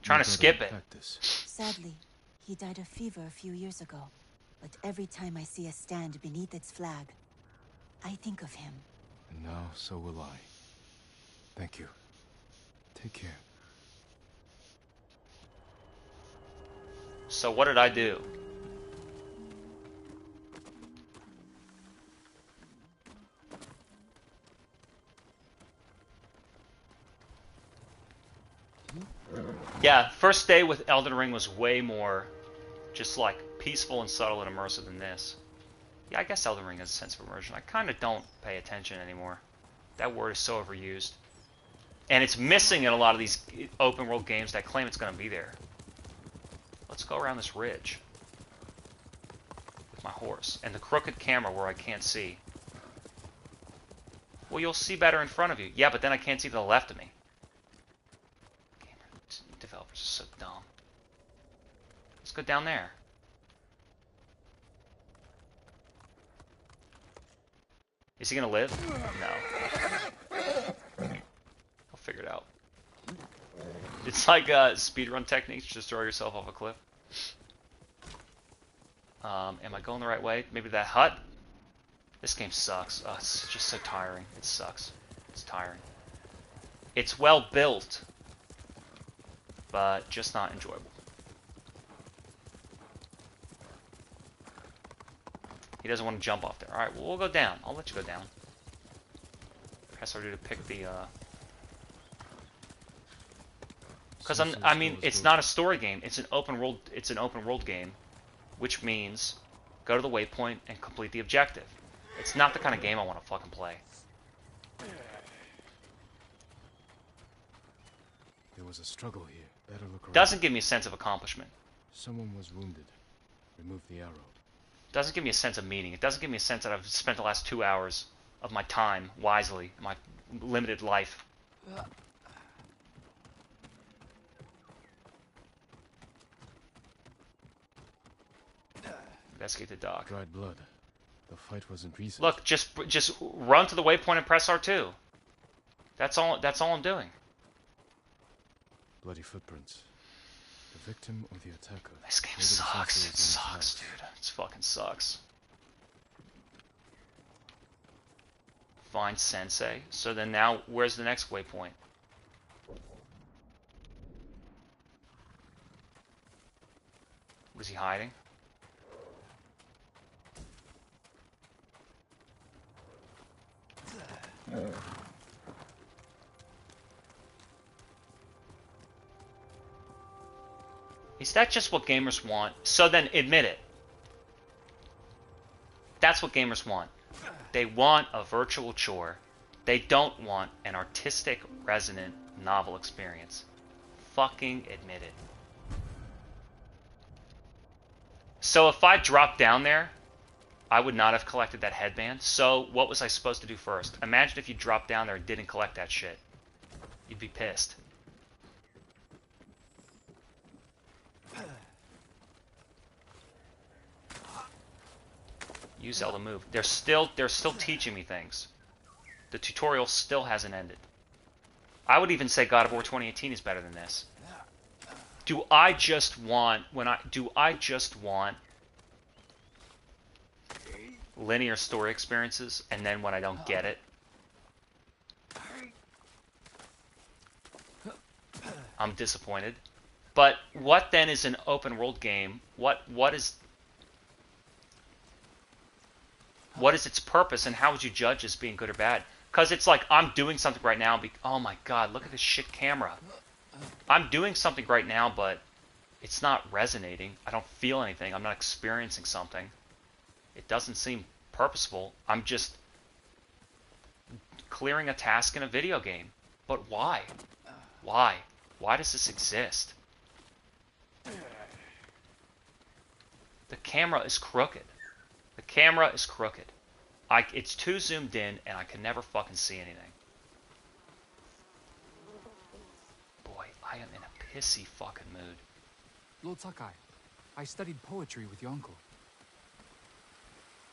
Trying to skip it. Sadly, he died of fever a few years ago. But every time I see a stand beneath its flag, I think of him. And now, so will I. Thank you. Take care. So what did I do? Yeah, first day with Elden Ring was way more just like peaceful and subtle and immersive than this. Yeah, I guess Elden Ring has a sense of immersion. I kind of don't pay attention anymore. That word is so overused. And it's missing in a lot of these open world games that claim it's going to be there. Let's go around this ridge with my horse and the crooked camera where I can't see. Well, you'll see better in front of you. Yeah, but then I can't see to the left of me. Developers are so dumb. Let's go down there. Is he gonna live? No. I'll figure it out. It's like speedrun techniques, just throw yourself off a cliff. Am I going the right way? Maybe that hut? This game sucks. Oh, it's just so tiring. It sucks. It's tiring. It's well built, but just not enjoyable. He doesn't want to jump off there. Alright, well, we'll go down. I'll let you go down. Press R2 to pick the, Because I mean, it's not a story game. It's an open world game, which means go to the waypoint and complete the objective. It's not the kind of game I want to fucking play. There was a struggle here. Better look around. Doesn't give me a sense of accomplishment. Someone was wounded. Remove the arrow. Doesn't give me a sense of meaning. It doesn't give me a sense that I've spent the last 2 hours of my time wisely, my limited life. Investigate the dock. Dried blood. The fight wasn't recent. Look, just run to the waypoint and press R2. That's all I'm doing. Bloody footprints. The victim or the attacker? This game sucks. It sucks, dude. It fucking sucks. Find Sensei. So then now, where's the next waypoint? Was he hiding? Is that just what gamers want? So then admit it. That's what gamers want. They want a virtual chore. They don't want an artistic, resonant, novel experience. Fucking admit it. So if I drop down there I would not have collected that headband. So what was I supposed to do first? Imagine if you dropped down there and didn't collect that shit. You'd be pissed. Use L to move. They're still teaching me things. The tutorial still hasn't ended. I would even say God of War 2018 is better than this. Do I just want linear story experiences, and then when I don't get it, I'm disappointed? But what then is an open world game? What is its purpose, and how would you judge as being good or bad? Because it's like I'm doing something right now. Oh my god, look at this shit camera. I'm doing something right now, but it's not resonating. I don't feel anything. I'm not experiencing something. It doesn't seem purposeful. I'm just clearing a task in a video game. But why? Why? Why does this exist? The camera is crooked. The camera is crooked. It's too zoomed in, and I can never fucking see anything. Boy, I am in a pissy fucking mood. Lord Sakai, I studied poetry with your uncle.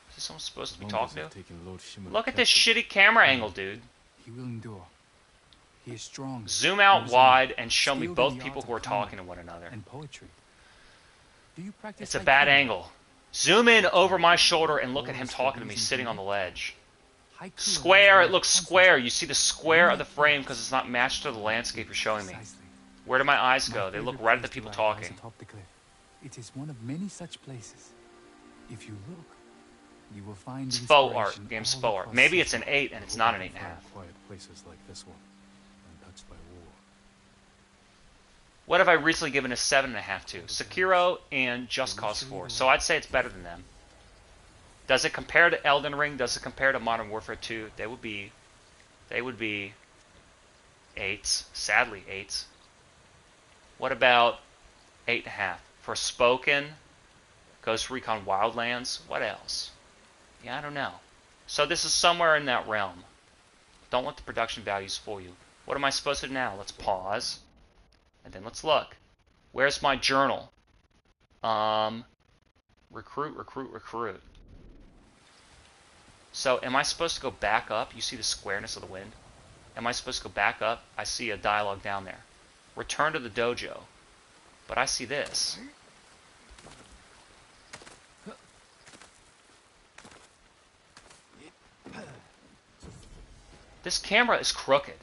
Is this someone supposed to be talking to? Lord Shimura Look at this shitty camera angle, dude. He will endure. He is strong. Zoom out wide and show me both people who are talking to one another. And poetry. Do you practice? It's a bad angle. Zoom in over my shoulder and look at him talking to me sitting on the ledge. Square, it looks square. You see the square of the frame because it's not matched to the landscape you're showing me. Where do my eyes go? They look right at the people talking. It is one of many such places. If you look, you will find it's faux art. Game's faux art. Maybe it's an 8 and it's not an 8.5. Quiet places like this one, untouched by war. What have I recently given a 7.5 to? Sekiro and Just Cause 4. So I'd say it's better than them. Does it compare to Elden Ring? Does it compare to Modern Warfare 2? They would be 8s. Sadly, 8s. What about 8.5? Forspoken, Ghost Recon Wildlands. What else? Yeah, I don't know. So this is somewhere in that realm. Don't let the production values fool you. What am I supposed to do now? Let's pause. And then let's look. Where's my journal? Recruit. So am I supposed to go back up? You see the squareness of the wind? Am I supposed to go back up? I see a dialogue down there. Return to the dojo. But I see this. This camera is crooked.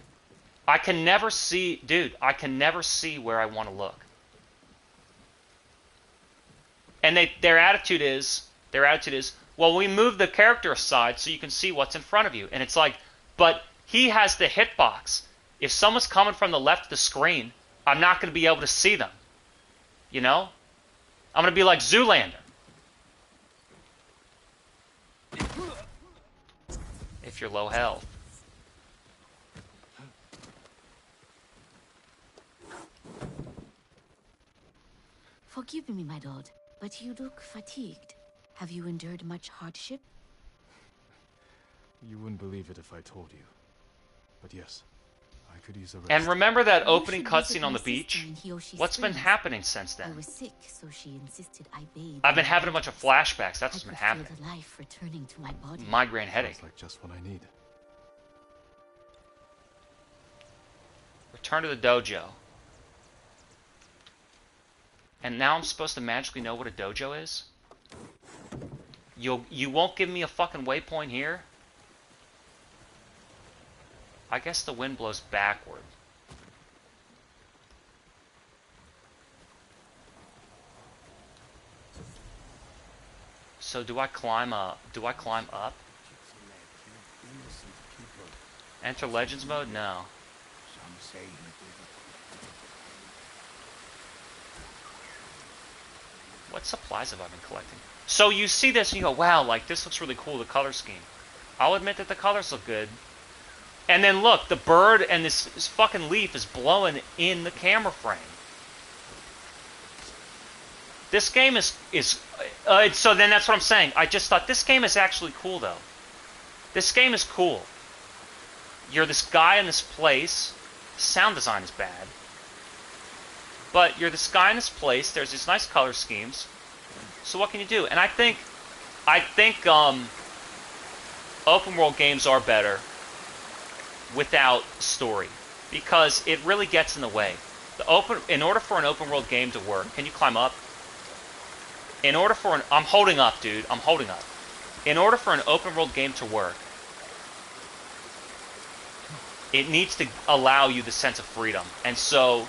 I can never see, dude, I can never see where I want to look. And their attitude is, well, we move the character aside so you can see what's in front of you. And it's like, but he has the hitbox. If someone's coming from the left of the screen, I'm not going to be able to see them. You know? I'm going to be like Zoolander. If you're low health. Forgive me, my lord, but you look fatigued. Have you endured much hardship? You wouldn't believe it if I told you. But yes, I could use a rest. And remember that You opening should cutscene visit on my the beach? sister in Hiyoshi What's been Springs. happening since I then? was sick, so she insisted I bathe. I've been in having a the bunch of waters. flashbacks. That's what's I been could feel happening. the life returning to my body. Migraine headache. Sounds like just what I need. Return to the dojo. And now I'm supposed to magically know what a dojo is? You won't give me a fucking waypoint here? I guess the wind blows backward. So do I climb up? Enter Legends mode? No. What supplies have I been collecting? So you see this and you go, wow, like this looks really cool, the color scheme. I'll admit that the colors look good. And then look, the bird and this fucking leaf is blowing in the camera frame. This game is So then that's what I'm saying. I just thought this game is actually cool, though. This game is cool. You're this guy in this place. The sound design is bad. But you're this guy in this place. There's these nice color schemes. So what can you do? And I think open world games are better without story, because it really gets in the way. In order for an open world game to work, can you climb up? I'm holding up, dude. I'm holding up. In order for an open world game to work, it needs to allow you the sense of freedom. And so,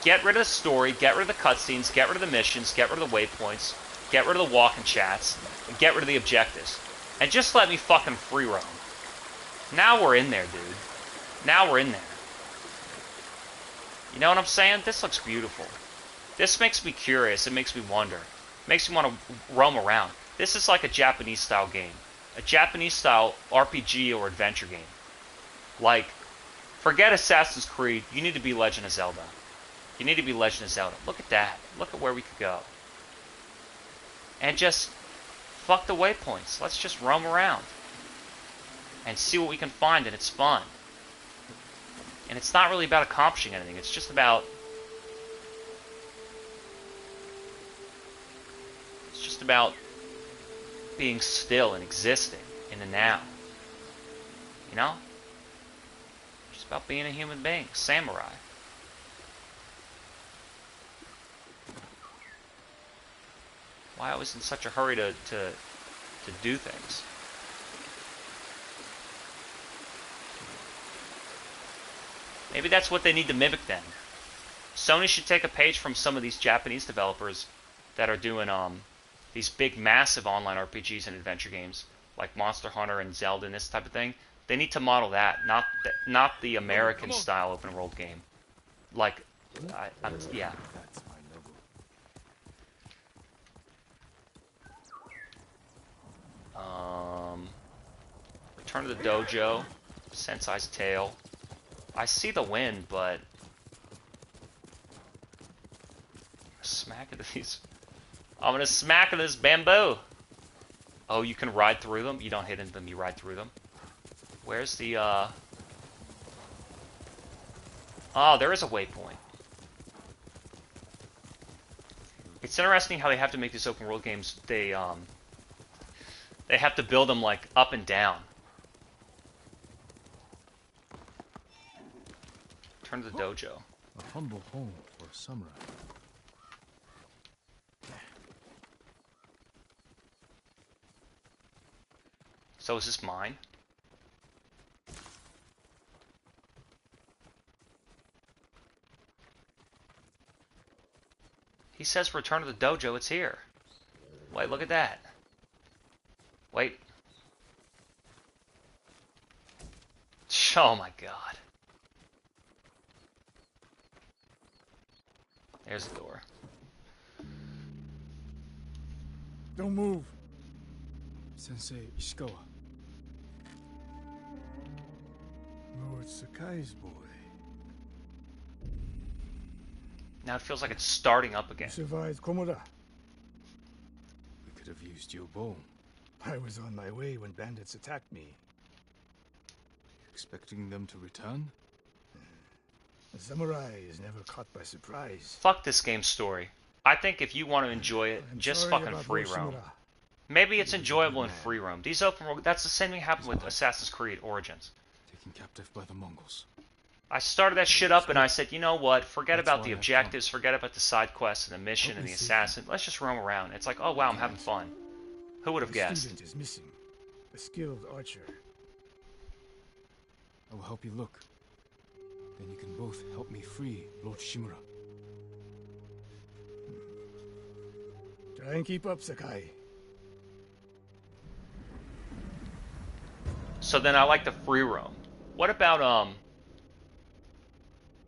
get rid of the story, get rid of the cutscenes, get rid of the missions, get rid of the waypoints, get rid of the walking chats, and get rid of the objectives. And just let me fucking free roam. Now we're in there, dude. Now we're in there. You know what I'm saying? This looks beautiful. This makes me curious. It makes me wonder. It makes me want to roam around. This is like a Japanese-style game. A Japanese-style RPG or adventure game. Like, forget Assassin's Creed. You need to be Legend of Zelda. You need to be Legend of Zelda. Look at that. Look at where we could go. And just fuck the waypoints. Let's just roam around. And see what we can find, and it's fun. And it's not really about accomplishing anything. It's just about... It's just about being still and existing in the now. You know? Just about being a human being. Samurai. Why always in such a hurry to do things? Maybe that's what they need to mimic then. Sony should take a page from some of these Japanese developers that are doing these big, massive online RPGs and adventure games, like Monster Hunter and Zelda and this type of thing. They need to model that, not the American-style open-world game. Like, yeah. Return to the dojo. Sensei's tail. I see the wind, but smack into these. I'm gonna smack into this bamboo. Oh, you can ride through them. You don't hit into them. You ride through them. Where's the? Oh, there is a waypoint. It's interesting how they have to make these open world games. They have to build them like up and down. Turn to the dojo. A humble home for a samurai. So is this mine? He says return to the dojo, it's here. Wait, look at that. Wait. Oh my god. There's the door. Don't move. Sensei Ishikawa. Lord Sakai's boy. Now it feels like it's starting up again. You survived Komoda. We could have used your bow. I was on my way when bandits attacked me. Expecting them to return? A samurai is never caught by surprise. Fuck this game's story. I think if you want to enjoy it, just fucking free roam. Maybe it's enjoyable in free roam. These open world, that's the same thing happened with Assassin's Creed Origins. Taken captive by the Mongols. I started that shit up and I said, you know what? Forget about the objectives, forget about the side quests and the mission and the assassin. Let's just roam around. It's like, oh wow, I'm having fun. Who would have guessed? Student is missing. A skilled archer. I will help you look. Then you can both help me free Lord Shimura. Try and keep up, Sakai. So then I like the free roam. What about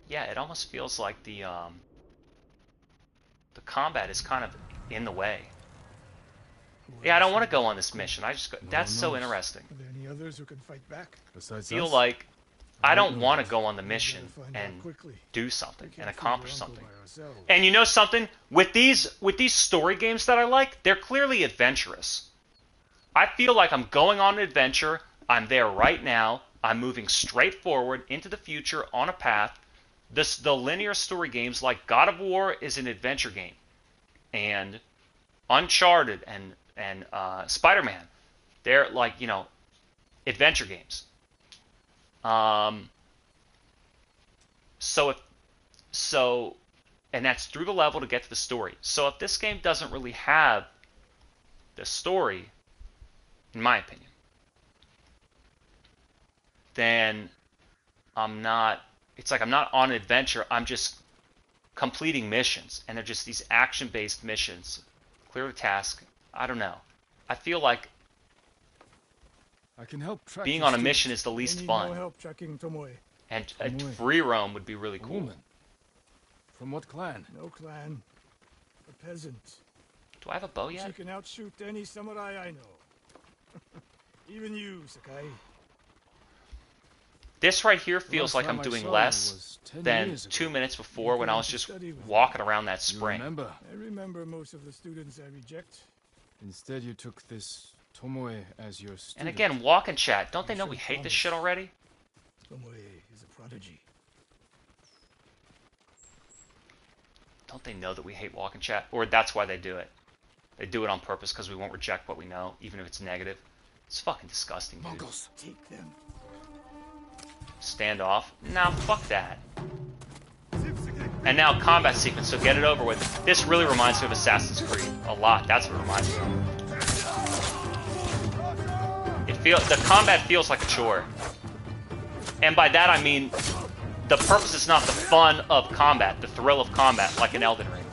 yeah, it almost feels like the combat is kind of in the way. Yeah, I don't want to go on this mission. I just go, that's so interesting. Are there any others who can fight back? Besides Feel us, like I don't want to go on the mission and do something and accomplish something. And you know something? With these story games that I like, they're clearly adventurous. I feel like I'm going on an adventure. I'm there right now. I'm moving straight forward into the future on a path. The linear story games like God of War is an adventure game, and Uncharted and Spider-Man, they're like, you know, adventure games. And that's through the level to get to the story. So if this game doesn't really have the story, in my opinion, then it's like I'm not on an adventure, I'm just completing missions, and they're just these action-based missions. Clear the task. I don't know. I feel like I can help track being your on a students. mission is the least fun. No help tracking Tomoe. And Tomoe. free roam would be really A cool. woman. From what clan? No clan. A peasant. Do I have a bow yet? She can outshoot any samurai I know. Even you, Sakai. This right here feels Last like time I'm I doing saw you less was 10 than years ago. 2 minutes before when I was just walking around that You spring. remember? I remember most of the students I reject. Instead, you took this Tomoe as your student. And again, walk and chat. Don't they know we hate this shit already? Tomoe is a prodigy. Don't they know that we hate walk and chat? Or that's why they do it. They do it on purpose because we won't reject what we know, even if it's negative. It's fucking disgusting, dude. Mongols. Take them. Stand off. Nah, fuck that. And now combat sequence, so get it over with. This really reminds me of Assassin's Creed. A lot. That's what it reminds me of. The combat feels like a chore. And by that I mean the purpose is not the fun of combat, the thrill of combat, like in Elden Ring.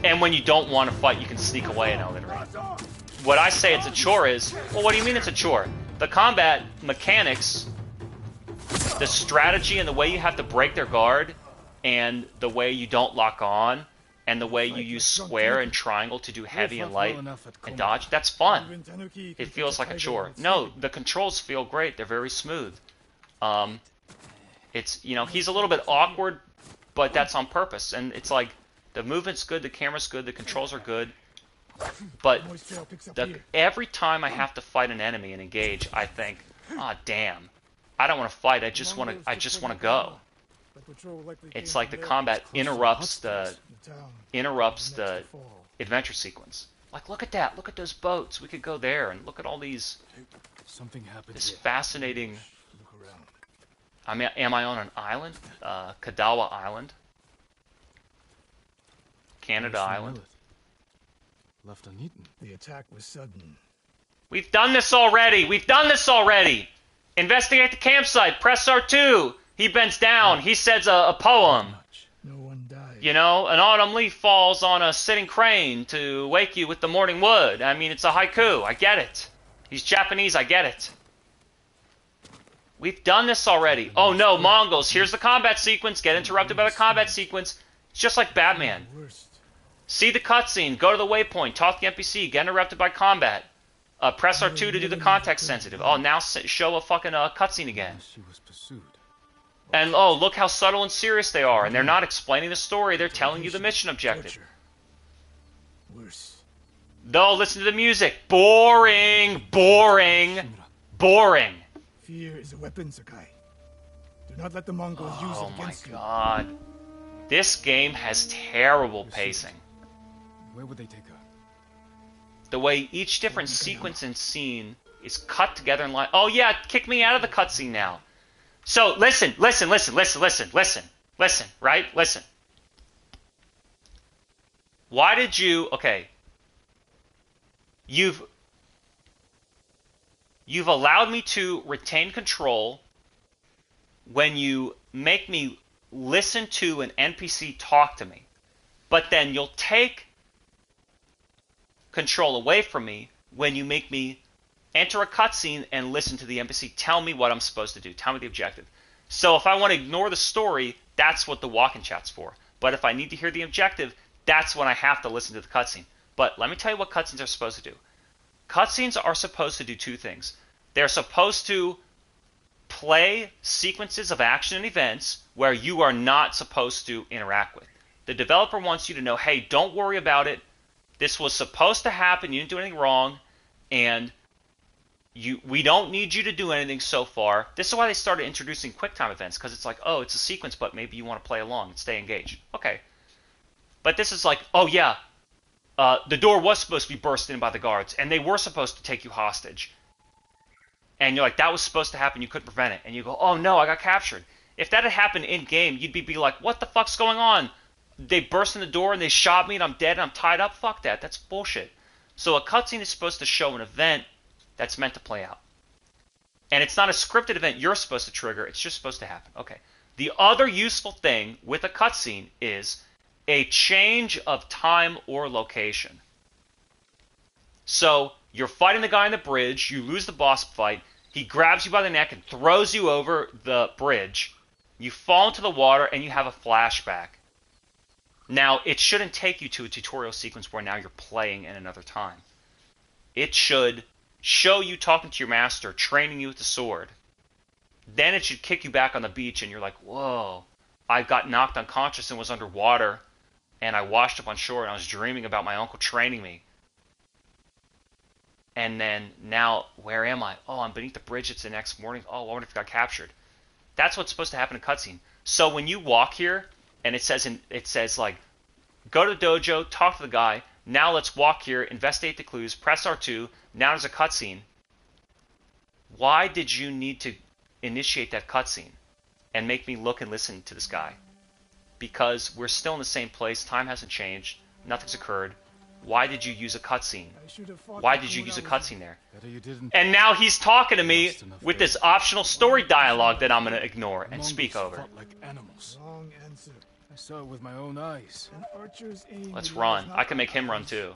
And when you don't want to fight, you can sneak away in Elden Ring. What I say it's a chore is, well, what do you mean it's a chore? The combat mechanics, the strategy and the way you have to break their guard, and the way you don't lock on, and the way you use square and triangle to do heavy and light and dodge, that's fun. It feels like a chore. No, the controls feel great. They're very smooth. It's, you know, he's a little bit awkward, but that's on purpose. And it's like, the movement's good, the camera's good, the controls are good. But every time I have to fight an enemy and engage, I think, ah, damn. I don't want to fight, I just want to go. It's like the combat interrupts the adventure sequence. Like, look at that, look at those boats. We could go there, and look at all these. Something happened. This fascinating. I mean, am I on an island? Kadawa Island, Canada Island. Left uneaten. The attack was sudden. We've done this already. We've done this already. Investigate the campsite. Press R2. He bends down. He says a poem. No one died. You know, an autumn leaf falls on a sitting crane to wake you with the morning wood. I mean, it's a haiku. I get it. He's Japanese. I get it. We've done this already. Oh no, Mongols. Here's the combat sequence. Get interrupted by the combat sequence. It's just like Batman. See the cutscene. Go to the waypoint. Talk to the NPC. Get interrupted by combat. Press R2 to do the context sensitive. Oh, now show a fucking cutscene again. She was pursued. And oh, look how subtle and serious they are. And they're not explaining the story. They're telling you the mission objective. Worse. Though, listen to the music. Boring, boring, boring. Fear is a weapon, Sakai. Do not let the Mongols use it Oh my against you. god. This game has terrible pacing. Where would they take her? The way each different sequence and scene is cut together in line. Oh yeah, kick me out of the cutscene now. So listen, right? Listen. Why did you? Okay. You've allowed me to retain control when you make me listen to an NPC talk to me, but then you'll take control away from me when you make me enter a cutscene and listen to the NPC tell me what I'm supposed to do, tell me the objective. So if I want to ignore the story, that's what the walk-in chat's for. But if I need to hear the objective, that's when I have to listen to the cutscene. But let me tell you what cutscenes are supposed to do. Cutscenes are supposed to do two things. They're supposed to play sequences of action and events where you are not supposed to interact with. The developer wants you to know, hey, don't worry about it. This was supposed to happen. You didn't do anything wrong. And we don't need you to do anything so far. This is why they started introducing QuickTime events, because it's like, oh, it's a sequence, but maybe you want to play along and stay engaged. Okay. But this is like, oh, yeah, the door was supposed to be burst in by the guards, and they were supposed to take you hostage. And you're like, that was supposed to happen. You couldn't prevent it. And you go, oh, no, I got captured. If that had happened in-game, you'd be like, what the fuck's going on? They burst in the door and they shot me and I'm dead and I'm tied up? Fuck that. That's bullshit. So a cutscene is supposed to show an event that's meant to play out. And it's not a scripted event you're supposed to trigger. It's just supposed to happen. Okay. The other useful thing with a cutscene is a change of time or location. So you're fighting the guy on the bridge. You lose the boss fight. He grabs you by the neck and throws you over the bridge. You fall into the water and you have a flashback. Now, it shouldn't take you to a tutorial sequence where now you're playing in another time. It should show you talking to your master, training you with the sword. Then it should kick you back on the beach and you're like, whoa, I got knocked unconscious and was underwater and I washed up on shore and I was dreaming about my uncle training me. And then now, where am I? Oh, I'm beneath the bridge. It's the next morning. Oh, I wonder if I got captured. That's what's supposed to happen in a cutscene. So when you walk here, and it says like, go to the dojo, talk to the guy. Now let's walk here, investigate the clues, press R2. Now there's a cutscene. Why did you need to initiate that cutscene and make me look and listen to this guy? Because we're still in the same place. Time hasn't changed. Nothing's occurred. Why did you use a cutscene? Why did you use a cutscene there? And now he's talking to me with this optional story dialogue that I'm going to ignore and speak over. Like animals. Wrong answer. I saw it with my own eyes. An archer's aim Let's run. I can make him run too.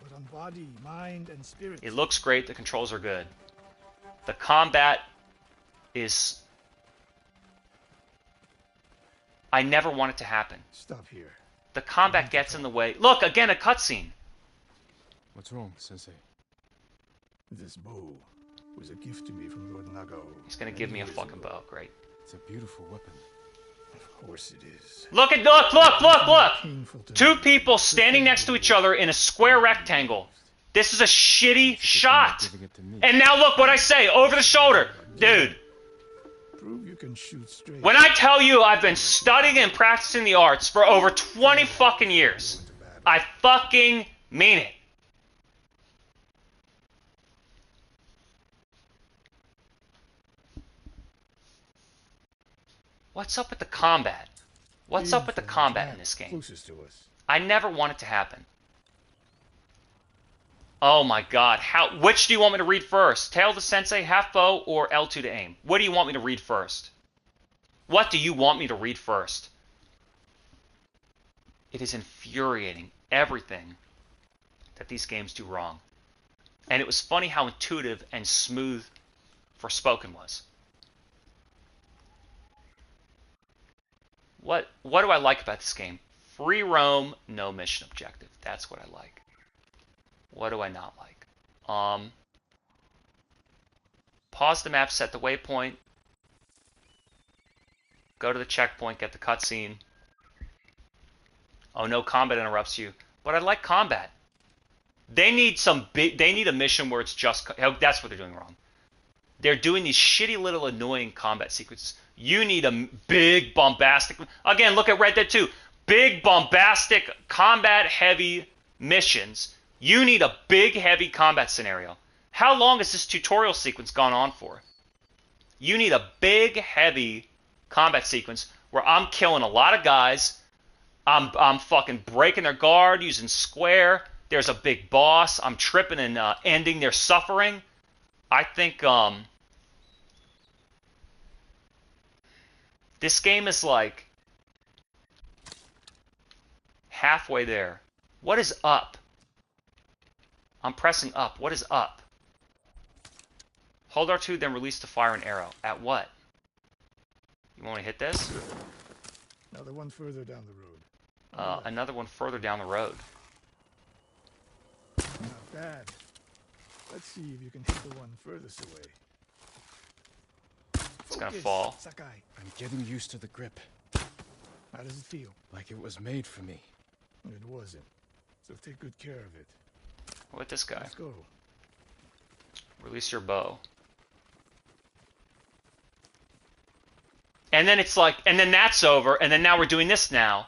But on body, mind, and spirit. It looks great. The controls are good. The combat is... I never want it to happen. Stop here. The combat gets in the way. Look, again, a cutscene. What's wrong, Sensei? This bow was a gift to me from Lord Nago. He's gonna give me a fucking bow. Great. It's a beautiful weapon. Of course it is. Look! Two people standing next to each other in a square rectangle. This is a shitty shot. And now look what I say over the shoulder. Dude. Prove you can shoot straight. When I tell you I've been studying and practicing the arts for over 20 fucking years, I fucking mean it. What's up with the combat? What's up with the combat in this game? Closest to us. I never want it to happen. Oh my god. Which do you want me to read first? Tail to Sensei, half bow, or L2 to aim? What do you want me to read first? What do you want me to read first? It is infuriating, everything that these games do wrong. And it was funny how intuitive and smooth Forspoken was. What do I like about this game? Free roam, no mission objective. That's what I like. What do I not like? Pause the map, set the waypoint. Go to the checkpoint, get the cutscene. Oh no, combat interrupts you. But I like combat. They need a mission where it's just... That's what they're doing wrong. They're doing these shitty little annoying combat sequences. You need a big, bombastic... Again, look at Red Dead 2. Big, bombastic, combat-heavy missions. You need a big, heavy combat scenario. How long has this tutorial sequence gone on for? You need a big, heavy combat sequence where I'm killing a lot of guys. I'm fucking breaking their guard using square. There's a big boss. I'm tripping and ending their suffering. I think this game is like halfway there. What is up? I'm pressing up. What is up? Hold R2, then release to fire an arrow. At what? You want to hit this? Another one further down the road. Another one further down the road. Not bad. Let's see if you can hit the one furthest away. It's gonna fall. Sakai. I'm getting used to the grip. How does it feel? Like it was made for me. It wasn't. So take good care of it. What with this guy? Let's go. Release your bow. And then it's like, and then that's over, and then now we're doing this now.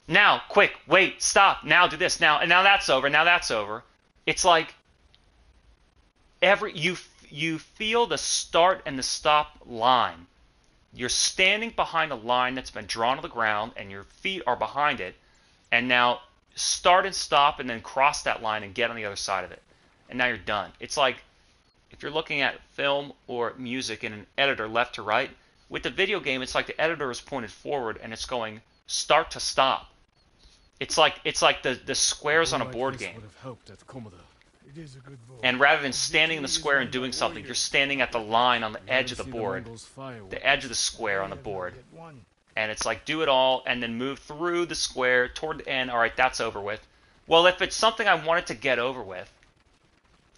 Now, quick, wait, stop, now do this, now, and now that's over, now that's over. It's like, you feel the start and the stop line. You're standing behind a line that's been drawn to the ground, and your feet are behind it, and now start and stop, and then cross that line and get on the other side of it. And now you're done. It's like, if you're looking at film or music in an editor left to right, with the video game, it's like the editor is pointed forward and it's going start to stop. It's like the squares on a board game. Would have helped at Komoda. It is a good bow. And rather than standing in the square and doing something, you're standing at the line on the edge of the board, the edge of the square on the board. And it's like, do it all, and then move through the square toward the end. All right, that's over with. Well, if it's something I wanted to get over with,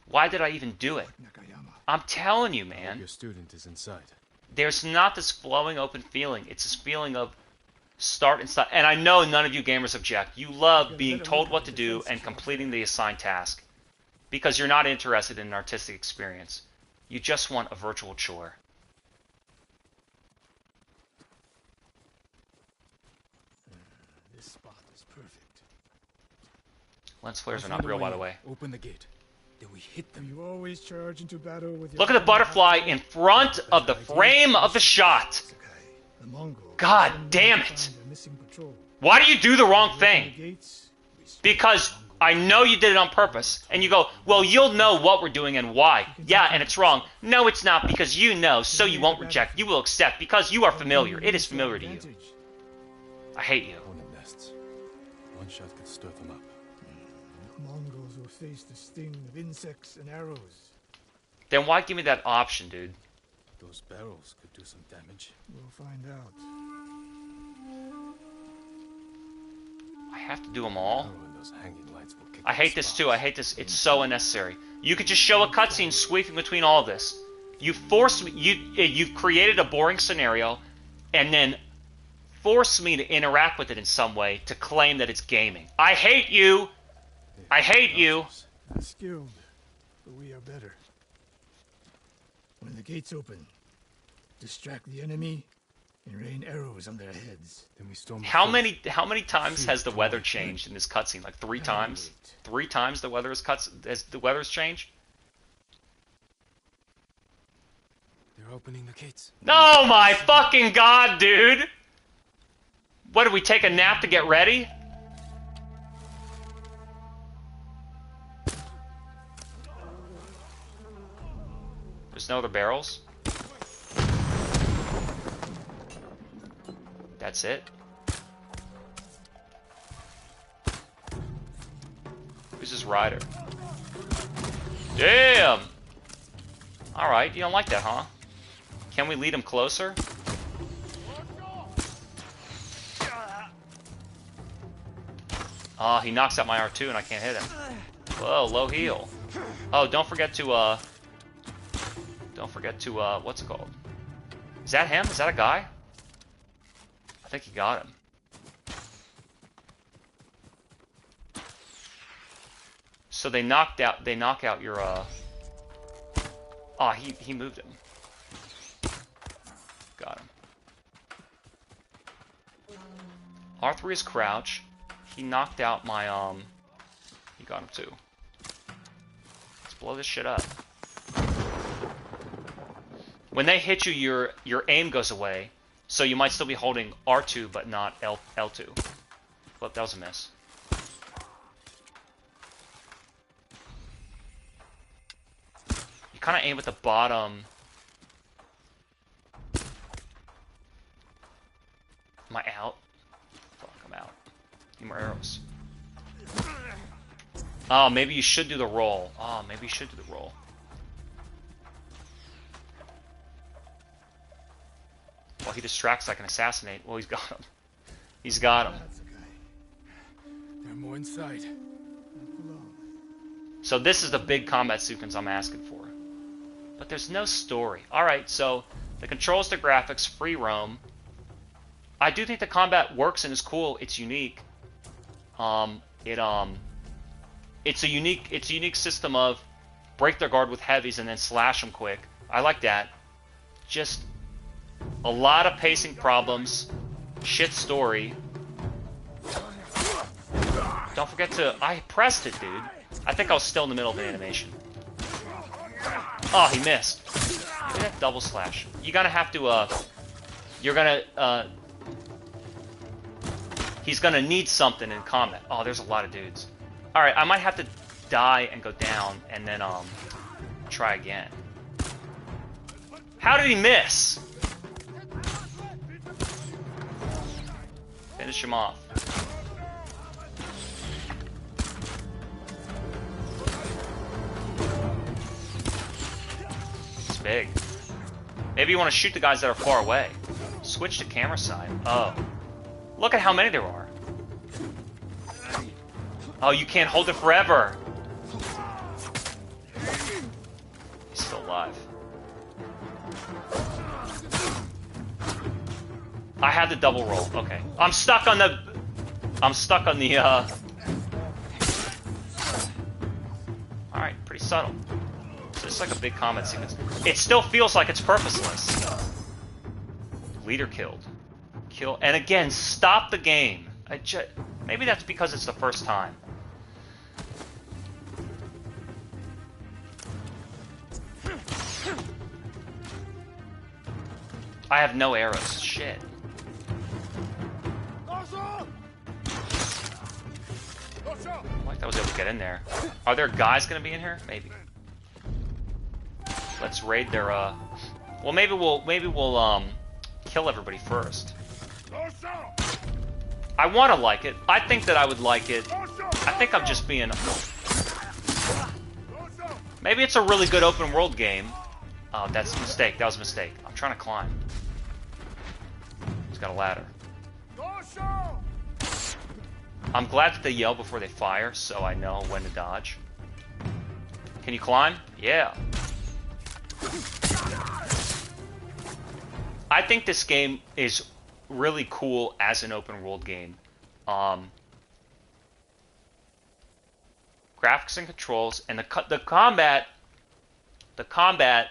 why did I even do it? I'm telling you, man. Your student is inside. There's not this flowing open feeling. It's this feeling of start and stop. And I know none of you gamers object. You love being told what to do and completing the assigned task because you're not interested in an artistic experience. You just want a virtual chore. This spot is perfect. Lens flares are not real, by the way. Open the gate. Then we hit them. You always charge into battle with your Look at the butterfly in front of the frame of the shot. The Mongols. God damn it. Why do you do the wrong thing? Because I know you did it on purpose. And you go, well, you'll know what we're doing and why. Yeah, and it's wrong. No, it's not, because you know, so you won't reject. You will accept, because you are familiar. It is familiar to you. I hate you. Hornet nests. One shot could stir them up. Mongols will face the sting of insects and arrows. Then why give me that option, dude? Those barrels could do some damage. We'll find out. I have to do them all? Arrow and those hanging lights will kick I hate this too. I hate this. It's so unnecessary. You could just show a cutscene sweeping between all this. You force me. You've created a boring scenario, and then force me to interact with it in some way to claim that it's gaming. I hate you. I hate you. Skilled, but we are better. When the gates open, distract the enemy and rain arrows on their heads. Then we storm. How many times has the weather changed in this cutscene? Like 3 times. 3 times the weather has changed. They're opening the gates. Oh my fucking god, dude! What, did we take a nap to get ready? There's no other barrels? That's it? Who's this rider? Damn! Alright, you don't like that, huh? Can we lead him closer? He knocks out my R2 and I can't hit him. Whoa, low heal. Oh, don't forget to, what's it called? Is that him? Is that a guy? I think he got him. So they knock out your, oh, he moved him. Got him. R3 is crouch. He knocked out my, he got him too. Let's blow this shit up. When they hit you, your aim goes away, so you might still be holding R2, but not L2. But that was a miss. You kind of aim at the bottom. Am I out? Fuck, I'm out. Need more arrows. Oh, maybe you should do the roll. Oh, maybe you should do the roll. Well, he distracts, I can assassinate. Well, he's got him. He's got him. There are more inside. So this is the big combat sequence I'm asking for. But there's no story. Alright, so the controls, the graphics, free roam. I do think the combat works and is cool. It's unique. It's a unique system of break their guard with heavies and then slash them quick. I like that. Just a lot of pacing problems. Shit story. Don't forget to... I pressed it, dude. I think I was still in the middle of an animation. Oh, he missed. Look at that double slash. You're gonna have to, you're gonna, he's gonna need something in combat. Oh, there's a lot of dudes. Alright, I might have to die and go down and then, try again. How did he miss? Finish him off. It's big. Maybe you want to shoot the guys that are far away. Switch to camera side. Oh. Look at how many there are. Oh, you can't hold it forever. He's still alive. I had the double roll. Okay. I'm stuck on the... Alright, pretty subtle. So it's like a big combat sequence. It still feels like it's purposeless. Leader killed. Kill... And again, stop the game. Maybe that's because it's the first time. I have no arrows. Shit. Like I was able to get in there. Are there guys gonna be in here? Maybe. Let's raid their well, maybe we'll kill everybody first. I want to like it. I think that I would like it. I think I'm just being... Maybe it's a really good open world game. Oh, that's a mistake. That was a mistake. I'm trying to climb. He's got a ladder. I'm glad that they yell before they fire, so I know when to dodge. Can you climb? Yeah. I think this game is really cool as an open world game. Graphics and controls, and the combat. The combat.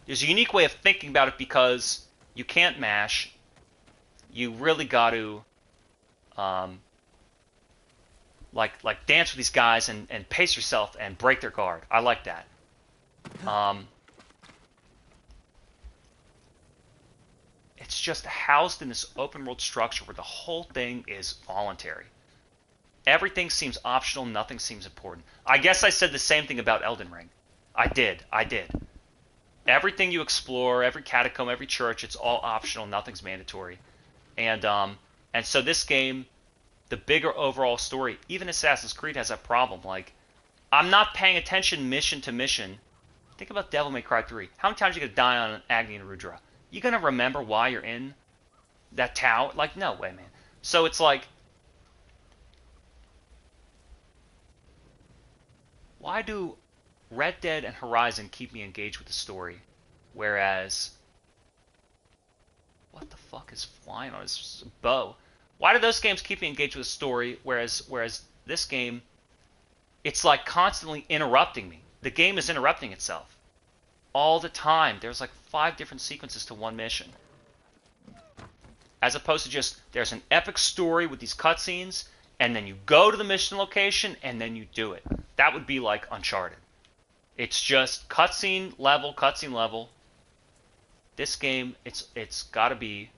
There's a unique way of thinking about it because you can't mash. You really got to like dance with these guys and pace yourself and break their guard. I like that. It's just housed in this open world structure where the whole thing is voluntary. Everything seems optional, nothing seems important. I guess I said the same thing about Elden Ring. I did. Everything you explore, every catacomb, every church, it's all optional, nothing's mandatory. And so this game, the bigger overall story, even Assassin's Creed has that problem. Like, I'm not paying attention mission to mission. Think about Devil May Cry 3. How many times are you gonna die on Agni and Rudra? You gonna remember why you're in that tower? Like, no way, man. So it's like, why do Red Dead and Horizon keep me engaged with the story, whereas what the fuck is flying on his bow? Why do those games keep me engaged with the story, whereas this game, it's like constantly interrupting me. The game is interrupting itself all the time. There's like 5 different sequences to one mission, as opposed to just there's an epic story with these cutscenes, and then you go to the mission location and then you do it. That would be like Uncharted. It's just cutscene level. This game, it's got to be.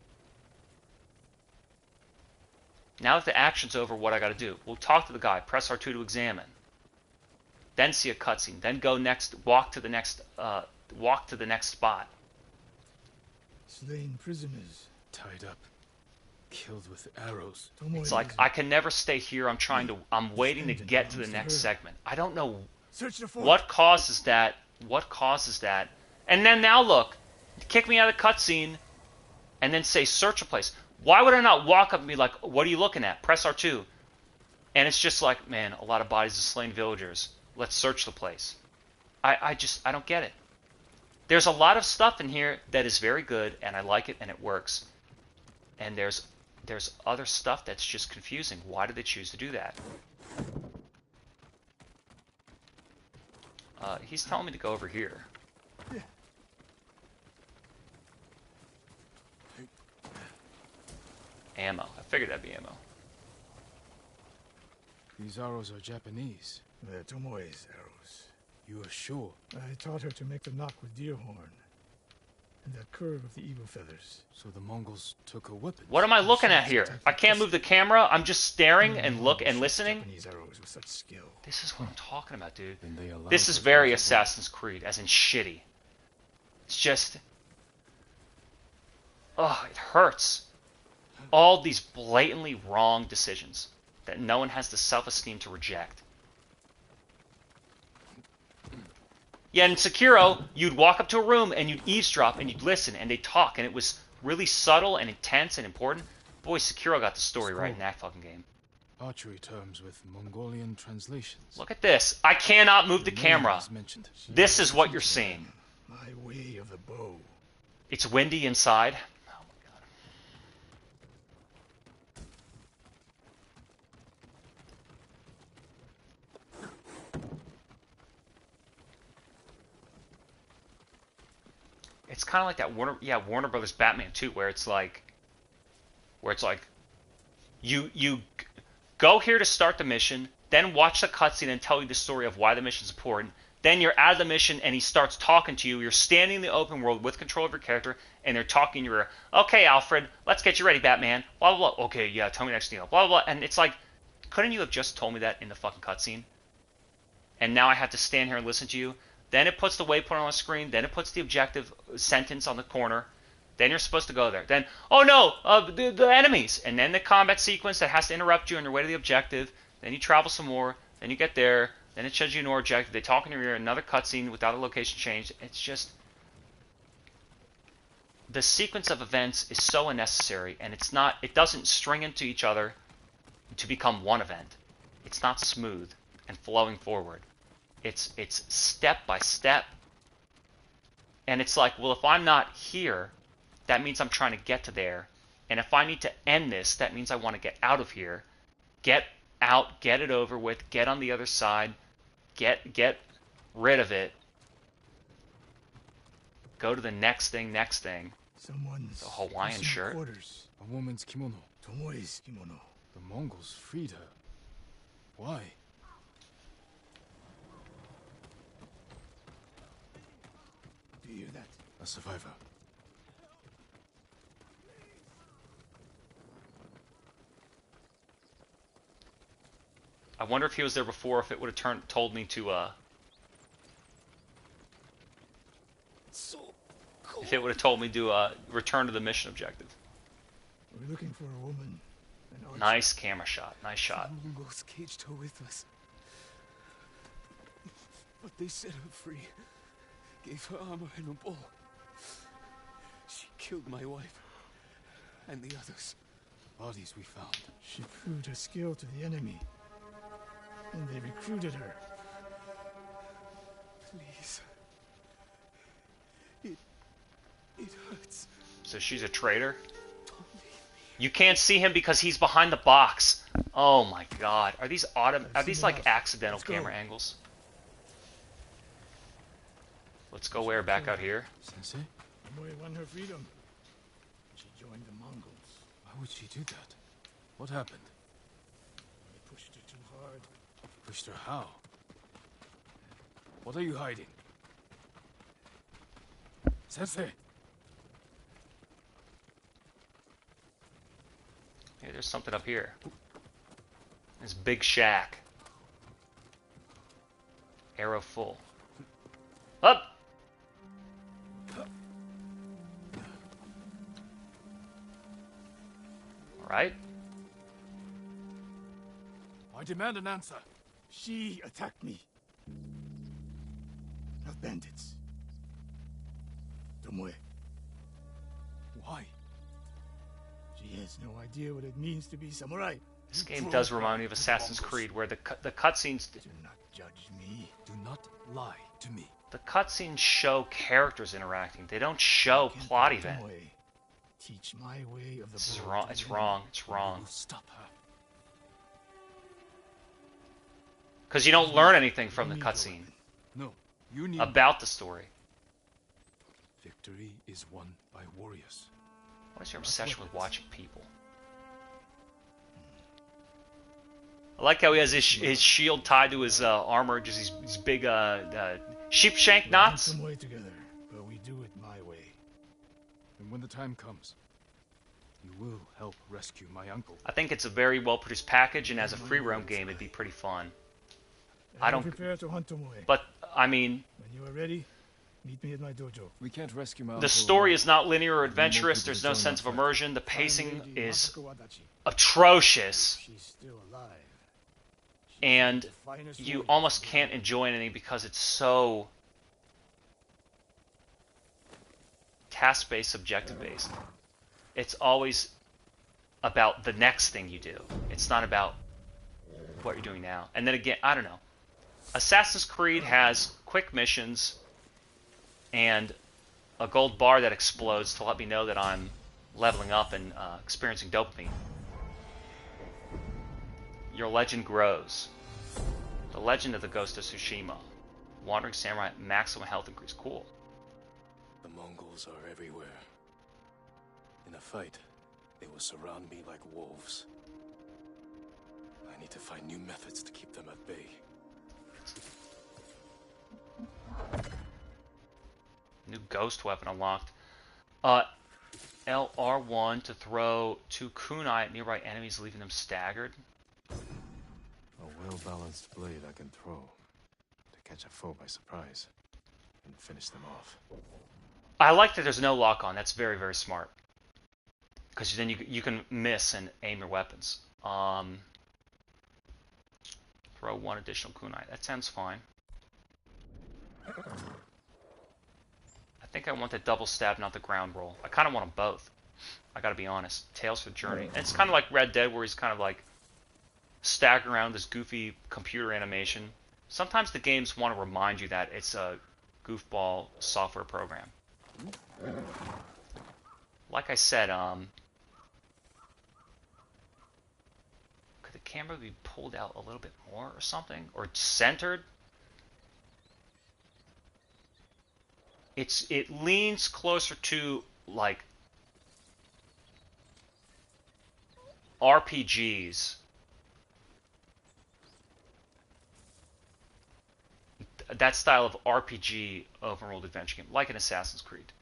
Now that the action's over, what I got to do? We'll talk to the guy. Press R2 to examine. Then see a cutscene. Then go next. Walk to the next spot. Slain prisoners. Tied up. Killed with arrows. It's like I can never stay here. I'm waiting to get to the next segment. I don't know what causes that. And then now look, kick me out of the cutscene, and then say search a place. Why would I not walk up and be like, "What are you looking at?" Press R2, And it's just like, man, a lot of bodies of slain villagers. Let's search the place. I don't get it. There's a lot of stuff in here that is very good, and I like it, and it works. And there's other stuff that's just confusing. Why did they choose to do that? He's telling me to go over here. Ammo. I figured that'd be ammo. These arrows are Japanese. They're Tomoe's arrows. You are sure? I taught her to make the knock with deer horn. And that curve of the eagle feathers. So the Mongols took a weapon. What am I looking at here? I can't move the camera. I'm just staring and listening. Japanese arrows with such skill. This is what I'm talking about, dude. Then they allowed This is us very to- Assassin's Creed, as in shitty. It's just... Ugh, it hurts. All these blatantly wrong decisions that no one has the self-esteem to reject. Yeah, in Sekiro, you'd walk up to a room and you'd eavesdrop and you'd listen and they'd talk and it was really subtle and intense and important. Boy, Sekiro got the story right in that fucking game. Archery terms with Mongolian translations. Look at this. I cannot move the Name camera. is mentioned. This is what you're seeing. My way of the bow. It's windy inside. Oh my god. It's kind of like that Warner Brothers Batman 2, where it's like you go here to start the mission, then watch the cutscene and tell you the story of why the mission's important. Then you're out of the mission and he starts talking to you. You're standing in the open world with control of your character and they're talking in your ear. Okay, Alfred, let's get you ready, Batman. Blah, blah, blah. Okay, yeah, tell me next thing. Blah, blah, blah. And it's like, couldn't you have just told me that in the fucking cutscene? And now I have to stand here and listen to you. Then it puts the waypoint on the screen. Then it puts the objective sentence on the corner. Then you're supposed to go there. Then, oh no, the enemies. And then the combat sequence that has to interrupt you on your way to the objective. Then you travel some more. Then you get there. Then it shows you an objective. They talk in your ear. Another cutscene without a location change. It's just... The sequence of events is so unnecessary. And it's not... It doesn't string into each other to become one event. It's not smooth and flowing forward. It's step by step. And it's like, well, if I'm not here, that means I'm trying to get to there. And if I need to end this, that means I want to get out of here. Get out, get it over with, get on the other side, get rid of it. Go to the next thing. Someone's The Hawaiian shirt. Quarters. A woman's kimono. Tomoe's kimono. The Mongols freed her. Why? Do you hear that? A survivor. I wonder if he was there before, if it would have told me to, if it would have told me to, return to the mission objective. We're looking for a woman. An archer. Nice camera shot. Nice shot. The Mongols caged her with us. But they set her free. Gave her armor and a bow. She killed my wife. And the others. Bodies we found. She proved her skill to the enemy. And they recruited her. Please. It hurts. So she's a traitor? You can't see him because he's behind the box. Oh my god. Are these like accidental camera angles? Let's go where? Back out here? Sensei? Tomoe won her freedom. She joined the Mongols. Why would she do that? What happened? They pushed her too hard. Pushed her how? What are you hiding? Sensei! Hey, there's something up here. This big shack. Arrow full. Up! Alright. I demand an answer. She attacked me. Not bandits. Tomoe. Why? She has no idea what it means to be samurai. This game does remind me of Assassin's Creed, where the cutscenes Do not judge me. Do not lie to me. the cutscenes show characters interacting. They don't show Can't plot let event. Tomoe teach my way of the This is bow wrong. to It's the wrong. enemy. It's wrong. We'll stop her. Because you don't learn anything from the Give me the cutscene weapon. No, you need about the story. victory is won by warriors. What is your obsession with watching people? I like how he has his shield tied to his armor, just these big sheepshank We knots. some way together, but we do it my way. And when the time comes, you will help rescue my uncle. I think it's a very well produced package, and as a free roam game, it'd be pretty fun. I don't- prepare to hunt Tomoe. But I mean, When you are ready, meet me at my dojo. We can't rescue my the story is not linear or adventurous. There's no sense of immersion. The pacing Lady is Masako Wadachi. atrocious, She's still alive. and The finest you warrior almost in the can't world. enjoy anything because it's so task-based, subjective-based. It's always about the next thing you do. It's not about what you're doing now. And then again, I don't know. Assassin's Creed has quick missions and a gold bar that explodes to let me know that I'm leveling up and experiencing dopamine. Your legend grows. The Legend of the Ghost of Tsushima. Wandering Samurai, maximum health increase. Cool. The Mongols are everywhere. In a fight, they will surround me like wolves. I need to find new methods to keep them at bay. New ghost weapon unlocked. LR1 to throw 2 kunai at nearby enemies, leaving them staggered. A well-balanced blade I can throw to catch a foe by surprise and finish them off. I like that there's no lock on. That's very, very smart. Because then you can miss and aim your weapons. Throw 1 additional kunai. That sounds fine. I think I want the double stab, not the ground roll. I kind of want them both. I gotta be honest. Tales for the Journey. And it's kind of like Red Dead, where he's kind of like staggering around this goofy computer animation. Sometimes the games want to remind you that it's a goofball software program. Like I said, could the camera be pulled out a little bit more or something? Or centered? It leans closer to like RPGs. That style of RPG open world adventure game, like an Assassin's Creed,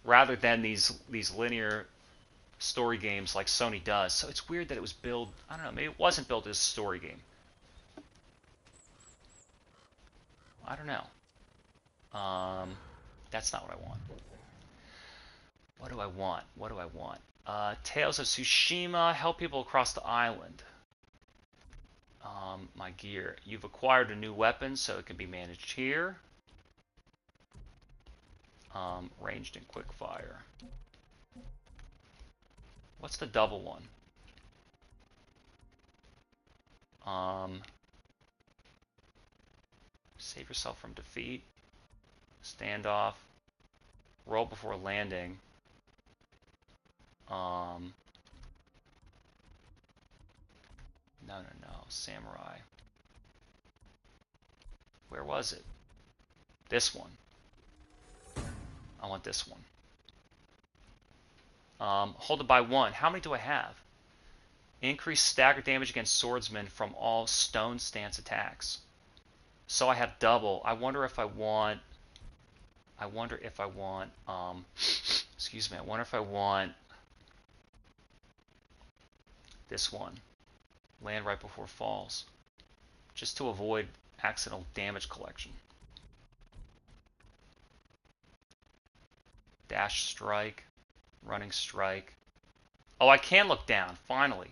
rather than these linear story games like Sony does. So it's weird that it was billed. I don't know. Maybe it wasn't built as a story game. I don't know. That's not what I want. What do I want? What do I want? Tales of Tsushima. Help people across the island. My gear. You've acquired a new weapon, so it can be managed here. Ranged and quick fire. What's the double one? Save yourself from defeat. Standoff. Roll before landing. No. Samurai. Where was it? This one. I want this one. Hold it by 1. How many do I have? Increase stagger damage against swordsmen from all stone stance attacks. So I have double. I wonder if I want... excuse me. I wonder if I want this one. Land right before falls. Just to avoid accidental damage collection. Dash strike. Running strike. Oh, I can look down, finally.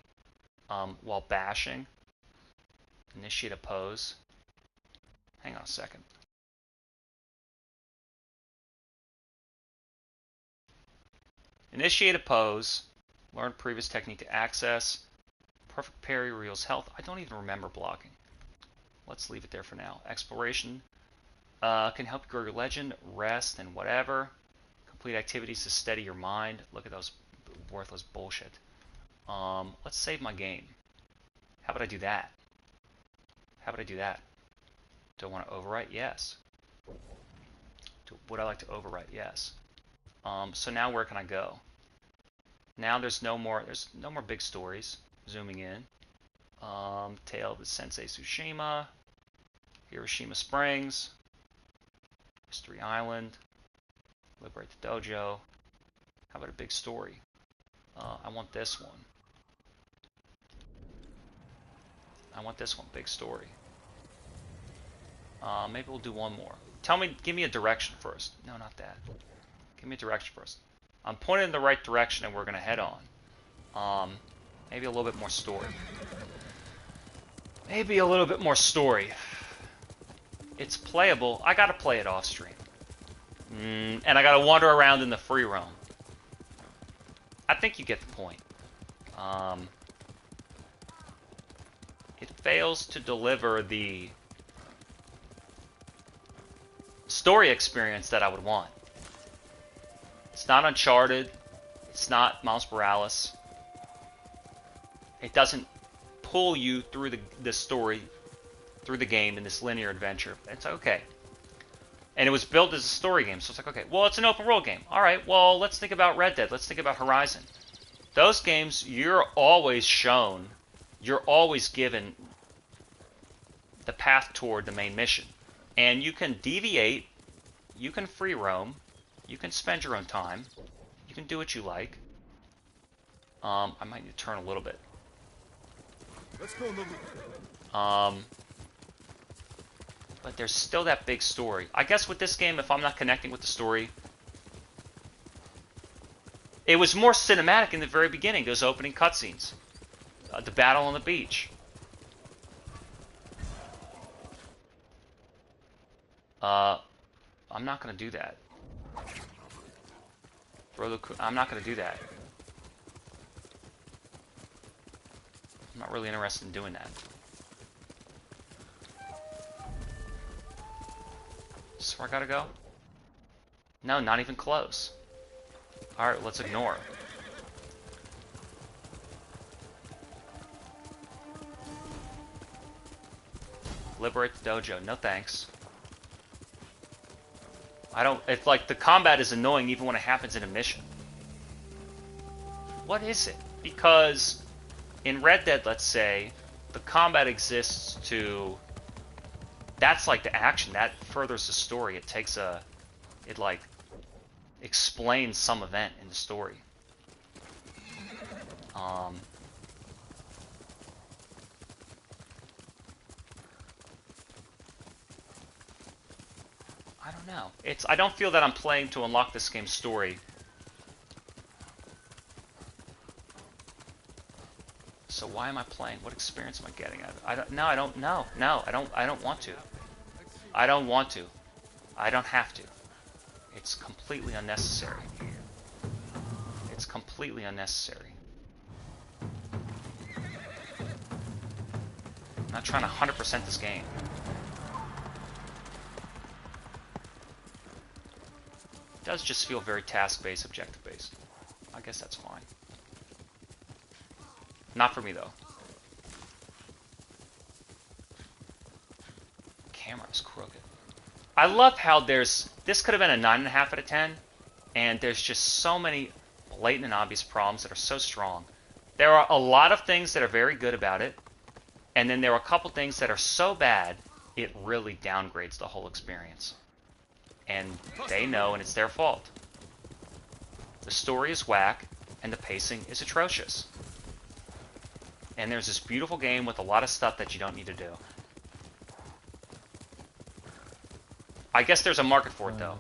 While bashing. Initiate a pose. Hang on a second. Initiate a pose. Learn previous technique to access. Perfect parry reals health. I don't even remember blocking. Let's leave it there for now. Exploration can help you grow your legend, rest, and whatever. Complete activities to steady your mind. Look at those worthless bullshit. Let's save my game. How about I do that? How about I do that? Do I want to overwrite? Yes. Would I like to overwrite? Yes. So now where can I go? Now there's no more big stories. Zooming in. Tale of the Sensei Tsushima. Hiroshima Springs. Mystery Island. Liberate the Dojo. How about a big story? I want this one. I want this one, big story. Maybe we'll do one more. Give me a direction first. No, not that. Give me a direction first. I'm pointed in the right direction and we're going to head on. Maybe a little bit more story. Maybe a little bit more story. It's playable. I got to play it off stream. And I got to wander around in the free roam. I think you get the point. It fails to deliver the story experience that I would want. It's not Uncharted. It's not Miles Morales. It doesn't pull you through the story, through the game in this linear adventure. It's okay. And it was built as a story game, so it's like, okay, well, it's an open world game. All right, well, let's think about Red Dead. Let's think about Horizon. Those games, you're always shown, you're always given the path toward the main mission. And you can deviate, you can free roam, you can spend your own time, you can do what you like. I might need to turn a little bit. Let's go, Lulu. But there's still that big story. I guess with this game, if I'm not connecting with the story, it was more cinematic in the very beginning, those opening cutscenes. The battle on the beach. I'm not going to do that. I'm not going to do that. I'm not really interested in doing that. Is this where I gotta go? No, not even close. Alright, let's ignore. Liberate the dojo. No thanks. It's like the combat is annoying even when it happens in a mission. What is it? Because in Red Dead, let's say, the combat exists to... That's like the action. That furthers the story. It like explains some event in the story. I don't know. I don't feel that I'm playing to unlock this game's story. So why am I playing? What experience am I getting out of it? I don't want to. I don't want to. I don't have to. It's completely unnecessary. It's completely unnecessary. I'm not trying to 100% this game. It does just feel very task-based, objective-based. I guess that's fine. Not for me, though. Camera's crooked. I love how this could have been a 9.5 out of 10, and there's just so many blatant and obvious problems that are so strong. There are a lot of things that are very good about it, and then there are a couple things that are so bad, it really downgrades the whole experience. And they know, and it's their fault. The story is whack, and the pacing is atrocious. And there's this beautiful game with a lot of stuff that you don't need to do. I guess there's a market for it, though.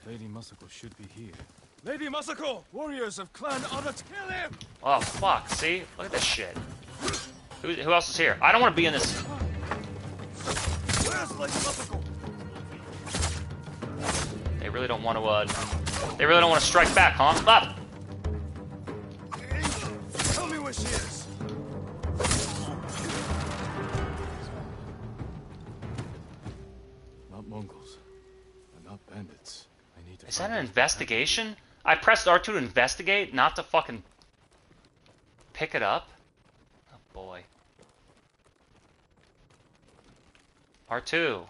Lady Masako should be here. Lady Masako! Warriors of Clan Honor to kill him! Oh, fuck. See? Look at this shit. Who else is here? I don't want to be in this. Where's Lady Masako? They really don't want to, strike back, huh? Up! Tell me where she is. Is that an investigation? I pressed R2 to investigate, not to fucking pick it up? Oh boy. R2.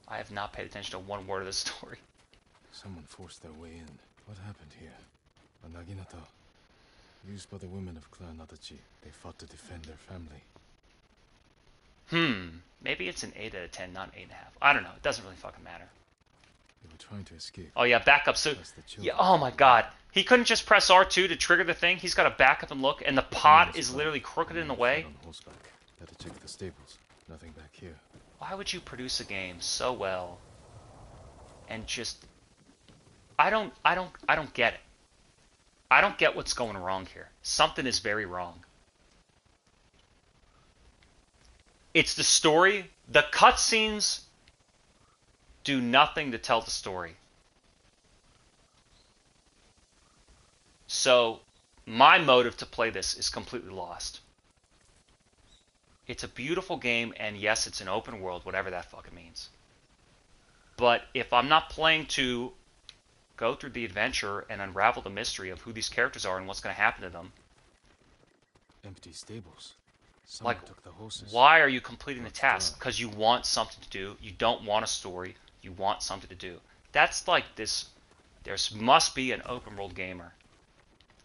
I have not paid attention to one word of this story. Someone forced their way in. What happened here? A naginata. Used by the women of Clan Adachi. They fought to defend their family. Maybe it's an 8 out of 10, not an 8.5. I don't know. It doesn't really fucking matter. They were trying to escape. Oh yeah, back up. So, yeah. Oh my god, he couldn't just press R2 to trigger the thing. He's got to back up and look, and the pot is literally crooked in the way. On horseback. Had to check the stables. Nothing back here. Why would you produce a game so well and just? I don't get it. I don't get what's going wrong here. Something is very wrong. It's the story. The cutscenes do nothing to tell the story. So, my motive to play this is completely lost. It's a beautiful game, and yes, it's an open world, whatever that fucking means. But if I'm not playing to go through the adventure and unravel the mystery of who these characters are and what's going to happen to them, Empty stables. Someone like, took the horses. why are you completing the task? Because you want something to do. You don't want a story. You want something to do. That's like this. There must be an open world gamer.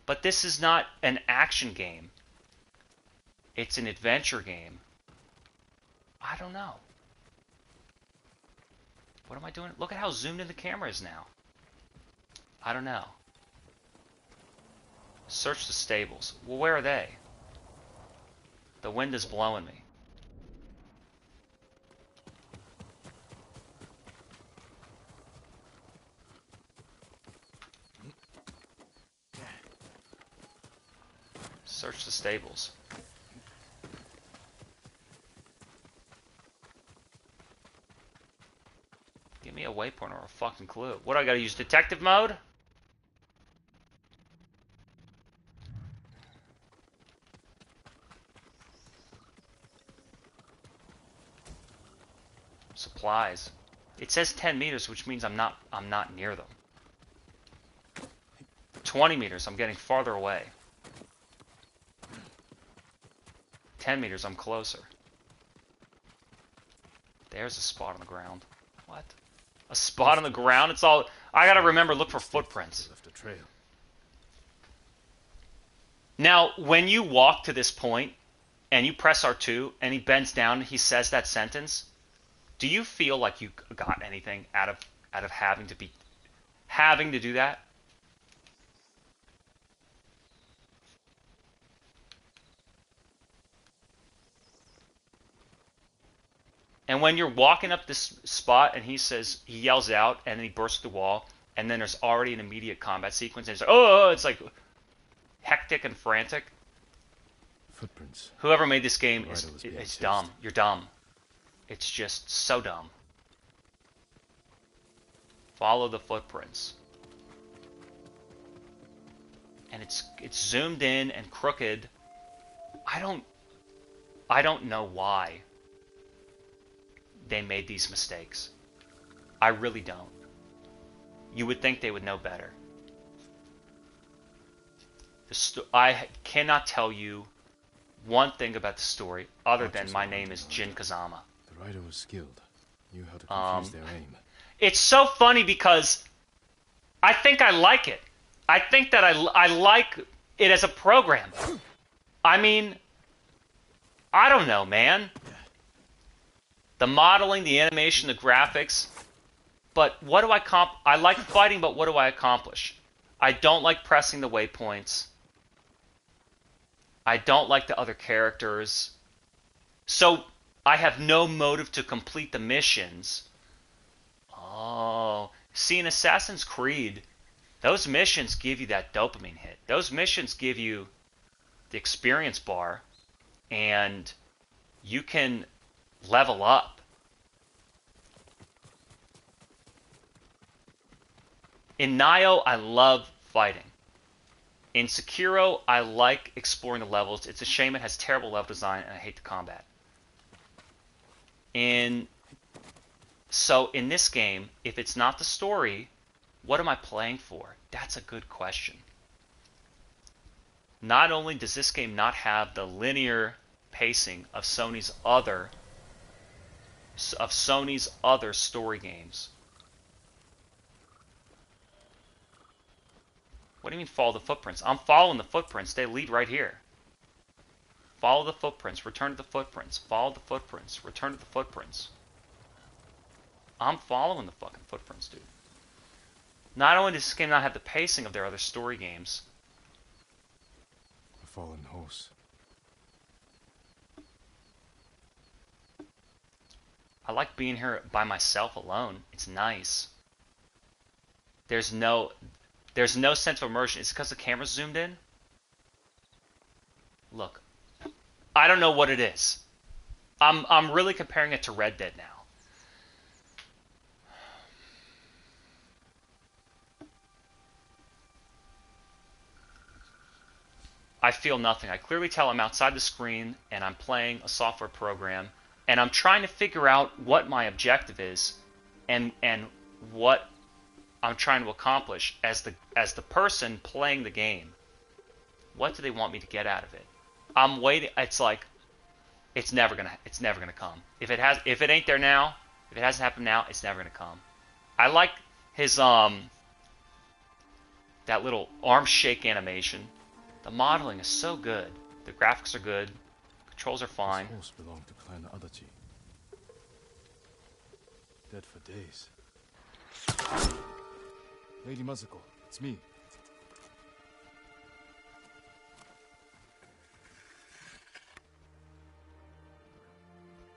But this is not an action game. It's an adventure game. I don't know. What am I doing? Look at how zoomed in the camera is now. I don't know. Search the stables. Well, where are they? The wind is blowing me. Search the stables. Give me a waypoint or a fucking clue. What do I gotta use? Detective mode? Supplies. It says 10 meters, which means I'm not near them. 20 meters, I'm getting farther away. 10 meters, I'm closer. There's a spot on the ground. What? A spot on the ground? It's all... I gotta remember, look for footprints. Left a trail. Now, when you walk to this point, and you press R2, and he bends down and he says that sentence, do you feel like you got anything out of having to do that? And when you're walking up this spot and he yells out and then he bursts the wall and then there's already an immediate combat sequence and it's like, oh, it's like hectic and frantic. Footprints. Whoever made this game is chased. dumb. You're dumb. It's just so dumb. Follow the footprints. And it's zoomed in and crooked. I don't know why they made these mistakes. I really don't. You would think they would know better. I cannot tell you one thing about the story other than my name is Jin Kazama. The rider was skilled. Knew how to confuse their aim. It's so funny because I think I like it. I think that I like it as a program. I mean, I don't know, man. The modeling, the animation, the graphics. But what do I like fighting, but what do I accomplish? I don't like pressing the waypoints. I don't like the other characters. So I have no motive to complete the missions. Oh, see, in Assassin's Creed, those missions give you that dopamine hit. Those missions give you the experience bar, and you can level up. In Nioh, I love fighting. In Sekiro, I like exploring the levels. It's a shame it has terrible level design, and I hate the combat. So in this game, if it's not the story, what am I playing for? That's a good question. Not only does this game not have the linear pacing of Sony's other story games. What do you mean follow the footprints? I'm following the footprints. They lead right here. Follow the footprints. Return to the footprints. Follow the footprints. Return to the footprints. I'm following the fucking footprints, dude. Not only does this game not have the pacing of their other story games. A fallen horse. I like being here by myself alone. It's nice. There's no sense of immersion. Is it because the camera's zoomed in? Look, I don't know what it is. I'm really comparing it to Red Dead now. I feel nothing. I clearly tell I'm outside the screen and I'm playing a software program and I'm trying to figure out what my objective is and what I'm trying to accomplish as the person playing the game. What do they want me to get out of it? I'm waiting. It's like it's never gonna come. If it ain't there now, if it hasn't happened now, it's never gonna come. I like his that little arm shake animation. The modeling is so good. The graphics are good. Controls are fine. This horse belonged to Clan Adachi. Dead for days. Lady Mazuko, it's me.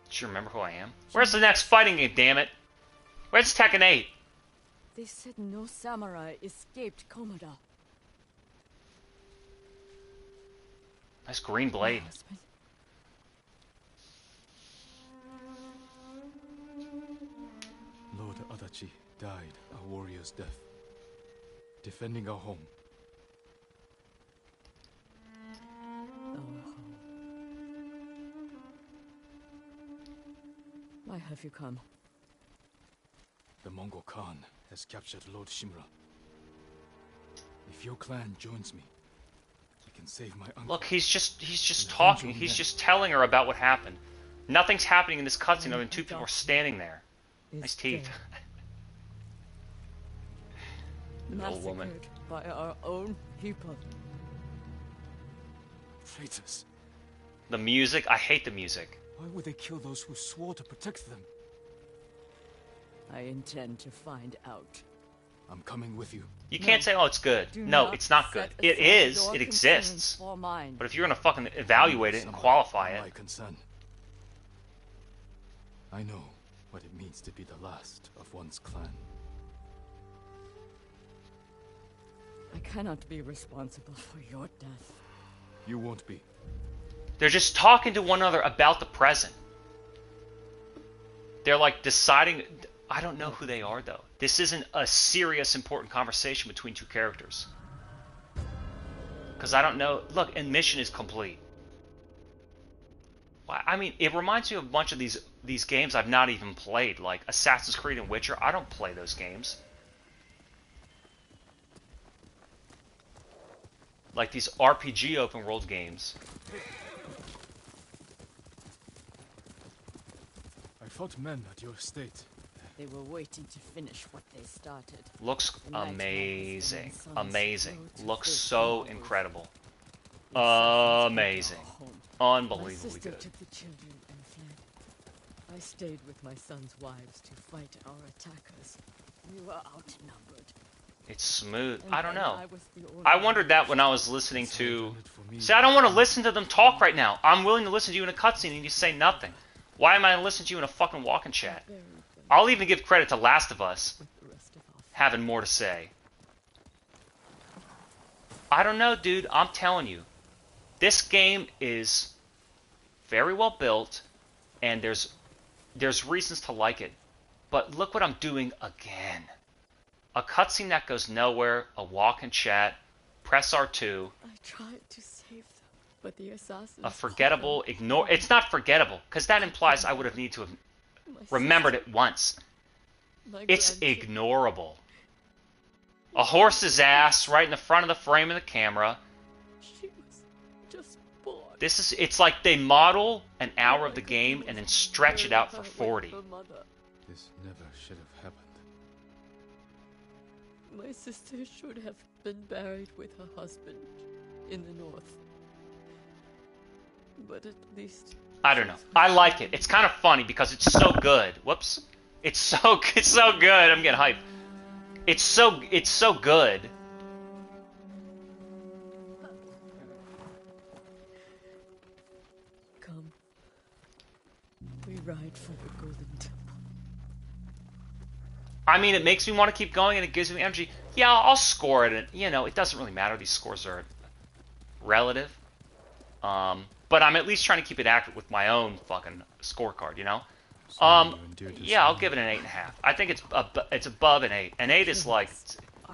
Do you remember who I am? Where's the next fighting game, damn it? Where's Tekken 8? They said no samurai escaped Komoda. Nice green blade. Lord Adachi died a warrior's death, defending our home. Why have you come? The Mongol Khan has captured Lord Shimura. If your clan joins me, we can save my uncle. Look, he's just talking. He's just telling her about what happened. Nothing's happening in this cutscene other than two people are standing there. Nice teeth. The old woman. By our own people. Traitors. The music, I hate the music. Why would they kill those who swore to protect them? I intend to find out. I'm coming with you. You can't say, oh, it's good. No, it's not good. It is. It exists. But if you're going to fucking evaluate it and qualify it. My concern. I know what it means to be the last of one's clan. I cannot be responsible for your death. You won't be. They're just talking to one another about the present. They're like deciding. I don't know who they are, though. This isn't a serious, important conversation between two characters. Because I don't know. Look, and mission is complete. I mean, it reminds me of a bunch of these games I've not even played, like Assassin's Creed and Witcher. I don't play those games. Like these RPG open world games. I fought men at your estate. They were waiting to finish what they started. Looks amazing. Amazing. Looks so incredible. Amazing. Unbelievably good. Took the children and fled. I stayed with my son's wives to fight our attackers. We were outnumbered. It's smooth. I don't know. I wondered that when I was listening to... See, I don't want to listen to them talk right now. I'm willing to listen to you in a cutscene and you say nothing. Why am I listening to you in a fucking walk-in chat? I'll even give credit to Last of Us having more to say. I don't know, dude. I'm telling you. This game is very well built, and there's reasons to like it. But look what I'm doing again. A cutscene that goes nowhere, a walk-in chat, press R2. I tried to save them, but the assassins... A forgettable, ignore... It's not forgettable, because that implies I would have needed to have remembered it once. My It's grandchildren. ignorable. A horse's ass right in the front of the frame of the camera. She was just born. It's like they model an hour of the game and then stretch it out for 40. This never should have happened. My sister should have been buried with her husband in the north. But at least... I don't know. I like it. It's kind of funny because it's so good. Whoops. It's so good. I'm getting hyped. It's so good. Come. We ride for the Golden Temple. I mean, it makes me want to keep going and it gives me energy. Yeah, I'll score it. And, you know, it doesn't really matter. These scores are relative. But I'm at least trying to keep it accurate with my own fucking scorecard, you know? Yeah, I'll give it an 8.5. I think it's above an 8. An 8 is like,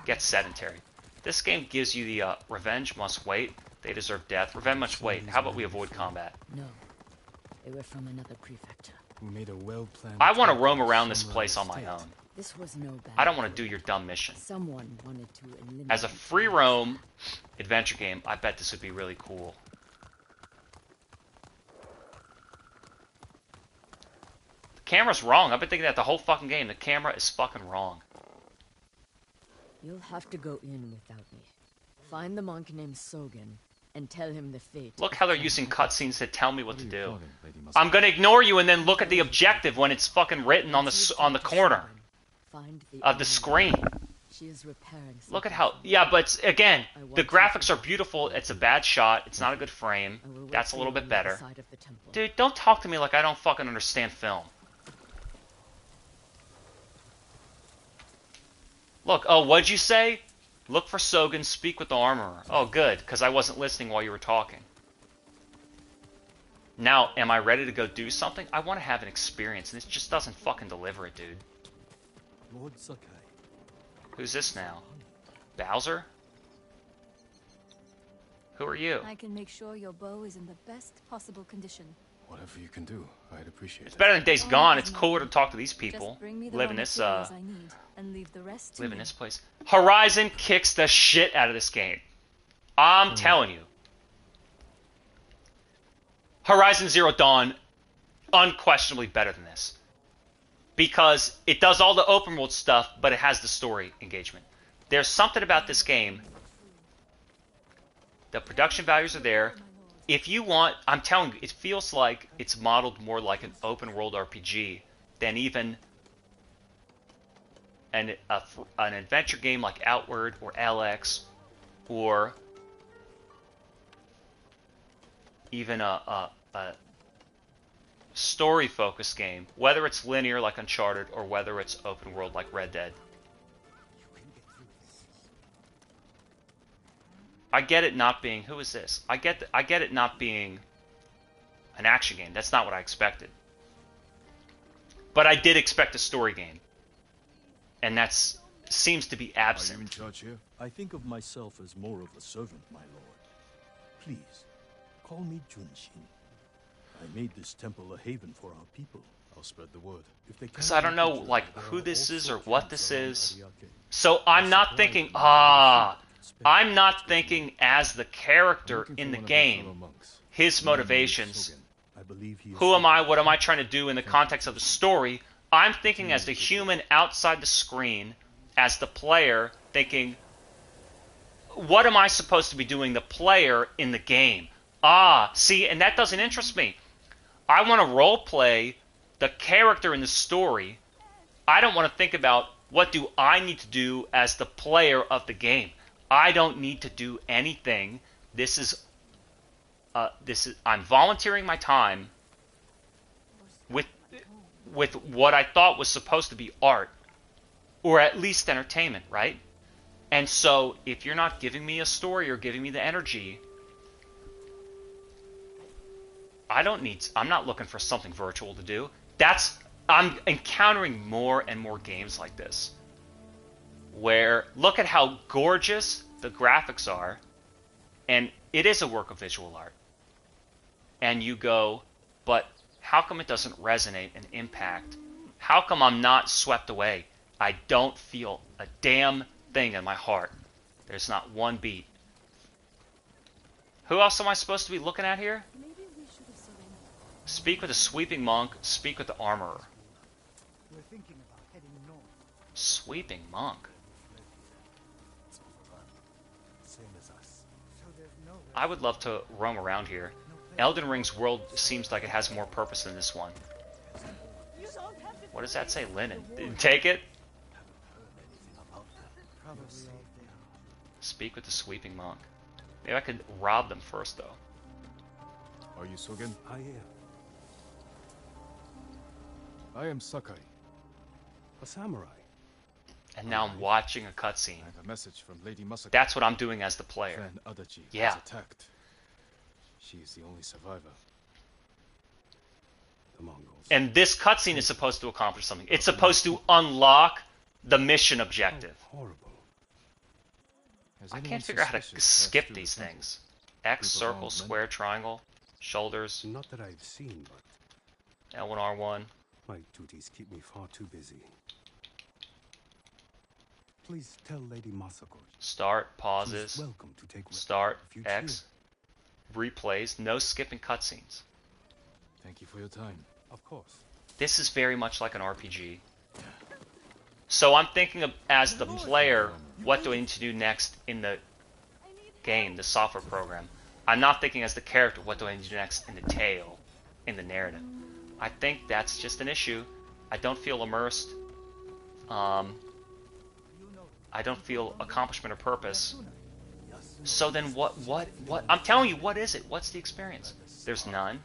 gets sedentary. This game gives you the revenge must wait. They deserve death. Revenge must wait. How about we avoid combat? No. They were from another prefecture. Who made a well-planned... I want to roam around this place on my own. This was no bad. I don't want to do your dumb mission. Someone wanted to eliminate... As a free roam adventure game, I bet this would be really cool. The camera's wrong. I've been thinking that the whole fucking game. The camera is fucking wrong. You'll have to go in without me. Find the monk named Sogen and tell him the fate. Look how they're using cutscenes to tell me what to do. I'm gonna ignore you and then look at the objective when it's fucking written on the corner of the screen. She is repairing. Look at how... Yeah, but again, the graphics are beautiful. It's a bad shot. It's not a good frame. That's a little bit better. Dude, don't talk to me like I don't fucking understand film. Look, oh, what'd you say? Look for Sogen, speak with the armorer. Oh, good, because I wasn't listening while you were talking. Now, am I ready to go do something? I want to have an experience, and this just doesn't fucking deliver it, dude. Lord Sakai. Who's this now? Bowser? Who are you? I can make sure your bow is in the best possible condition. Whatever you can do, I'd appreciate it. It's better than Days Gone. It's cooler to talk to these people. Just bring me the Live in this, I need, and leave the rest to live in me. this place. Horizon kicks the shit out of this game. I'm telling you. Horizon Zero Dawn, unquestionably better than this. Because it does all the open world stuff, but it has the story engagement. There's something about this game. The production values are there. If you want, I'm telling you, it feels like it's modeled more like an open world RPG than even an adventure game like Outward or LX or even a story-focused game, whether it's linear like Uncharted or whether it's open world like Red Dead. I get it not being... Who is this? I get it not being an action game. That's not what I expected. But I did expect a story game. And that seems to be absent. Are you in charge here? I think of myself as more of a servant, my lord. Please, call me Junshin. I made this temple a haven for our people. I'll spread the word. Because I don't know, like, who this is or what this is. So I'm not thinking, I'm not thinking as the character in the game, his motivations. Who am I? What am I trying to do in the context of the story? I'm thinking as the human outside the screen, as the player, thinking, what am I supposed to be doing, the player in the game? See, and that doesn't interest me. I want to role play the character in the story. I don't want to think about what do I need to do as the player of the game. I don't need to do anything. This is I'm volunteering my time with what I thought was supposed to be art, or at least entertainment, right? And so, if you're not giving me a story or giving me the energy, I'm not looking for something virtual to do. I'm encountering more and more games like this, where look at how gorgeous the graphics are, and it is a work of visual art. And you go, but how come it doesn't resonate and impact How come I'm not swept away? I don't feel a damn thing in my heart. There's not one beat. Who else am I supposed to be looking at here? Speak with the sweeping monk. Speak with the armorer. We're thinking about heading north. Sweeping monk. Same as us. So there's no I would love to roam around here. Elden Ring's world seems like it has more purpose than this one. What does that say? Linen. Take it? Speak with the sweeping monk. Maybe I could rob them first, though. Are you Sogen? I am. I am Sakai, a samurai. And now I'm watching a cutscene. I have a message from Lady Masako. That's what I'm doing as the player. Clan Adachi Yeah. was attacked. She is the only survivor. The Mongols. And this cutscene is supposed to accomplish something. It's supposed to unlock the mission objective. Horrible. I can't figure out how to skip these things. X, circle, square, triangle, shoulders, Not that I've seen, but L1, R1. my duties keep me far too busy. Please tell Lady Masako. Start, She's pauses, welcome to take start, if you X, replays, no skipping cutscenes. Thank you for your time. Of course. This is very much like an RPG. So I'm thinking of, as the player, what do I need to do next in the game, the software program. I'm not thinking as the character, what do I need to do next in the tale, in the narrative. I think that's just an issue. I don't feel immersed. I don't feel accomplishment or purpose. So then what, I'm telling you, what is it? What's the experience? There's none.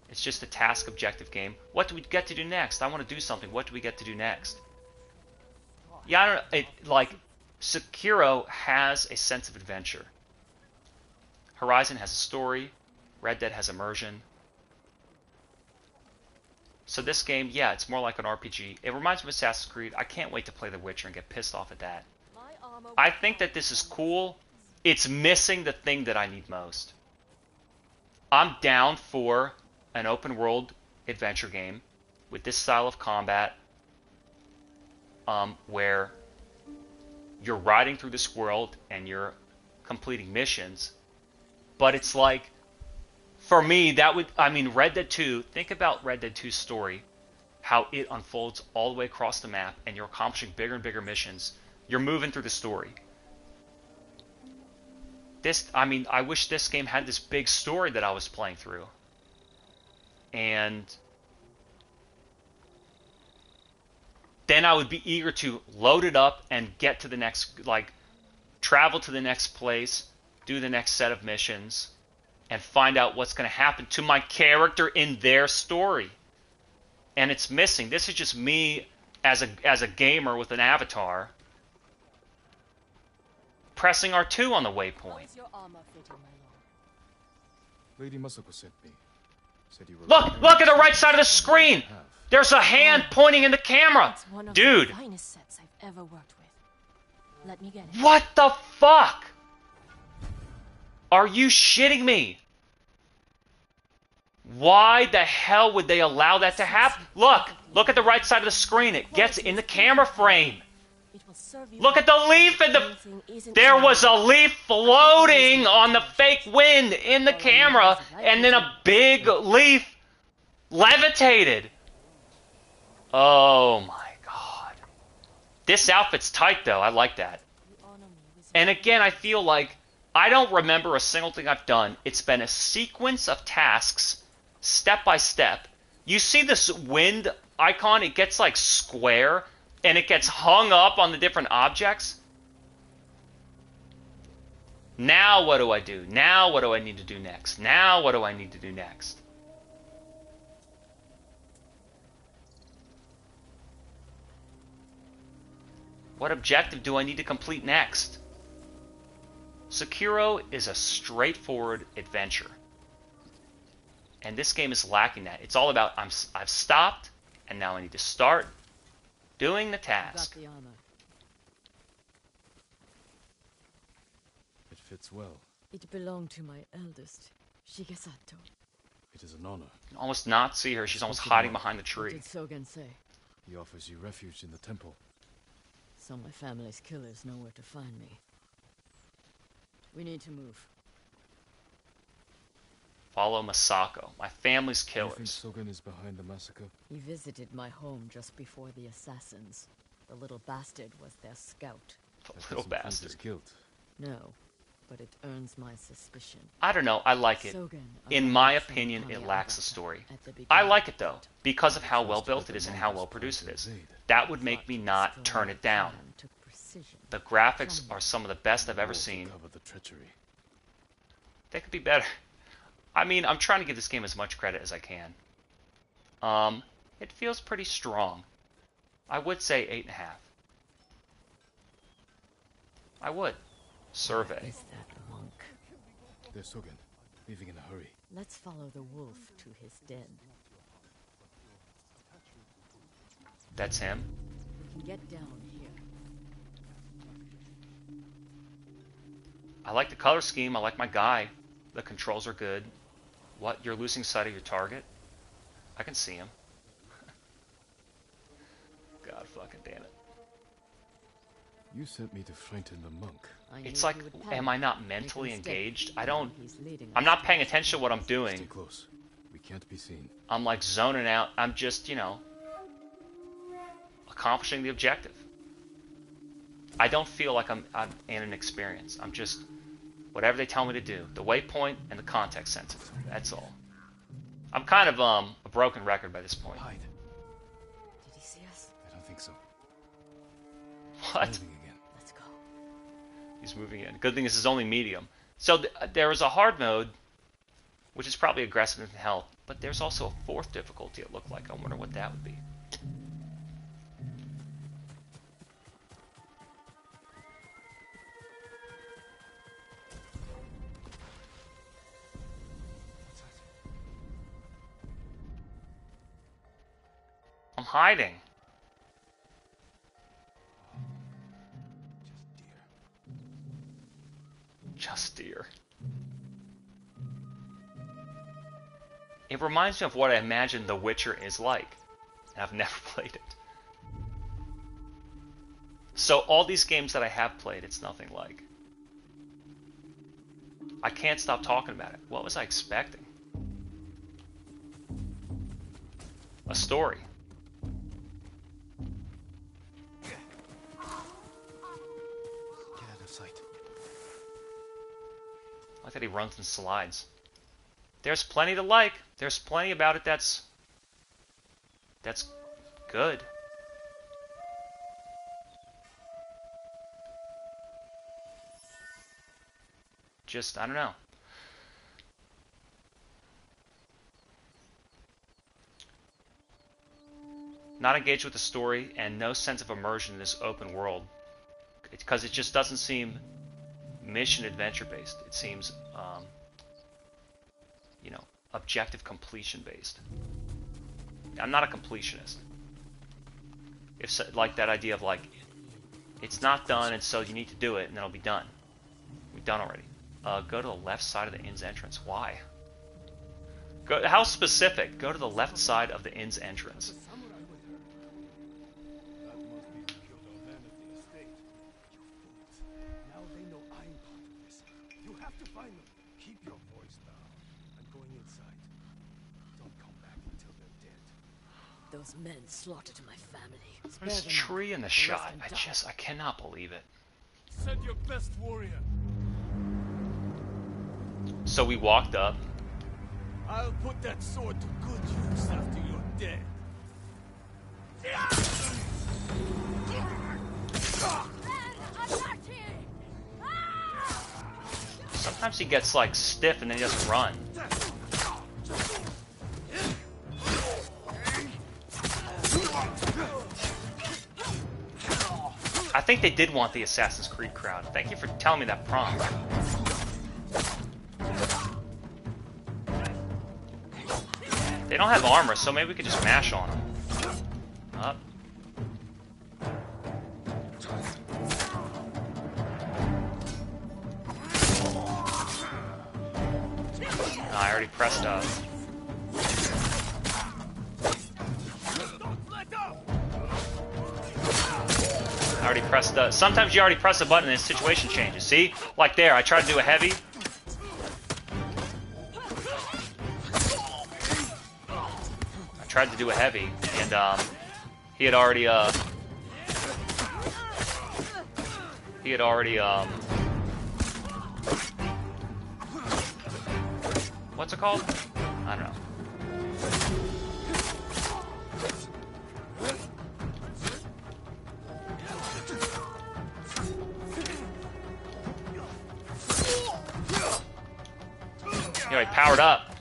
It's just a task objective game. What do we get to do next? I want to do something. What do we get to do next? Yeah, I don't know. Like, Sekiro has a sense of adventure. Horizon has a story. Red Dead has immersion. So this game, yeah, it's more like an RPG. It reminds me of Assassin's Creed. I can't wait to play The Witcher and get pissed off at that. I think that this is cool. It's missing the thing that I need most. I'm down for an open world adventure game with this style of combat, where you're riding through this world and you're completing missions. But it's like, for me, that would, I mean, Red Dead 2, think about Red Dead 2's story, how it unfolds all the way across the map and you're accomplishing bigger and bigger missions. You're moving through the story. This, I mean, I wish this game had this big story that I was playing through. And then I would be eager to load it up and get to the next, like, travel to the next place, do the next set of missions, and find out what's going to happen to my character in their story. And it's missing. This is just me as a gamer with an avatar pressing R2 on the waypoint. Lady Masako sent me. Said you were Look at the right side of the screen. There's a hand pointing in the camera. It's one of Dude. the finest sets I've ever worked with. Let me get it. What the fuck? Are you shitting me? Why the hell would they allow that to happen? Look at the right side of the screen. It gets in the camera frame. Look at the leaf in the... There was a leaf floating on the fake wind in the camera, and then a big leaf levitated. Oh my god. This outfit's tight though. I like that. And again, I feel like I don't remember a single thing I've done. It's been a sequence of tasks, step by step. You see this wind icon? It gets like square, and it gets hung up on the different objects. Now what do I do? Now what do I need to do next? Now what do I need to do next? What objective do I need to complete next? Sekiro is a straightforward adventure. And this game is lacking that. It's all about I've stopped, and now I need to start doing the task. Got the armor. It fits well. It belonged to my eldest, Shigesato. It is an honor. You can almost not see her. She's almost hiding behind the What tree. did Sogen say? He offers you refuge in the temple. So my family's killers know where to find me. We need to move. Follow Masako. My family's Do you think killers. Sogen is behind the massacre? He visited my home just before the assassins. The little bastard was their scout. The That little doesn't prove bastard. his guilt. No, but it earns my suspicion. I don't know. I like it. Sogen, In my opinion, it lacks a story. I like it though, because of how well built it is and how well produced it is. That would make me not turn it down. The graphics are some of the best I've ever seen. Cover the treachery. They could be better. I mean, I'm trying to give this game as much credit as I can. It feels pretty strong. I would say 8.5. I would. Survey. Is that monk? There's Sogen, leaving in a hurry. Let's follow the wolf to his den. That's him. We can get down here. I like the color scheme. I like my guy. The controls are good. What? You're losing sight of your target? I can see him. God fucking damn it. You sent me to frighten the monk. It's like, am I not mentally engaged? I'm not paying attention to what I'm Stay doing. close. We can't be seen. I'm like zoning out. I'm just, accomplishing the objective. I don't feel like I'm in an experience. I'm just, whatever they tell me to do. The waypoint and the context sensitive. That's all. I'm kind of a broken record by this point. Hide. Did he see us? I don't think so. What? Moving again. Let's go. He's moving in. Good thing this is only medium. So there is a hard mode, which is probably aggressive in health, but there's also a 4th difficulty, it looked like. I wonder what that would be. I'm hiding. Just deer. It reminds me of what I imagine The Witcher is like. And I've never played it. So all these games that I have played, it's nothing like. I can't stop talking about it. What was I expecting? A story. Get out of sight. I like that he runs and slides. There's plenty to like. There's plenty about it that's good. Just, I don't know. Not engaged with the story and no sense of immersion in this open world. Because it just doesn't seem mission adventure based. It seems, objective completion based. I'm not a completionist. If so, like that idea of like, it's not done and so you need to do it and then it'll be done. We've done already. Go to the left side of the inn's entrance. Why? How specific? Go to the left side of the inn's entrance. Those men slaughtered my family. Spare There's a them tree in the not. shot. Let them die. I cannot believe it. Send your best warrior. So we walked up. I'll put that sword to good use after you're dead. Sometimes he gets like stiff and then he doesn't run. I think they did want the Assassin's Creed crowd. Thank you for telling me that prompt. They don't have armor, so maybe we could just mash on them. Up. I already pressed up. press the... Sometimes you already press a button and the situation changes. See? Like there, I tried to do a heavy. I tried to do a heavy, and he had already what's it called? I don't know. You know, he powered up.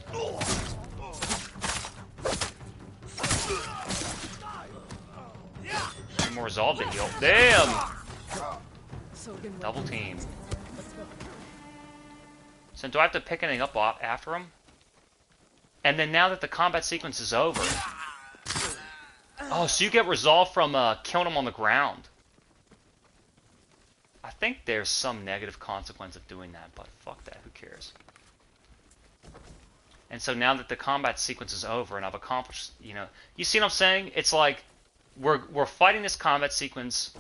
More resolve to heal. Damn! Double team. So do I have to pick anything up after him? And then now that the combat sequence is over... Oh, so you get resolve from killing him on the ground. I think there's some negative consequence of doing that, but fuck that, who cares? And so now that the combat sequence is over and I've accomplished, you know... You see what I'm saying? It's like, we're fighting this combat sequence,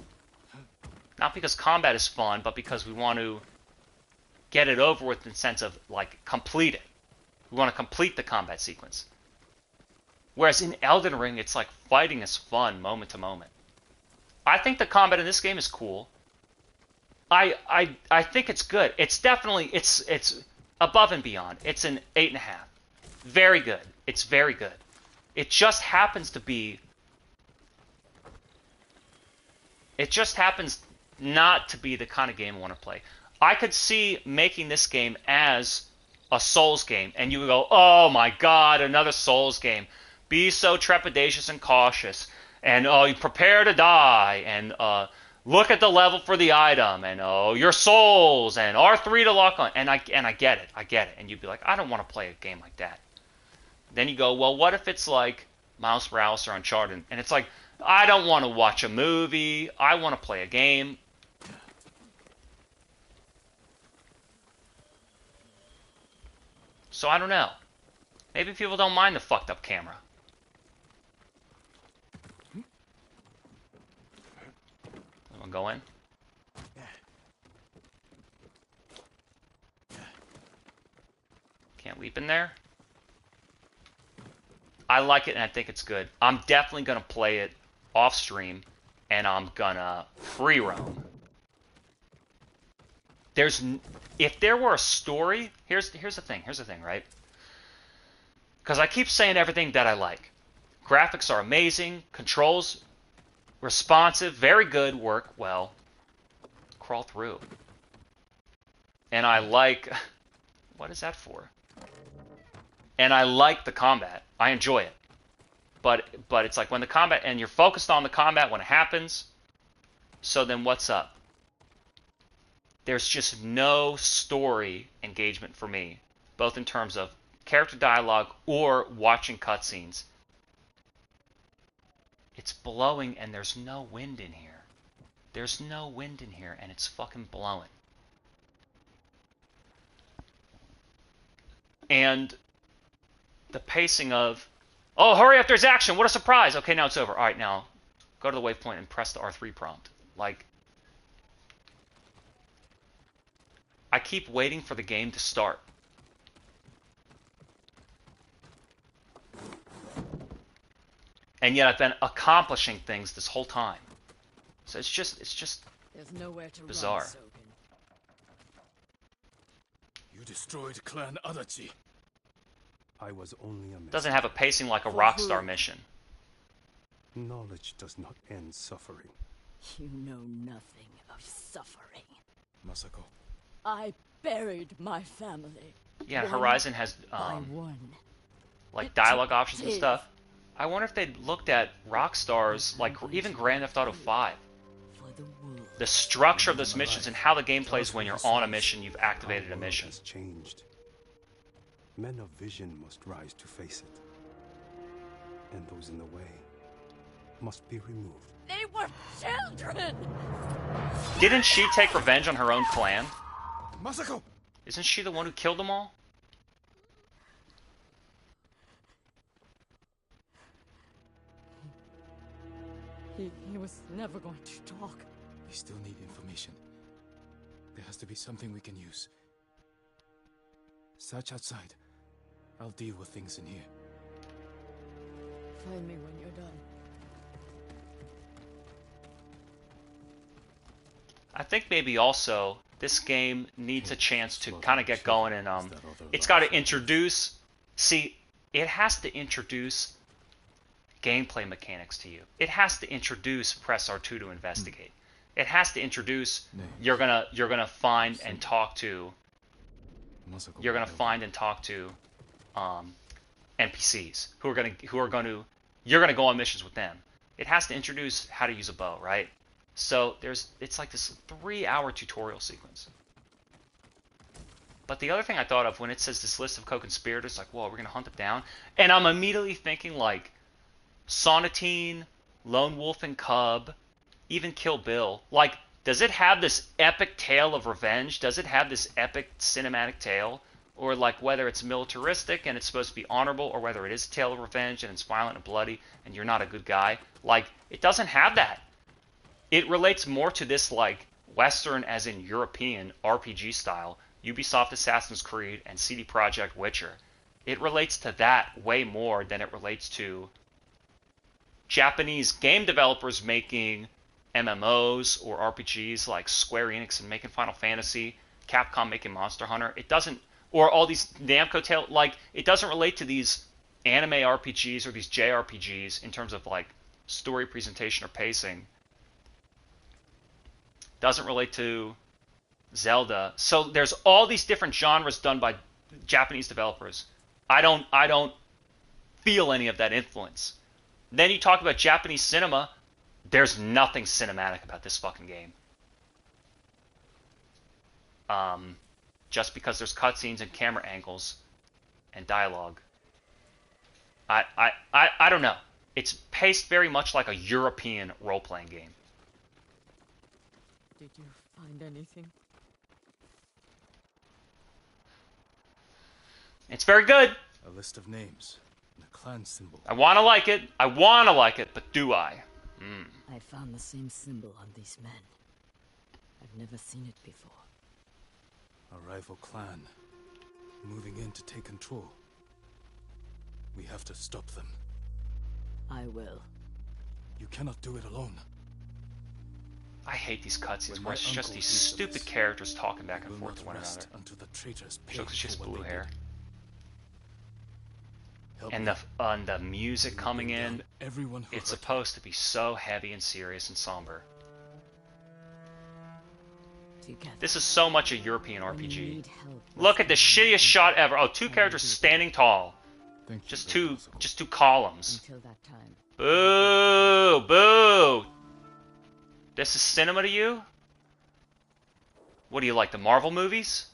not because combat is fun, but because we want to get it over with in the sense of, like, complete it. We want to complete the combat sequence. Whereas in Elden Ring, it's like fighting is fun moment to moment. I think the combat in this game is cool. I think it's good. It's definitely, it's above and beyond. It's an 8.5. Very good. It's very good. It just happens to be... It just happens not to be the kind of game I want to play. I could see making this game as a Souls game, and you would go, oh my god, another Souls game. Be so trepidatious and cautious, and you prepare to die, and look at the level for the item, and your souls, and R3 to lock on, and I get it, and you'd be like, I don't want to play a game like that. Then you go, well, what if it's like Miles Morales or Uncharted, and it's like, I don't want to watch a movie, I want to play a game. So I don't know. Maybe people don't mind the fucked up camera. Anyone go in? Can't leap in there? I like it and I think it's good. I'm definitely going to play it off stream and I'm going to free roam. If there were a story, here's the thing, right? Because I keep saying everything that I like. Graphics are amazing, controls responsive, very good, work well. Crawl through. And I like... What is that for? And I like the combat. I enjoy it. But it's like when the combat... And you're focused on the combat when it happens. So then what's up? There's just no story engagement for me. Both in terms of character dialogue or watching cutscenes. It's blowing and there's no wind in here. There's no wind in here and it's fucking blowing. And the pacing of, oh, hurry up, there's action, what a surprise. Okay, now it's over. All right, now go to the waypoint and press the R3 prompt. Like, I keep waiting for the game to start. And yet I've been accomplishing things this whole time. So it's just There's nowhere to bizarre. Run, You destroyed Clan Adachi. I was only a messenger. Doesn't have a pacing like a Rockstar mission. Knowledge does not end suffering. You know nothing of suffering. Masako. I buried my family. Yeah, one Horizon has by one. like dialogue options and stuff. I wonder if they'd looked at Rockstar's, like even Grand Theft Auto 5. The structure of those missions and how the game plays when you're on a mission, you've activated a mission. Has changed. Men of vision must rise to face it. And those in the way must be removed. They were children! Didn't she take revenge on her own clan? Masako! Isn't she the one who killed them all? He was never going to talk. He still need information. There has to be something we can use. Search outside. I'll deal with things in here. Find me when you're done. I think maybe also this game needs a chance to kind of get going, and it's got to introduce. See, it has to introduce gameplay mechanics to you. It has to introduce press R2 to investigate. It has to introduce you're gonna find and talk to. You're gonna find and talk to NPCs who are going to you're gonna go on missions with them. It has to introduce how to use a bow, right? So it's like this 3-hour tutorial sequence. But the other thing I thought of when it says this list of co-conspirators, like, whoa, we're gonna hunt them down, and I'm immediately thinking like Sonatine, Lone Wolf and Cub, even Kill Bill. Like, does it have this epic tale of revenge? Does it have this epic cinematic tale? Or like whether it's militaristic and it's supposed to be honorable, or whether it is a tale of revenge and it's violent and bloody and you're not a good guy. Like, it doesn't have that. It relates more to this like Western, as in European RPG style, Ubisoft Assassin's Creed and CD Projekt Witcher. It relates to that way more than it relates to Japanese game developers making MMOs or RPGs like Square Enix and making Final Fantasy, Capcom making Monster Hunter. It doesn't, or all these Namco tale, like, it doesn't relate to these anime RPGs or these JRPGs in terms of like story presentation or pacing. Doesn't relate to Zelda. So there's all these different genres done by Japanese developers. I don't feel any of that influence. Then you talk about Japanese cinema. There's nothing cinematic about this fucking game. Just because there's cutscenes and camera angles and dialogue. I don't know. It's paced very much like a European role-playing game. Did you find anything? It's very good. A list of names and a clan symbol. I want to like it. I want to like it, but do I? I found the same symbol on these men. I've never seen it before. A rival clan, moving in to take control. We have to stop them. I will. You cannot do it alone. I hate these cutscenes where it's just these stupid characters talking back and forth to one another. Until the traitors pay Jokes just for blue what hair. And the music coming in, it's supposed to be so heavy and serious and somber. This is so much a European RPG. Look at the shittiest shot ever. Oh, two characters standing tall. Just two columns. Until that time. Boo! Boo! This is cinema to you? What do you like, the Marvel movies?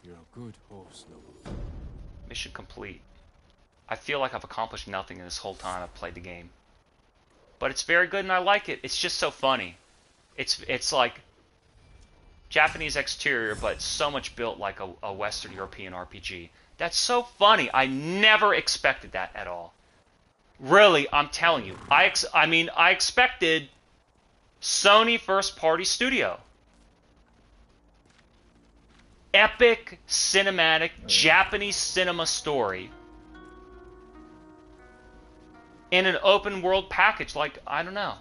You're a good host, Noble. Mission complete. I feel like I've accomplished nothing in this whole time I've played the game. But it's very good and I like it. It's just so funny. It's like Japanese exterior, but so much built like a Western European RPG. That's so funny. I never expected that at all. Really, I'm telling you. I expected Sony first-party studio. Epic, cinematic, Japanese cinema story in an open world package. Like, I don't know.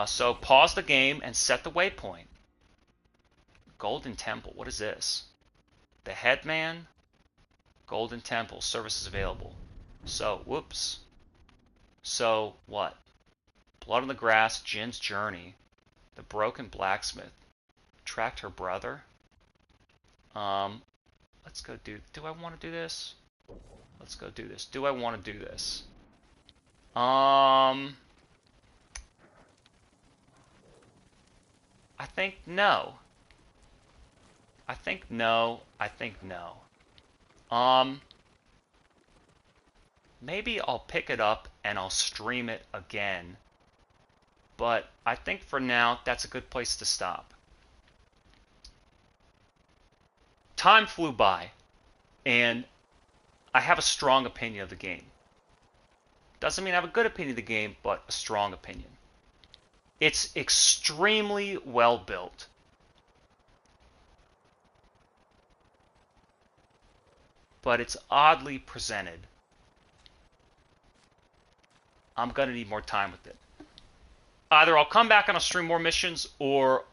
So pause the game and set the waypoint. Golden Temple. What is this? The Headman. Golden Temple. Services available. So, whoops. So, what? Blood on the Grass. Jin's Journey. The Broken Blacksmith. Tracked her brother. Let's go do I want to do this? Let's go do this. Do I want to do this? I think no. I think no. I think no. Maybe I'll pick it up and I'll stream it again. But I think for now, that's a good place to stop. Time flew by, and I have a strong opinion of the game. Doesn't mean I have a good opinion of the game, but a strong opinion. It's extremely well built. But it's oddly presented. I'm going to need more time with it. Either I'll come back and I'll stream more missions, or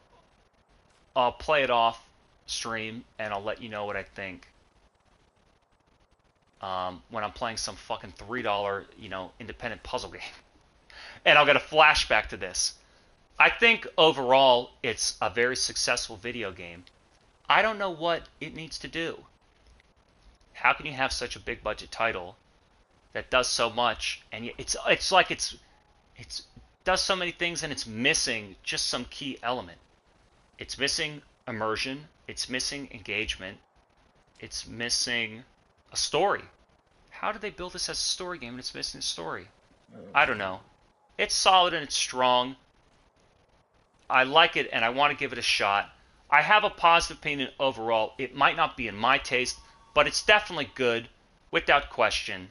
I'll play it off stream and I'll let you know what I think. When I'm playing some fucking $3, independent puzzle game. And I'll get a flashback to this. I think overall it's a very successful video game. I don't know what it needs to do. How can you have such a big budget title that does so much, and it's like it does so many things and it's missing just some key element. It's missing immersion, it's missing engagement, it's missing a story. How did they build this as a story game and it's missing a story? I don't know. It's solid and it's strong. I like it and I want to give it a shot. I have a positive opinion overall. It might not be in my taste, but it's definitely good, without question.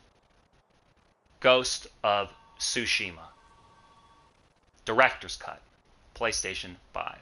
Ghost of Tsushima. Director's Cut. PlayStation 5.